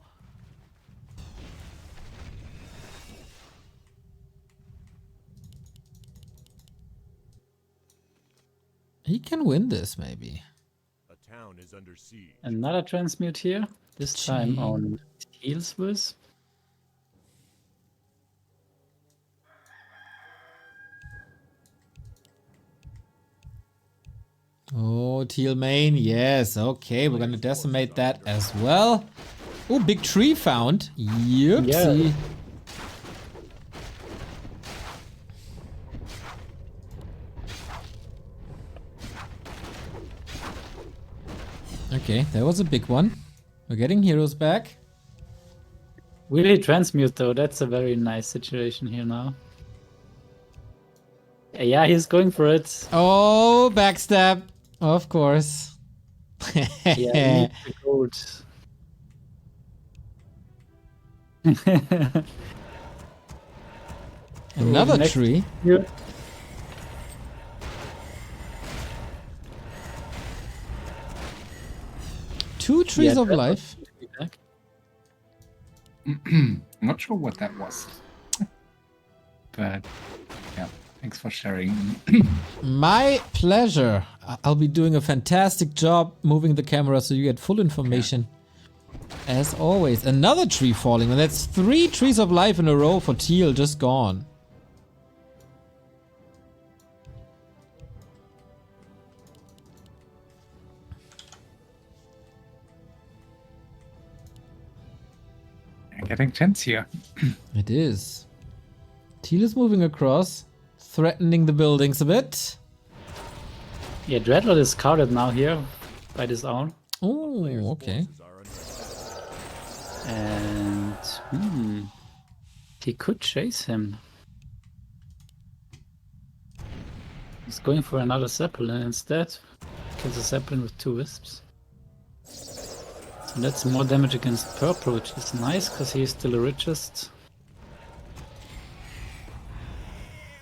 He can win this, maybe. A town is under siege. Another transmute here. This time on Teal's Wiz. Oh, Teal main. Yes, okay. We're gonna decimate that as well. Oh, big tree found. Yupsie. Yeah. Okay, that was a big one. We're getting heroes back. Really transmute though. That's a very nice situation here now. Yeah, he's going for it. Oh, backstab. Of course. Yeah, he needs the gold. Another next- tree. Here. Two trees Yeah, of that life. Back. Not sure what that was. But yeah, thanks for sharing. My pleasure. I'll be doing a fantastic job moving the camera so you get full information. As always. Another tree falling, and that's 3 trees of life in a row for Teal just gone. Getting tense here. It is. Teal is moving across, threatening the buildings a bit. Yeah, Dreadlord is scouted now here by this owl. Oh, okay. Forces are under attack. And he could chase him. He's going for another Zeppelin instead. Kills a Zeppelin with 2 wisps. So that's more damage against purple, which is nice because he's still the richest.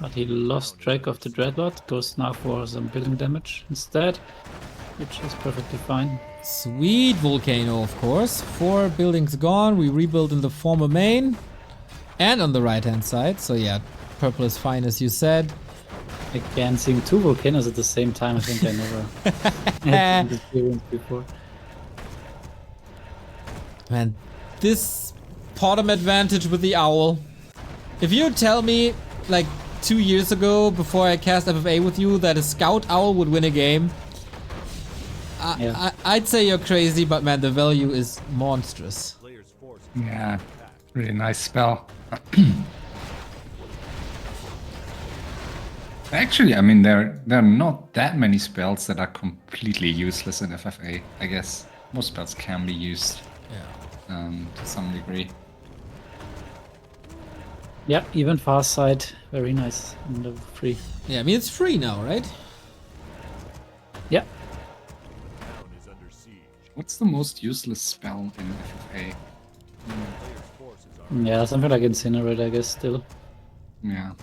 But he lost track of the Dreadlord, goes now for some building damage instead, which is perfectly fine. Sweet Volcano, of course. 4 buildings gone. We rebuild in the former main. And on the right-hand side. So yeah, purple is fine, as you said. Again, seeing 2 volcanoes at the same time, I think I never had this experience before. Man, this bottom advantage with the owl. If you tell me, like 2 years ago, before I cast FFA with you, that a scout owl would win a game, I'd say you're crazy, but man, the value is monstrous. Player's force Yeah, really nice spell. Actually, I mean, there are not that many spells that are completely useless in FFA. I guess most spells can be used to some degree. Yeah, even far side, very nice in level 3. Yeah, I mean, it's free now, right? Yeah, town is under siege. What's the most useless spell in FFA? Player's forces are yeah, something like Incinerate, I guess, still. Yeah.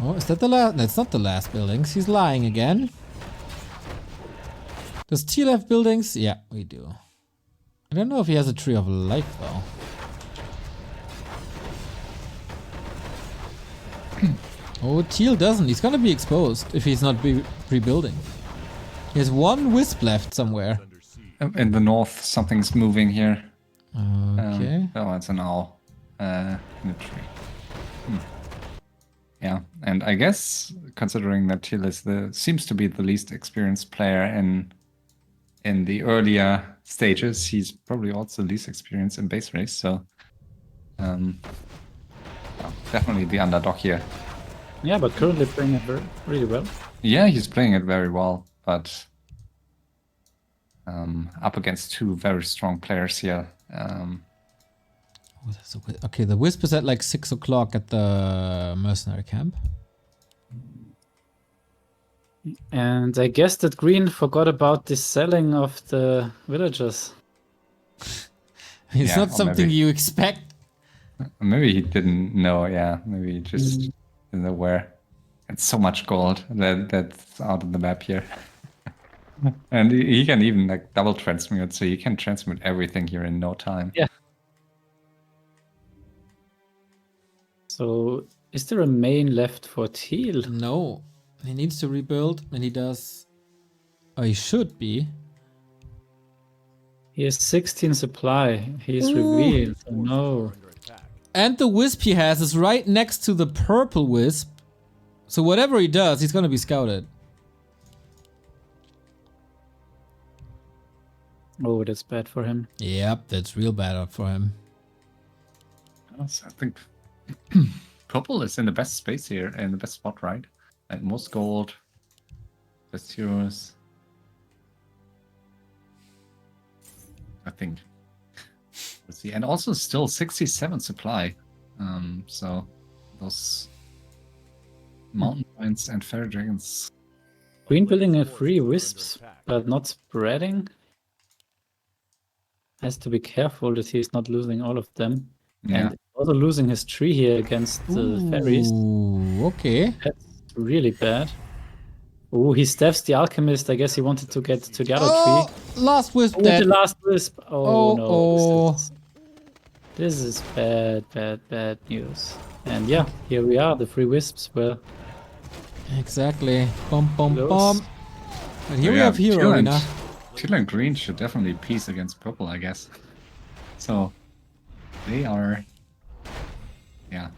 Oh, is that the last? That's not the last buildings. He's lying again. Does Teal have buildings? Yeah, we do. I don't know if he has a Tree of Life, though. Oh, Teal doesn't. He's gonna be exposed if he's not rebuilding. He has 1 wisp left somewhere. under siege. In the north, something's moving here. Okay. Oh, it's an owl. In a tree. Yeah, and I guess considering that Teal is seems to be the least experienced player in the earlier stages, he's probably also least experienced in base race. So, well, definitely the underdog here. Yeah, but currently playing it really well. Yeah, he's playing it very well, but up against 2 very strong players here. Oh, that's a okay, the wisp is at like 6 o'clock at the mercenary camp. And I guess that Green forgot about the selling of the villagers. It's Yeah, not or something maybe- you expect. Maybe he didn't know. Yeah, maybe he just isn't aware. It's so much gold that's out of the map here. And he can even like double transmute, so you can transmute everything here in no time. Yeah. So, is there a main left for Teal? No. He needs to rebuild, and he does. Oh, he should be. He has 16 supply. He's Ooh. revealed. Oh, no. Under attack. And the wisp he has is right next to the purple wisp. So whatever he does, he's gonna be scouted. Oh, that's bad for him. Yep, that's real bad for him. So I think purple is in the best space here, in the best spot, right? Like most gold, best heroes. I think. Let's see, and also still 67 supply. So those mountain lions and fairy dragons. Green building a 3 wisps, but not spreading. Has to be careful that he's not losing all of them. Yeah, And also losing his tree here against the fairies. Ooh, okay. That's really bad. Oh, he staffs the alchemist. I guess he wanted to get to the other Oh, tree. last wisp Oh, dead. the last wisp. Oh, Oh, no. oh. This is bad news. And yeah, here we are. The 3 wisps were Exactly. Bum bum Close. bum. And here we have hero Teal arena. Teal and green should definitely piece against purple, I guess. So they are, yeah,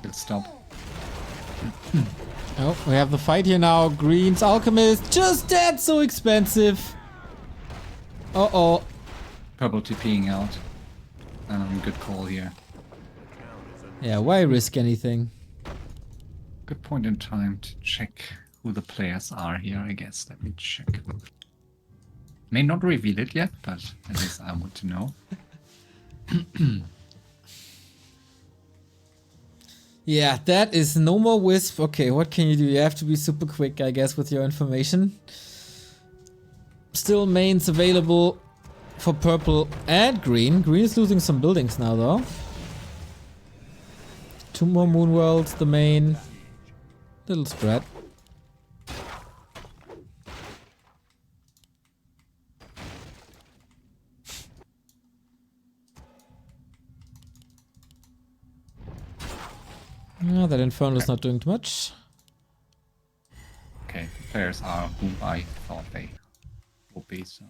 good stop. Oh, we have the fight here now. Green's alchemist just dead. So expensive. Uh oh. Purple TPing out. Good call here. Yeah, why risk anything? Good point in time to check who the players are here, I guess. Let me check. May not reveal it yet, but at least I want to know. Yeah, that is no more wisp. Okay, what can you do? You have to be super quick, I guess, with your information. Still mains available for purple and green. Green is losing some buildings now, though. 2 more moon worlds, the main. Little spread. Yeah, that Inferno is not doing too much. Okay, the players are who I thought they would be, so.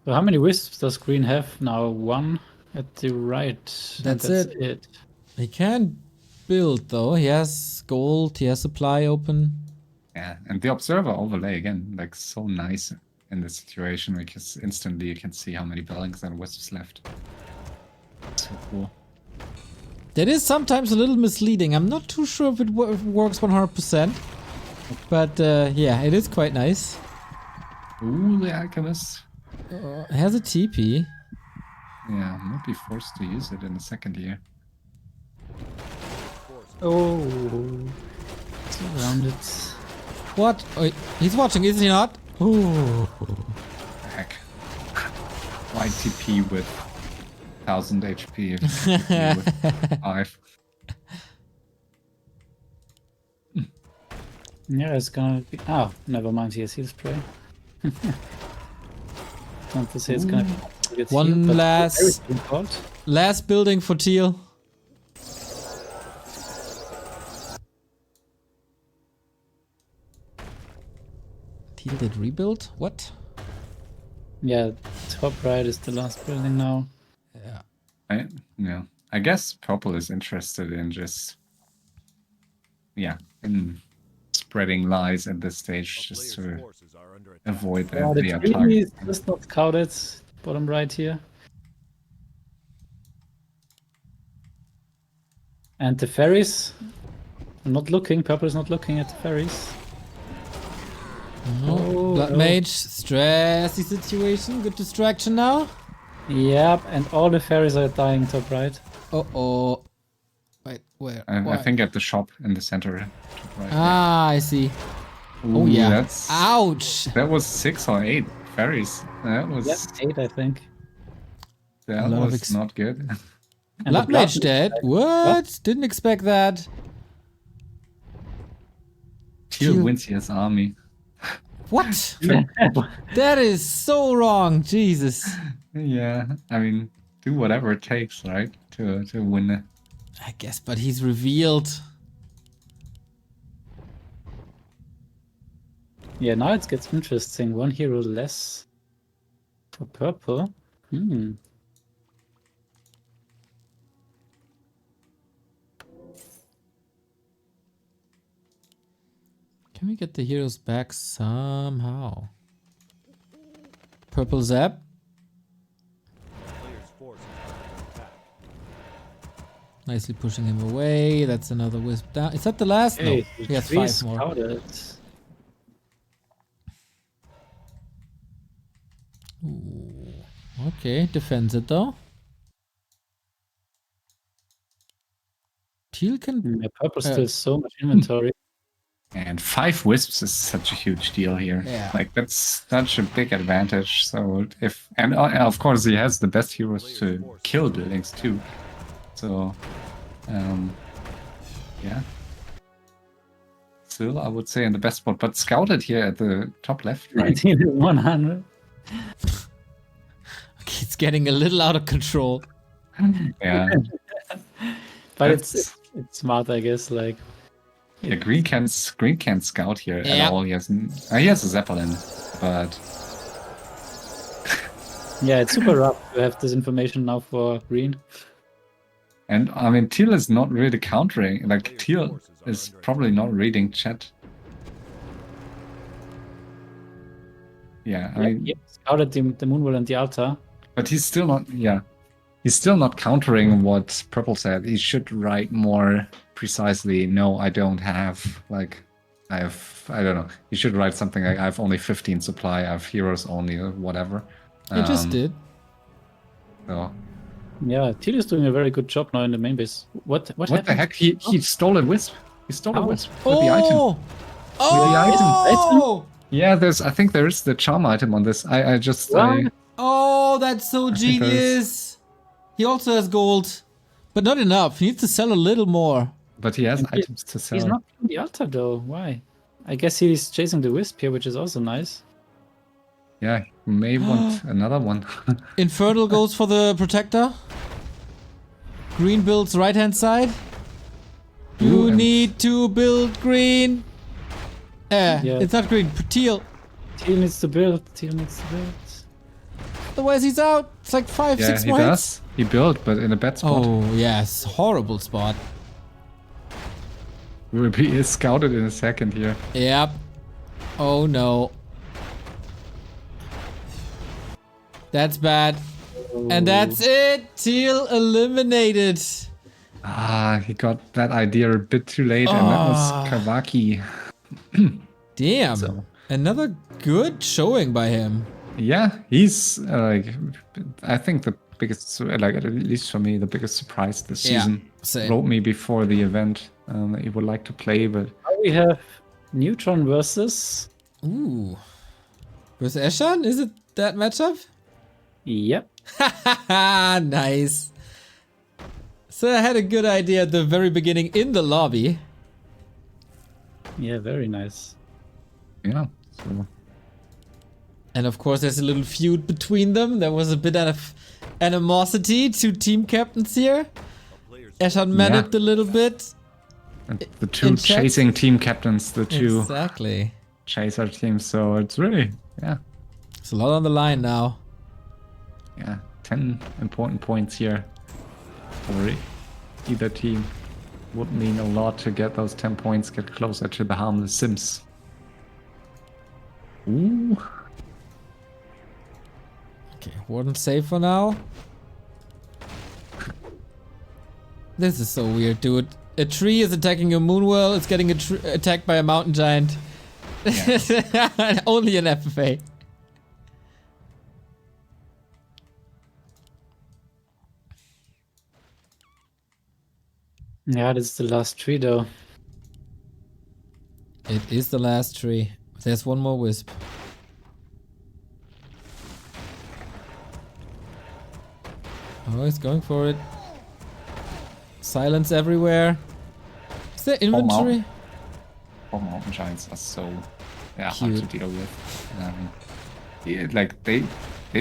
So how many wisps does green have now? 1 at the right. and That's it. He can build though. He has gold, he has supply open. Yeah, and the observer overlay again, like so nice in this situation because instantly you can see how many buildings and wisps left. So cool. That is sometimes a little misleading. I'm not too sure if it works 100%. But yeah, it is quite nice. Ooh, the alchemist. It has a TP. Yeah, might be forced to use it in the second year. Oh, surrounded. What? Oh, he's watching, is he not? Ooh. Heck. Why TP with 1000 HP if you TP with 5? Yeah, it's gonna be. Oh, never mind. He has heal spray. Don't to say it's gonna get One healed, but last- very important. Last building for Teal. Teal did rebuild? What? Yeah, top right is the last building now. Yeah. I guess purple is interested in just in spreading lies at this stage A just player's to forces are under attack. avoid that Oh, they the are tree targeting. is just not scouted. Bottom right here. And the ferries. I'm not looking. Purple is not looking at the ferries. Oh, Blood no. Mage, stressy situation. Good distraction now. Yep, and all the ferries are dying top right. Oh. Wait, where? I Why? think at the shop in the center. Right there. Ah, I see. Ooh, Oh yeah. That's, Ouch. that was 6 or 8 ferries. That was Yep, 8 I think. that lot of was not good. And Blood the Mage dead. What? What? Didn't expect that. Teal Teal- wins his army. What? That is so wrong. Jesus. Yeah, I mean, do whatever it takes, right, to win it. I guess, but he's revealed. Yeah, now it gets interesting. 1 hero less for purple. Can we get the heroes back somehow? Purple Zap. Player's forces are under attack. Nicely pushing him away. That's another wisp down. Is that the last? Hey, No. He has 5 more. scouted. Ooh. Okay, defends it though. Teal can. Yeah, purple still so much inventory. And 5 wisps is such a huge deal here. Yeah. Like, that's such a big advantage. So if and of course he has the best heroes to kill buildings too. So yeah. Still, I would say in the best spot, but scouted here at the top left, right? 100. Okay, it's getting a little out of control. Yeah. But That's- it's smart, I guess. Like, Yeah, green can't scout here Yeah. at all. He has a Zeppelin, but yeah, it's super rough to have this information now for green. and I mean Teal is not really countering. Like Teal is probably not reading chat. Yeah, I mean, He scouted the Moonwell and the altar. but he's still not. Yeah, he's still not countering what Purple said. He should write more precisely. No, I don't have. Like, I don't know. He should write something like I have only 15 supply. I have heroes only, or whatever. He just did. So. Yeah, Teal is doing a very good job now in the main base. What What happened? the heck? He stole a wisp. He stole a How? wisp with the item. Oh! the item. Oh! Yeah, I think there is the charm item on this. What? Oh, that's so think there is. genius. He also has gold, but not enough. He needs to sell a little more. But he has items to sell. He's not playing the altar though. Why? I guess he's chasing the wisp here, which is also nice. Yeah, he may want another one. Infernal goes for the protector. Green builds right hand side. You and- need to build green. Yeah. It's not green. Teal. Teal needs to build. Teal needs to build. Otherwise he's out. It's like 5, Yeah, 6 he points. does. He built, but in a bad spot. Oh yes, horrible spot. Will be scouted in a second here. Yep. Oh no. That's bad. And that's it. Teal eliminated. Ah, he got that idea a bit too late, and that was Kawaki. Damn. So- Another good showing by him. Yeah, he's I think the biggest, like at least for me, the biggest surprise this Yeah, season. same. Wrote me before the event that he would like to play, but Now we have Neutron versus. Ooh. With Eshan? Is it that matchup? Yep. Nice. So I had a good idea at the very beginning in the lobby. Yeah, very nice. yeah. So And of course there's a little feud between them. There was a bit of animosity to team captains here. Eshan managed a little bit. and the two in chat? chasing team captains, the two Exactly. chaser teams. So it's really, yeah, It's a lot on the line now. 10 important points here for either team. Would mean a lot to get those 10 points, get closer to the harmless Sims. Ooh. Okay, Warden safe for now. This is so weird, dude. A tree is attacking a moonwell. It's getting attacked by a mountain giant. Only an FFA. Yeah, this is the last tree though. It is the last tree. There's one more wisp. Oh, he's going for it. Silence everywhere. Is there inventory? All mountain giants are so hard Cute. to deal with. Like they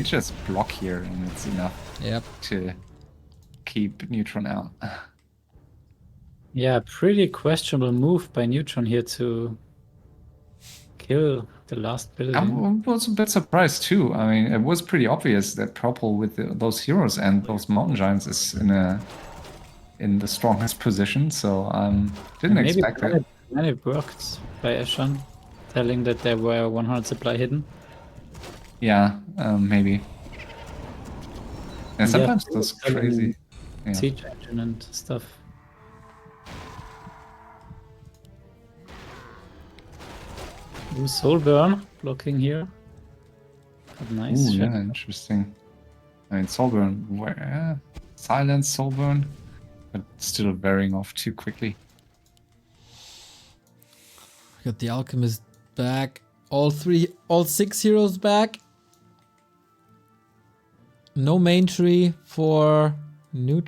just block here, and it's enough Yep. to keep Neutron out. Yeah, pretty questionable move by Neutron here to kill the last building. I was a bit surprised too. I mean, it was pretty obvious that purple with those heroes and those mountain giants is in the strongest position. So didn't Maybe expect that. when it worked by Eshan, telling that there were 100 supply hidden. Yeah, maybe. And sometimes Yeah, those crazy. Yeah. Siege engine and stuff. Ooh, Soulburn blocking here. But nice. Ooh, shot. yeah, interesting. I mean, Soulburn, silence Soulburn, but still wearing off too quickly. Got the alchemist back. All 6 heroes back. No main tree for no,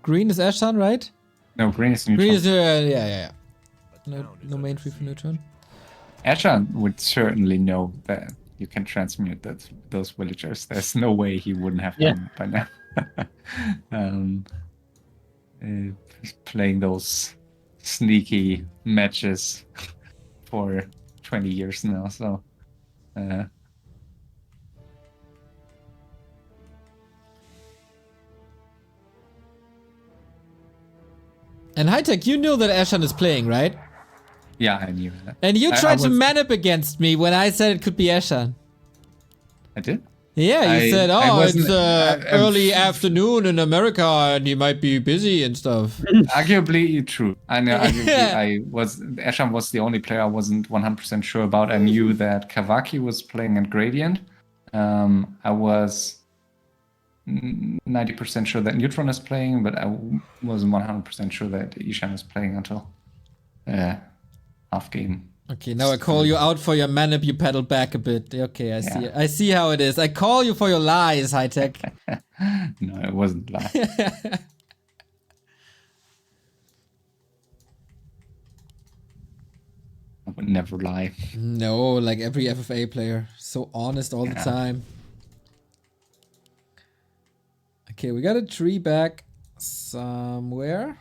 green is Eshan, right? No, green is neutral. Green is yeah. No main tree for Neutron. Ashan would certainly know that you can transmute those villagers. There's no way he wouldn't have done by now. Playing those sneaky matches for 20 years now, so And HighTac, you know that Eshan is playing, right? yeah, I knew that. And you I tried to was- man up against me when I said it could be Eshan. I did? Yeah, you said, I oh, wasn't- it's early afternoon in America and you might be busy and stuff. Arguably true. I know. Arguably, Eshan was the only player I wasn't 100% sure about. I knew that Kawaki was playing at Gradient. I was 90% sure that Neutron is playing, but I wasn't 100% sure that Ishan is playing until half game Okay, now I call you out for your manip. You pedal back a bit. Okay, I see. I see how it is. I call you for your lies, HighTac. No, it wasn't lie. I would never lie. No, like every FFA player, so honest all the time. Okay, we got a tree back somewhere.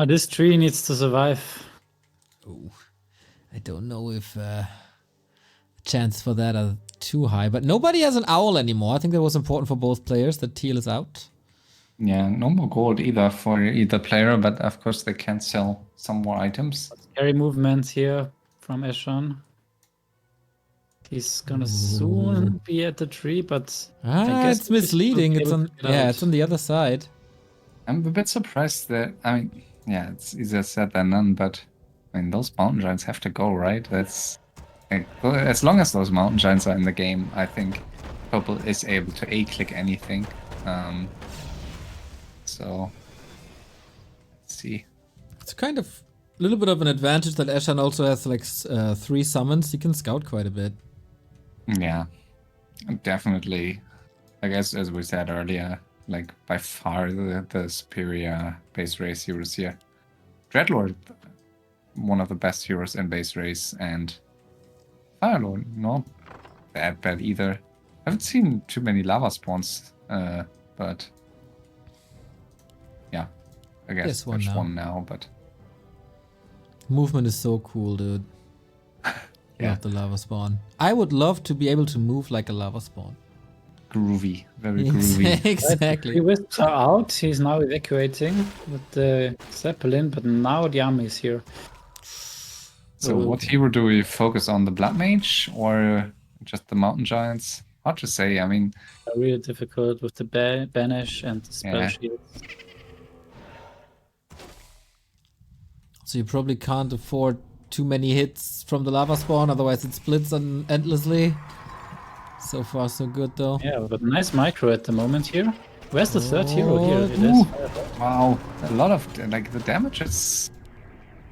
This tree needs to survive. Oh, I don't know if chances for that are too high, but nobody has an owl anymore. I think that was important for both players. The teal is out. Yeah, no more gold either for either player, but of course they can sell some more items. Scary movements here from Eshan. He's gonna soon be at the tree, but I guess It's misleading. It's on, out. it's on the other side. I'm a bit surprised that, I mean, yeah, it's easier said than done, but I mean, those mountain giants have to go, right? That's like, as long as those mountain giants are in the game, I think purple is able to A-click anything. So, let's see. It's kind of a little bit of an advantage that Eshan also has like 3 summons. He can scout quite a bit. Yeah, definitely. I guess, as we said earlier, like by far the superior base race heroes here. Dreadlord, one of the best heroes in base race, and Firelord, not that bad either. I haven't seen too many lava spawns, but yeah, I guess This one there's now. one now, but Movement is so cool, dude. yeah, Love the lava spawn. I would love to be able to move like a lava spawn. groovy, very groovy. The Exactly. wisps are out. He's now evacuating with the Zeppelin, but now the army is here. So what hero do we focus on, the Blood Mage or just the Mountain Giants? Hard to say, I mean, Really difficult with the banish and the spell Yeah. shields. So you probably can't afford too many hits from the lava spawn, otherwise it splits endlessly. So far so good though. Yeah, but nice micro at the moment here. Where's the third hero here? It is. wow, a lot of, like, the damage is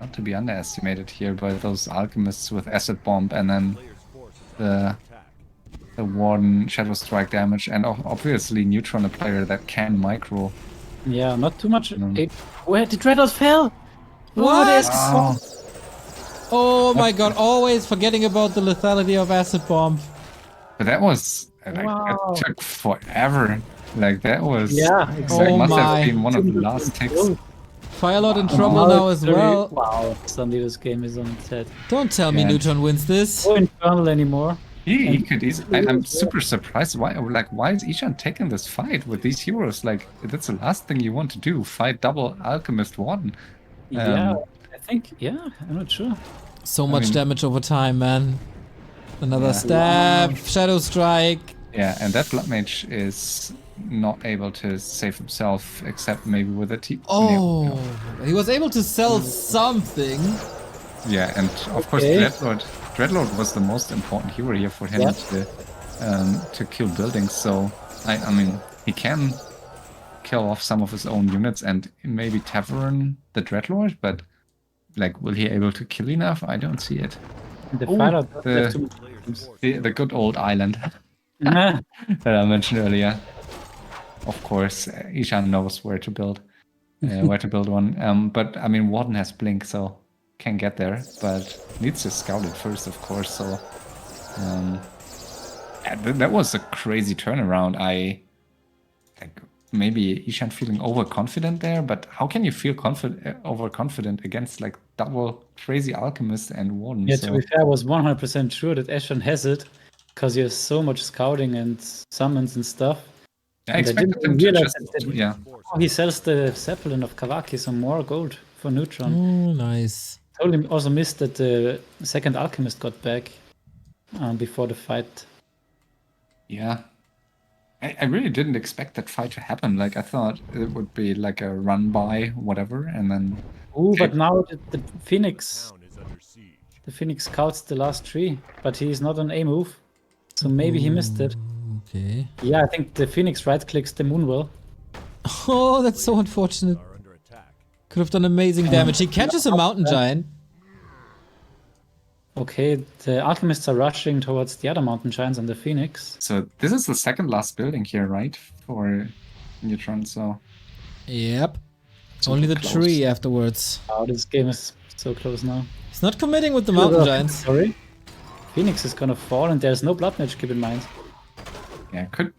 not to be underestimated here by those alchemists with acid bomb and then the Warden Shadow Strike damage, and obviously Neutron, a player that can micro. Yeah, not too much. Mm. Where the Dreadlord fell? What? Wow. Oh my god, always forgetting about the lethality of acid bomb. But that was, like, Wow. it took forever. Like, that was, Yeah, like, exactly. must Oh my. have been one of the last ticks. Firelord in trouble now as well. Wow, suddenly this game is on its head. Don't tell me Yeah. Neutron wins this. No infernal anymore. He could easily. I'm super surprised. Why is Ishan taking this fight with these heroes? Like, that's the last thing you want to do. Fight double Alchemist Warden. Yeah, I think. Yeah, I'm not sure. So much mean- damage over time, man. Another Yeah. stab, Shadow Strike. Yeah, and that Blood Mage is not able to save himself except maybe with a T. Oh, he was able to sell something. Yeah, and of course Okay. Dreadlord was the most important hero here for him to kill buildings. So I mean, he can kill off some of his own units and maybe Tavern the Dreadlord, but like, will he able to kill enough? I don't see it. The Oh, fighter does the- have too much. The good old island Nah, that I mentioned earlier. Of course, Ishan knows where to build one. But I mean, Warden has Blink, so can get there, but needs to scout it first, of course. So that was a crazy turnaround. Maybe Ishan feeling overconfident there, but how can you feel overconfident against like double crazy alchemist and warden? yeah, So, to be fair, I was 100% sure that Eshan has it because he has so much scouting and summons and stuff. I and I expected didn't him to realize just, that- yeah. Oh, he sells the Zeppelin of Kawaki some more gold for Neutron. Oh, nice. Totally also missed that the second alchemist got back before the fight. Yeah. I really didn't expect that fight to happen. Like, I thought it would be like a run by, whatever, and then. Ooh, but Okay. now the Phoenix, Town is under siege. the Phoenix scouts the last tree, but he's not on A move, so maybe he missed it. Okay. Yeah, I think the Phoenix right clicks the Moonwell. Oh, that's so unfortunate. Are under attack. Could have done amazing damage. He catches a mountain giant. Okay, the alchemists are rushing towards the other mountain giants and the phoenix. So this is the second last building here, right? For Neutron, so Yep. super Only the close. tree afterwards. Oh, this game is so close now. He's not committing with the mountain giants. Sorry. Phoenix is gonna fall and there's no blood mage, keep in mind. Yeah, could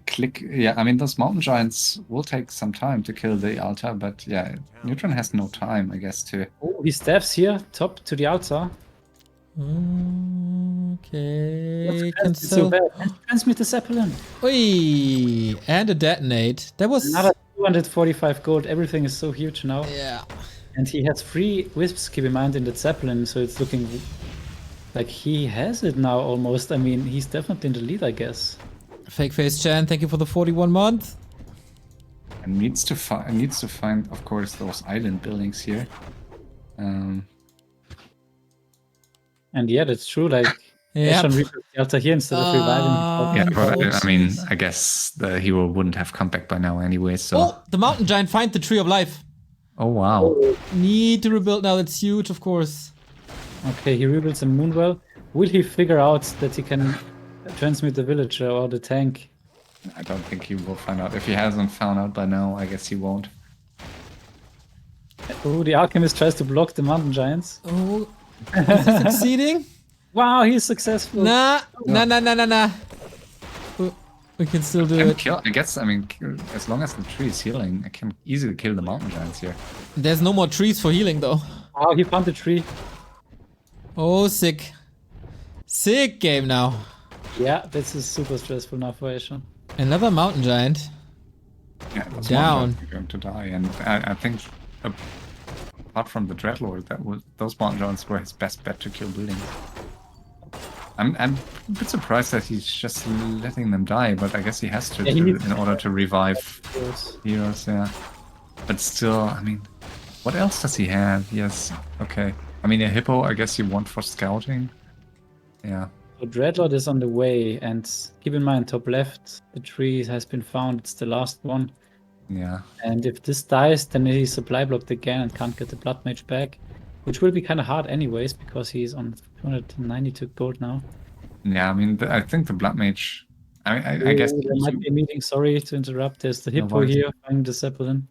click. Yeah, I mean, those mountain giants will take some time to kill the altar, but yeah, Neutron has no time, I guess, to. Oh, he stabs here, top to the altar. Okay, It's so cancel. bad. And transmit the Zeppelin. Oi, and a detonate. That was Another 245 gold. Everything is so huge now. yeah. And he has 3 wisps, keep in mind, in the Zeppelin, so it's looking like he has it now almost. I mean, he's definitely in the lead, I guess. Fake face Chan, thank you for the 41 month. And needs to find, of course, those island buildings here. And yeah, that's true. Like, Yep. Ashen reaps the altar here instead of reviving. Yeah, but I mean, Unfortunate. I guess the hero wouldn't have come back by now anyway. So. Oh, the mountain giant find the tree of life. Oh wow. Need to rebuild now. That's huge, of course. Okay, he rebuilds a Moonwell. Will he figure out that he can transmit the villager or the tank? I don't think he will find out. If he hasn't found out by now, I guess he won't. Oh, the alchemist tries to block the mountain giants. Oh, is he succeeding? Wow, he's successful. Nah. We can still do Can it. kill. I guess. I mean, as long as the tree is healing, I can easily kill the mountain giants here. There's no more trees for healing, though. Wow, he found the tree. Oh, sick. Sick game now. Yeah, this is super stressful now for Ashen. Another mountain giant. Yeah, those Down. mountain giants are going to die, and I think apart from the Dreadlord, those mountain giants were his best bet to kill buildings. I'm a bit surprised that he's just letting them die, but I guess he has to, Yeah, he needs in order to revive Yes. heroes. Yeah, but still, I mean, what else does he have? Yes, okay. I mean, a Hippo, I guess you want for scouting. Yeah. So Dreadlord is on the way, and keep in mind, top left, the tree has been found. It's the last one. Yeah. And if this dies, then he's supply blocked again and can't get the blood mage back, which will be kind of hard anyways because he's on 292 gold now. Yeah, I mean, I think the Blood Mage. I guess. There might be a meeting. Sorry to interrupt. There's the Hippo worries. here finding the Zeppelin.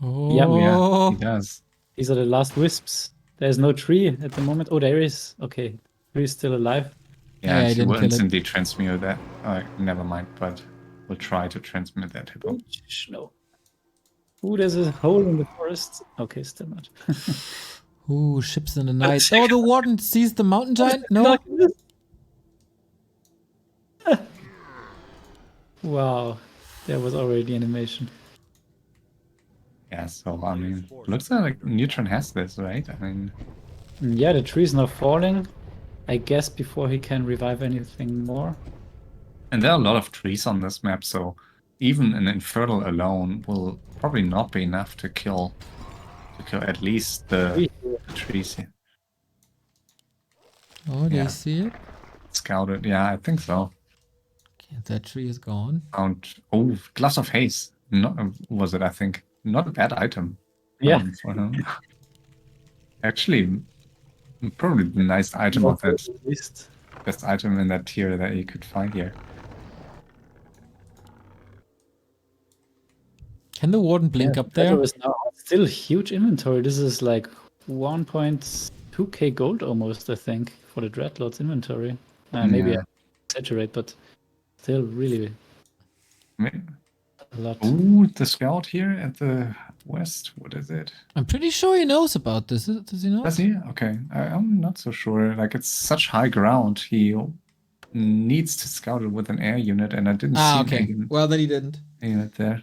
Oh, Yeah, he does. These are the last wisps. There's no tree at the moment. Oh, there is. Okay, tree is still alive. Yeah, I Yeah, he didn't will kill it. instantly transmute that. Never mind, but we'll try to transmit that Hippo. No. Ooh, there's a hole in the forest. Okay, still not. Ooh, ships in the night. Oh, the warden sees the mountain giant? No? Wow, there was already the animation. Yeah, so I mean, looks like Neutron has this, right? I mean, Yeah, the tree is now falling. I guess before he can revive anything more. and there are a lot of trees on this map, so even an Infernal alone will probably not be enough to kill at least the trees here. Oh, do Yeah. you see it? Scouted, yeah, I think so. Okay, that tree is gone. Found Glass of Haze. Not was it? I think not a bad item. Yeah. For him. Actually, probably the nice item of that. List. Best item in that tier that you could find here. Can the warden blink up there? Is now still huge inventory. This is like 1.2k gold almost, I think, for the Dreadlord's inventory. Maybe Yeah. I exaggerate, but still really I mean, a lot. ooh, the scout here at the west. What is it? I'm pretty sure he knows about this. Does he know? Does he? Okay, I'm not so sure. Like, it's such high ground. He needs to scout it with an air unit, and I didn't see Okay. any Well, then he didn't. unit there.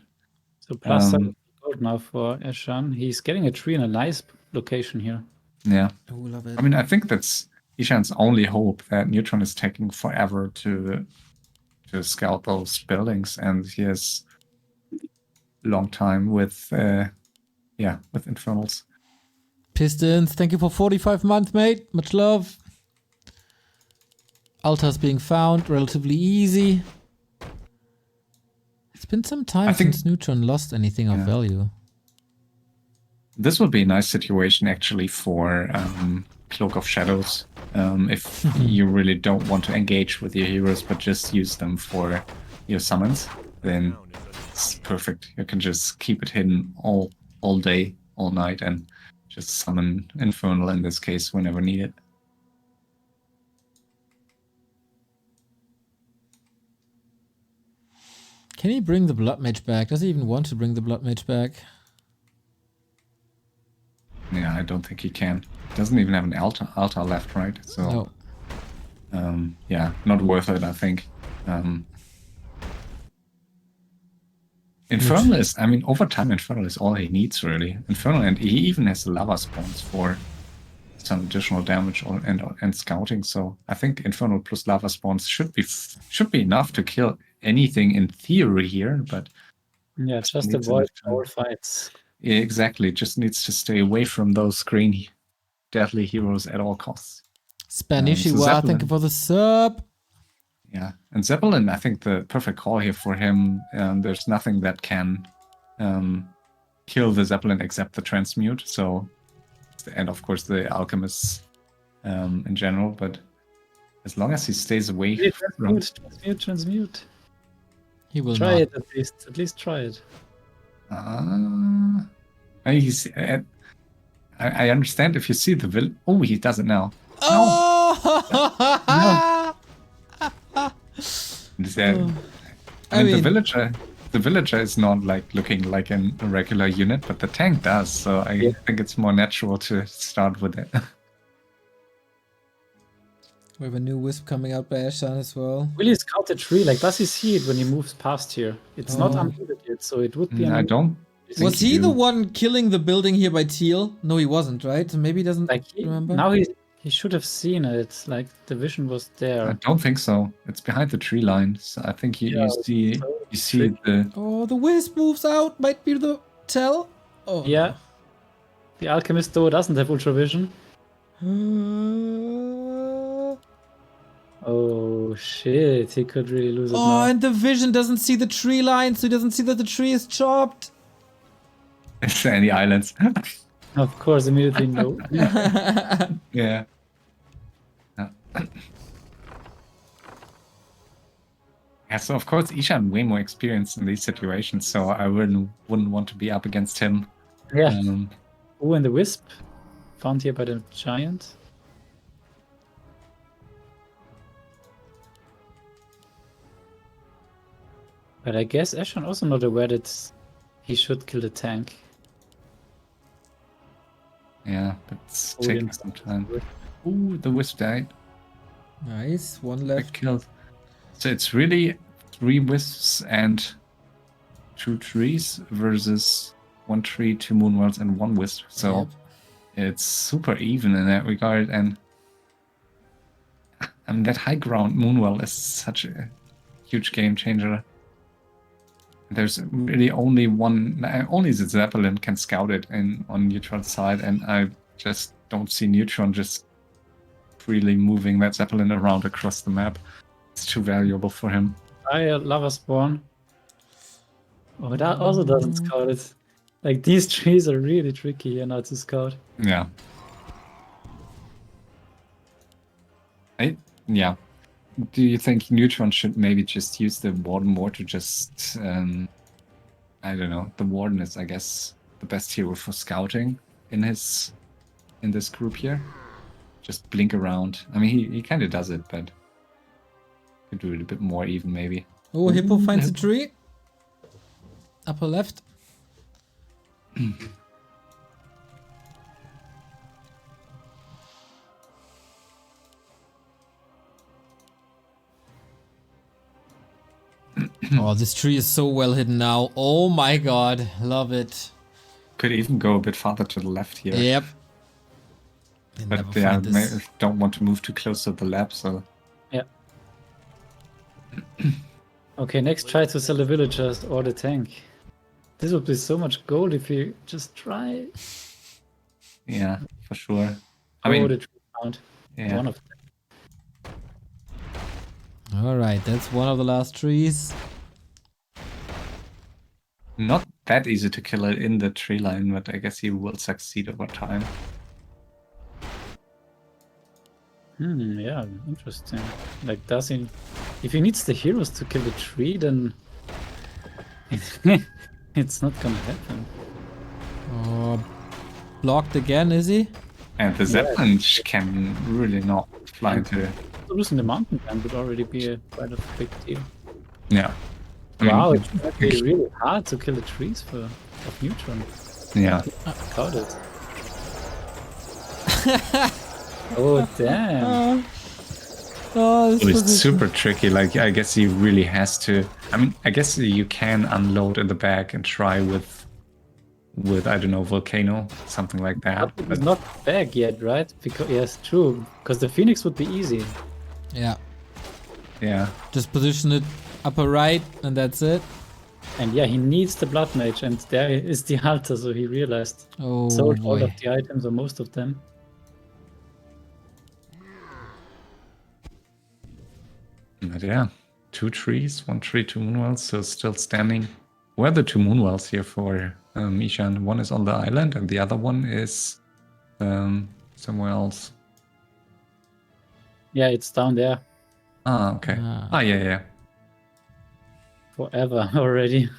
So plus 7 gold now for Eshan. He's getting a tree in a nice location here. Yeah. Oh, love it. I mean, I think that's Ishan's only hope, that Neutron is taking forever to scout those buildings, and he has long time with with Infernals. Pistons, thank you for 45 months, mate. Much love. Altars being found, relatively easy. It's been some time I think- since Neutron lost anything of Yeah. value. This would be a nice situation actually for Cloak of Shadows. If you really don't want to engage with your heroes, but just use them for your summons, then it's perfect. You can just keep it hidden all day, all night, and just summon Infernal in this case whenever needed. Can he bring the Blood Mage back? Does he even want to bring the Blood Mage back? Yeah, I don't think he can. Doesn't even have an altar left, right? So, No. yeah, not worth it, I think. Infernal is, I mean, over time, Infernal is all he needs, really. Infernal, and he even has lava spawns for some additional damage and scouting. So I think Infernal plus lava spawns should be enough to kill anything in theory here, but Yeah, just avoid all fights. yeah, exactly. Just needs to stay away from those green deadly heroes at all costs. Spanishiwa, thank you for the sub. Yeah, and Zeppelin, I think the perfect call here for him. There's nothing that can kill the Zeppelin except the transmute. So, and of course the alchemists in general. But as long as he stays away from Transmute. He will Try not. it at least. At least try it. I understand if you see the villain. Oh, he does it now. Oh! No. I mean, the villager is not like looking like a regular unit, but the tank does. So I think it's more natural to start with it. We have a new wisp coming out by Ashan as well. Will he scout the tree? Like, does he see it when he moves past here? It's not unmuted yet, so it would be. I don't. Was he the one killing the building here by Teal? No, he wasn't, right? So maybe he doesn't remember. Now he should have seen it. Like the vision was there. I don't think so. It's behind the tree line. So I think you see the. Oh, the wisp moves out. Might be the tell. Oh yeah. The alchemist though doesn't have ultravision. Oh shit! He could really lose it now. Oh, and the vision doesn't see the tree line, so he doesn't see that the tree is chopped. Is there any islands? Of course, immediately no. Yeah. Yeah, so of course Ishan way more experienced in these situations, so I wouldn't want to be up against him. Yeah. Oh, and the wisp found here by the giant. But I guess Ashan also not aware that he should kill the tank. Yeah, but it's taking some time. Ooh, the wisp died. Nice, one left. Killed. So it's really 3 wisps and 2 trees versus 1 tree, 2 moonworlds, and 1 wisp. So it's super even in that regard. And I mean, that high ground moonwell is such a huge game changer. There's really only the Zeppelin can scout it on Neutron's side, and I just don't see Neutron just freely moving that Zeppelin around across the map. It's too valuable for him. I lava spawn. Oh, that also doesn't scout it. Like, these trees are really tricky here now to scout. Yeah. Yeah. Do you think Neutron should maybe just use the Warden more to just, I don't know, the Warden is, I guess, the best hero for scouting in this group here. Just blink around. I mean, he kind of does it, but could do it a bit more even, maybe. Oh, Hippo finds a tree. Upper left. Oh, this tree is so well hidden now. Oh my god, love it. Could even go a bit farther to the left here. Yep. But yeah, don't want to move too close to the lab, so... Yeah. Okay, next try to sell the villagers or the tank. This would be so much gold if you just try. Yeah, for sure. I mean, the tree found. Yeah. One of them. Alright, that's one of the last trees. Not that easy to kill it in the tree line, but I guess he will succeed over time. Yeah, interesting. Like, does he... If he needs the heroes to kill the tree, then... it's not gonna happen. Oh, blocked again, is he? And the Zeppelin can really not fly into. Losing the mountain climb would already be quite a big deal. Yeah. I mean, Wow, it's actually really hard to kill the trees of Neutron. yeah. Got it. Oh, damn. Oh, this It's position. super tricky. Like, I guess he really has to. I mean, I guess you can unload in the back and try with I don't know, Volcano, something like that. It's But not back yet, right? Because yes, true. Because the Phoenix would be easy. Yeah, yeah, just position it upper right, and that's it. And yeah, he needs the Blood Mage, and there is the altar, so he realized. Oh Sold all boy. of the items, or most of them. but yeah, 2 trees, 1 tree, 2 moonwells, so still standing. Where are the 2 moonwells here for Ishan? One is on the island, and the other one is somewhere else. Yeah, it's down there Ah, okay. Ah. Yeah. forever already.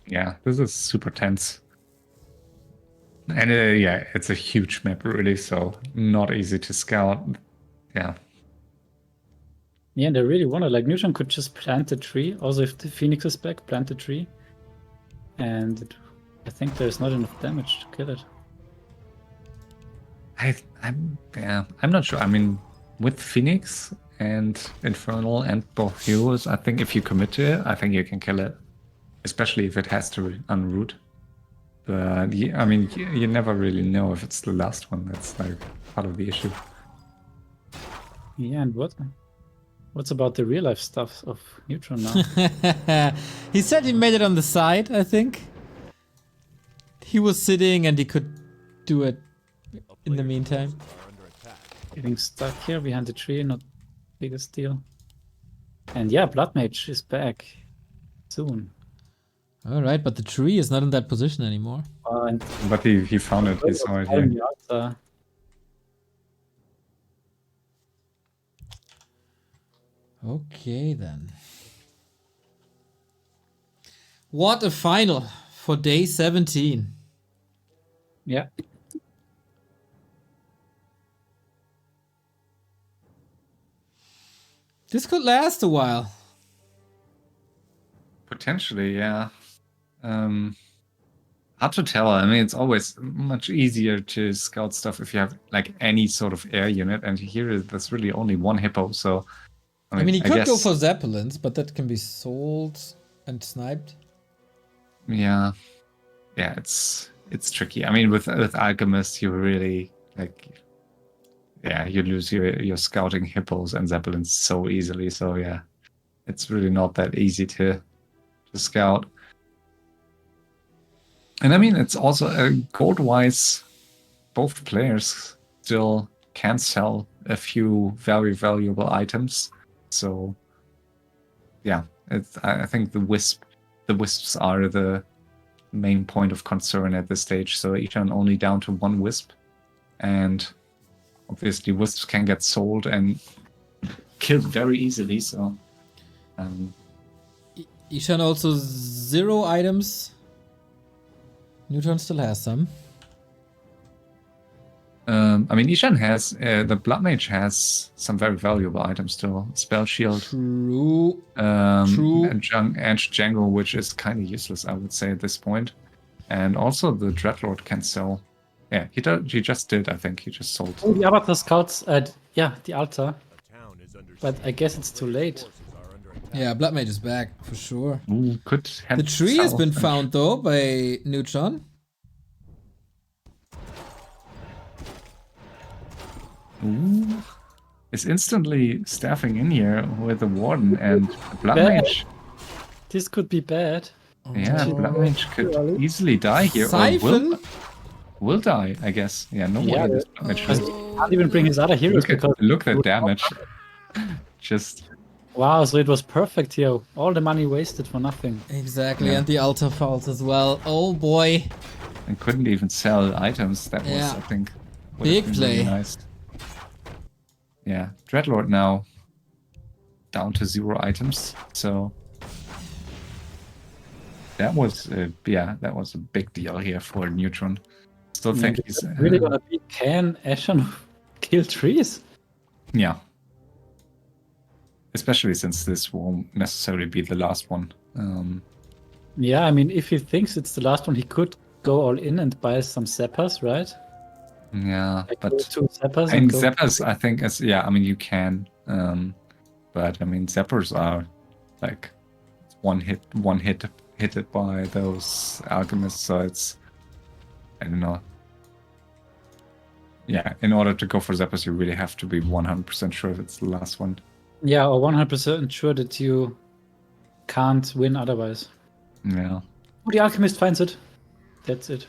Yeah, this is super tense. And yeah, it's a huge map, really, so not easy to scout. Yeah. Yeah, and I really wonder, like, Neutron could just plant a tree. Also, if the Phoenix is back, plant a tree. And I think there's not enough damage to kill it. I'm not sure. I mean, with Phoenix and Infernal and both heroes, I think if you commit to it, I think you can kill it. Especially if it has to unroot. But I mean, you never really know if it's the last one. That's like part of the issue. Yeah, and what's about the real life stuff of Neutron now? He said he made it on the side, I think. He was sitting and he could do it in the meantime. Are under attack. Getting stuck here behind the tree, not biggest deal. And yeah, Blood Mage is back soon. Alright, but the tree is not in that position anymore. And But he found it. He saw it here. the altar. Okay then. What a final for day 17. Yeah. This could last a while. Potentially, yeah. Hard to tell. I mean, it's always much easier to scout stuff if you have like any sort of air unit, and here there's really only 1 Hippo, so I mean, he could go guess- for Zeppelins, but that can be sold and sniped. Yeah, it's tricky. I mean, with Alchemist, you really you lose your scouting Hippos and Zeppelins so easily. So yeah, it's really not that easy to scout. And I mean, it's also gold-wise, both players still can sell a few very valuable items. So yeah, I think the wisps are the main point of concern at this stage. So Ishan only down to 1 wisp, and obviously wisps can get sold and killed very easily. So Ishan also 0 items. Neutron still has some. I mean, Ishan has the Blood Mage has some very valuable items still. Spell Shield, True. and Django, which is kind of useless, I would say, at this point. And also the Dreadlord can sell. Yeah, he just did. I think he just sold. Oh, the Avatar scouts at the altar, A town is under but I guess it's too late. forces are under attack. Yeah, Blood Mage is back for sure. Ooh, could The tree has been found though by Neutron. Ooh, is instantly staffing in here with the Warden and Blood Bad. Mage. This could be bad. Yeah, Blood Mage could easily die here. Or Siphon. will die, I guess. Yeah, no Yeah, way this Blood Mage Because will. he can't even bring his other heroes because Look at damage. Just wow, so it was perfect here. All the money wasted for nothing. Exactly, Yeah. and the altar falls as well. Oh boy. And couldn't even sell items. That was, Yeah. I think, would have Big been play. really nice. Yeah, Dreadlord now down to 0 items. So that was, that was a big deal here for Neutron. Still Yeah, think is he's, it really gonna be, can Ashen kill trees? yeah. Especially since this won't necessarily be the last one. Yeah, I mean, if he thinks it's the last one, he could go all in and buy some zappers, right? Yeah, Like but go 2 zappers and go. zappers, I think, I mean, you can, but I mean, zappers are like one hit it by those alchemists, so it's, I don't know. Yeah, in order to go for zappers, you really have to be 100% sure if it's the last one. Yeah, or 100% sure that you can't win otherwise. Yeah. Oh, the alchemist finds it. That's it.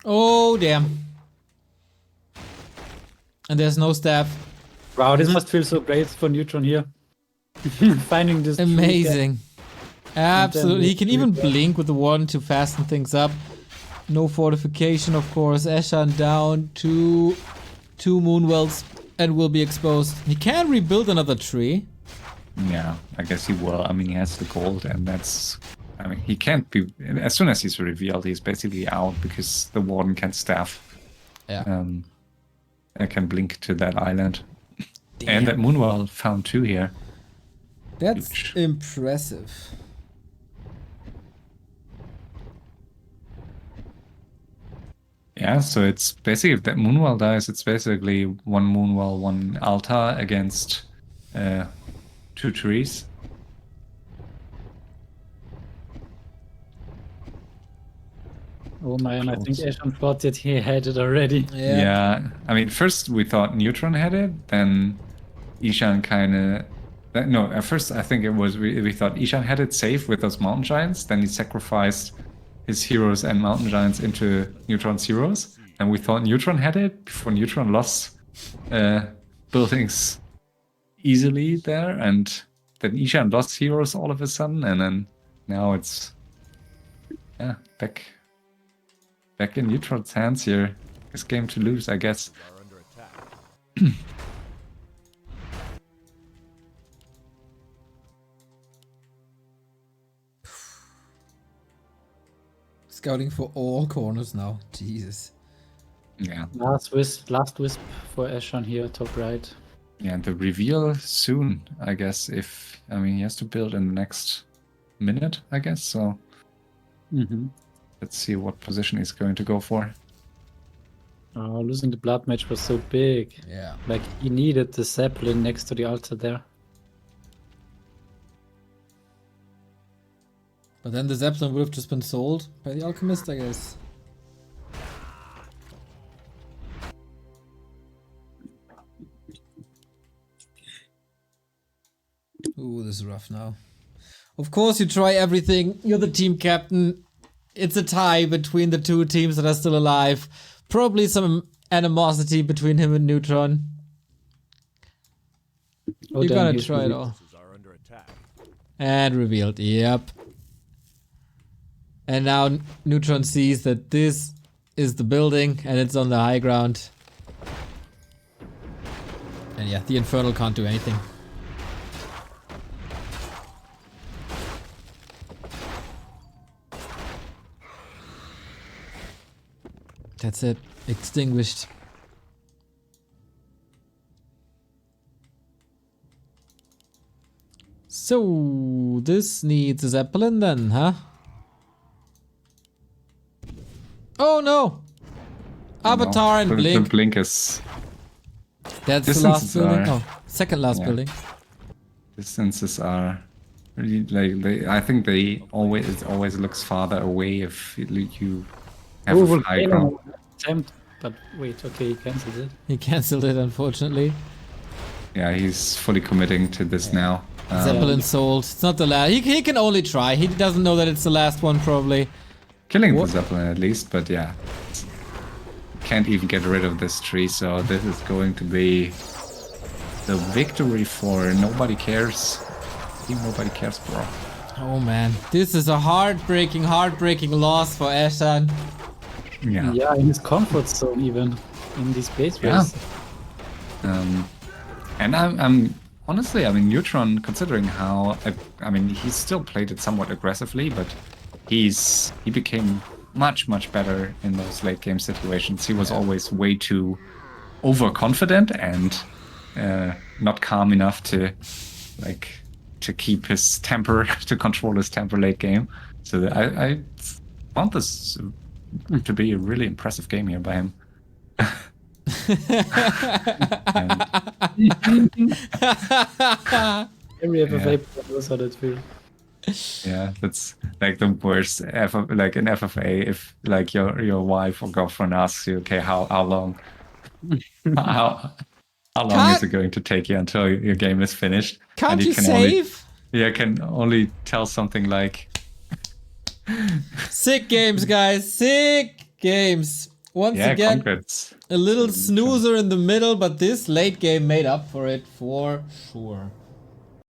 Oh, damn. And there's no staff. Wow, this must feel so great for Neutron here. Finding this tree again. Amazing. Absolutely. He can even Yeah. blink with the wand to fasten things up. No fortification, of course. Eshan down to 2 Moonwells and will be exposed. He can rebuild another tree. Yeah, I guess he will. I mean, he has the gold, and that's... I mean, he can't be... As soon as he's revealed, he's basically out because the warden can staff. Yeah. And can blink to that island. And that Moonwell found 2 here. That's Huge. impressive. Yeah, so it's basically, if that Moonwell dies, it's basically 1 Moonwell, 1 altar against 2 trees. Oh man, I think Ashen thought that he had it already. Yeah. I mean, first we thought Neutron had it, then Ishan kind of... No, at first I think it was, we thought Ishan had it safe with those mountain giants, then he sacrificed his heroes and mountain giants into Neutron's heroes, and we thought Neutron had it before Neutron lost buildings easily there, and then Ishan lost heroes all of a sudden, and then now it's back in Neutron's hands here. This game to lose, I guess. Are under attack. Scouting for all corners now. Jesus. Yeah. Last wisp for Ashen here, top right. Yeah, and the reveal soon, I guess. If I mean, he has to build in the next minute, I guess. So let's see what position he's going to go for. Oh, losing the blood match was so big. Yeah. Like, he needed the Zeppelin next to the altar there. But then the Zeppelin would have just been sold by the Alchemist, I guess. Ooh, this is rough now. Of course you try everything. You're the team captain. It's a tie between the 2 teams that are still alive. Probably some animosity between him and Neutron. Oh, You're damn, gonna he's try it really- all. Forces are under attack. And revealed, yep. And now Neutron sees that this is the building and it's on the high ground. And yeah, the Infernal can't do anything. That's it. Extinguished. So, this needs a Zeppelin then, huh? Oh no! Avatar and The Blink. blink is... That's the distances last building. are- Oh, second last yeah. building. Distances are really, like, I think it always looks farther away if you have Oh, a high ground. volcano attempt. But wait, okay, he cancelled it. He cancelled it, unfortunately. Yeah, he's fully committing to this now. Zeppelin sold. It's not the last. He can only try. He doesn't know that it's the last one, probably. Killing What? the Zeppelin at least, but yeah. Can't even get rid of this tree, so this is going to be the victory for Nobody Cares. Team Nobody Cares, bro. Oh man, this is a heartbreaking loss for Ashan. Yeah, in his comfort zone even in these base Yeah. race. And I'm honestly, I mean, Neutron, considering how I mean, he still played it somewhat aggressively, but he became much better in those late game situations. He was always way too overconfident and not calm enough to keep his temper, to control his temper late game. So I found this to be a really impressive game here by him. Every FFA player knows how that feels. Yeah, that's like the worst. Like in FFA, if like your wife or girlfriend asks you, okay, how long, how long is it going to take you until your game is finished? Can't and you can save? can only tell something like, Sick games, guys. Sick games. Once yeah, again, congrats. a little So, snoozer in the middle, but this late game made up for it for sure.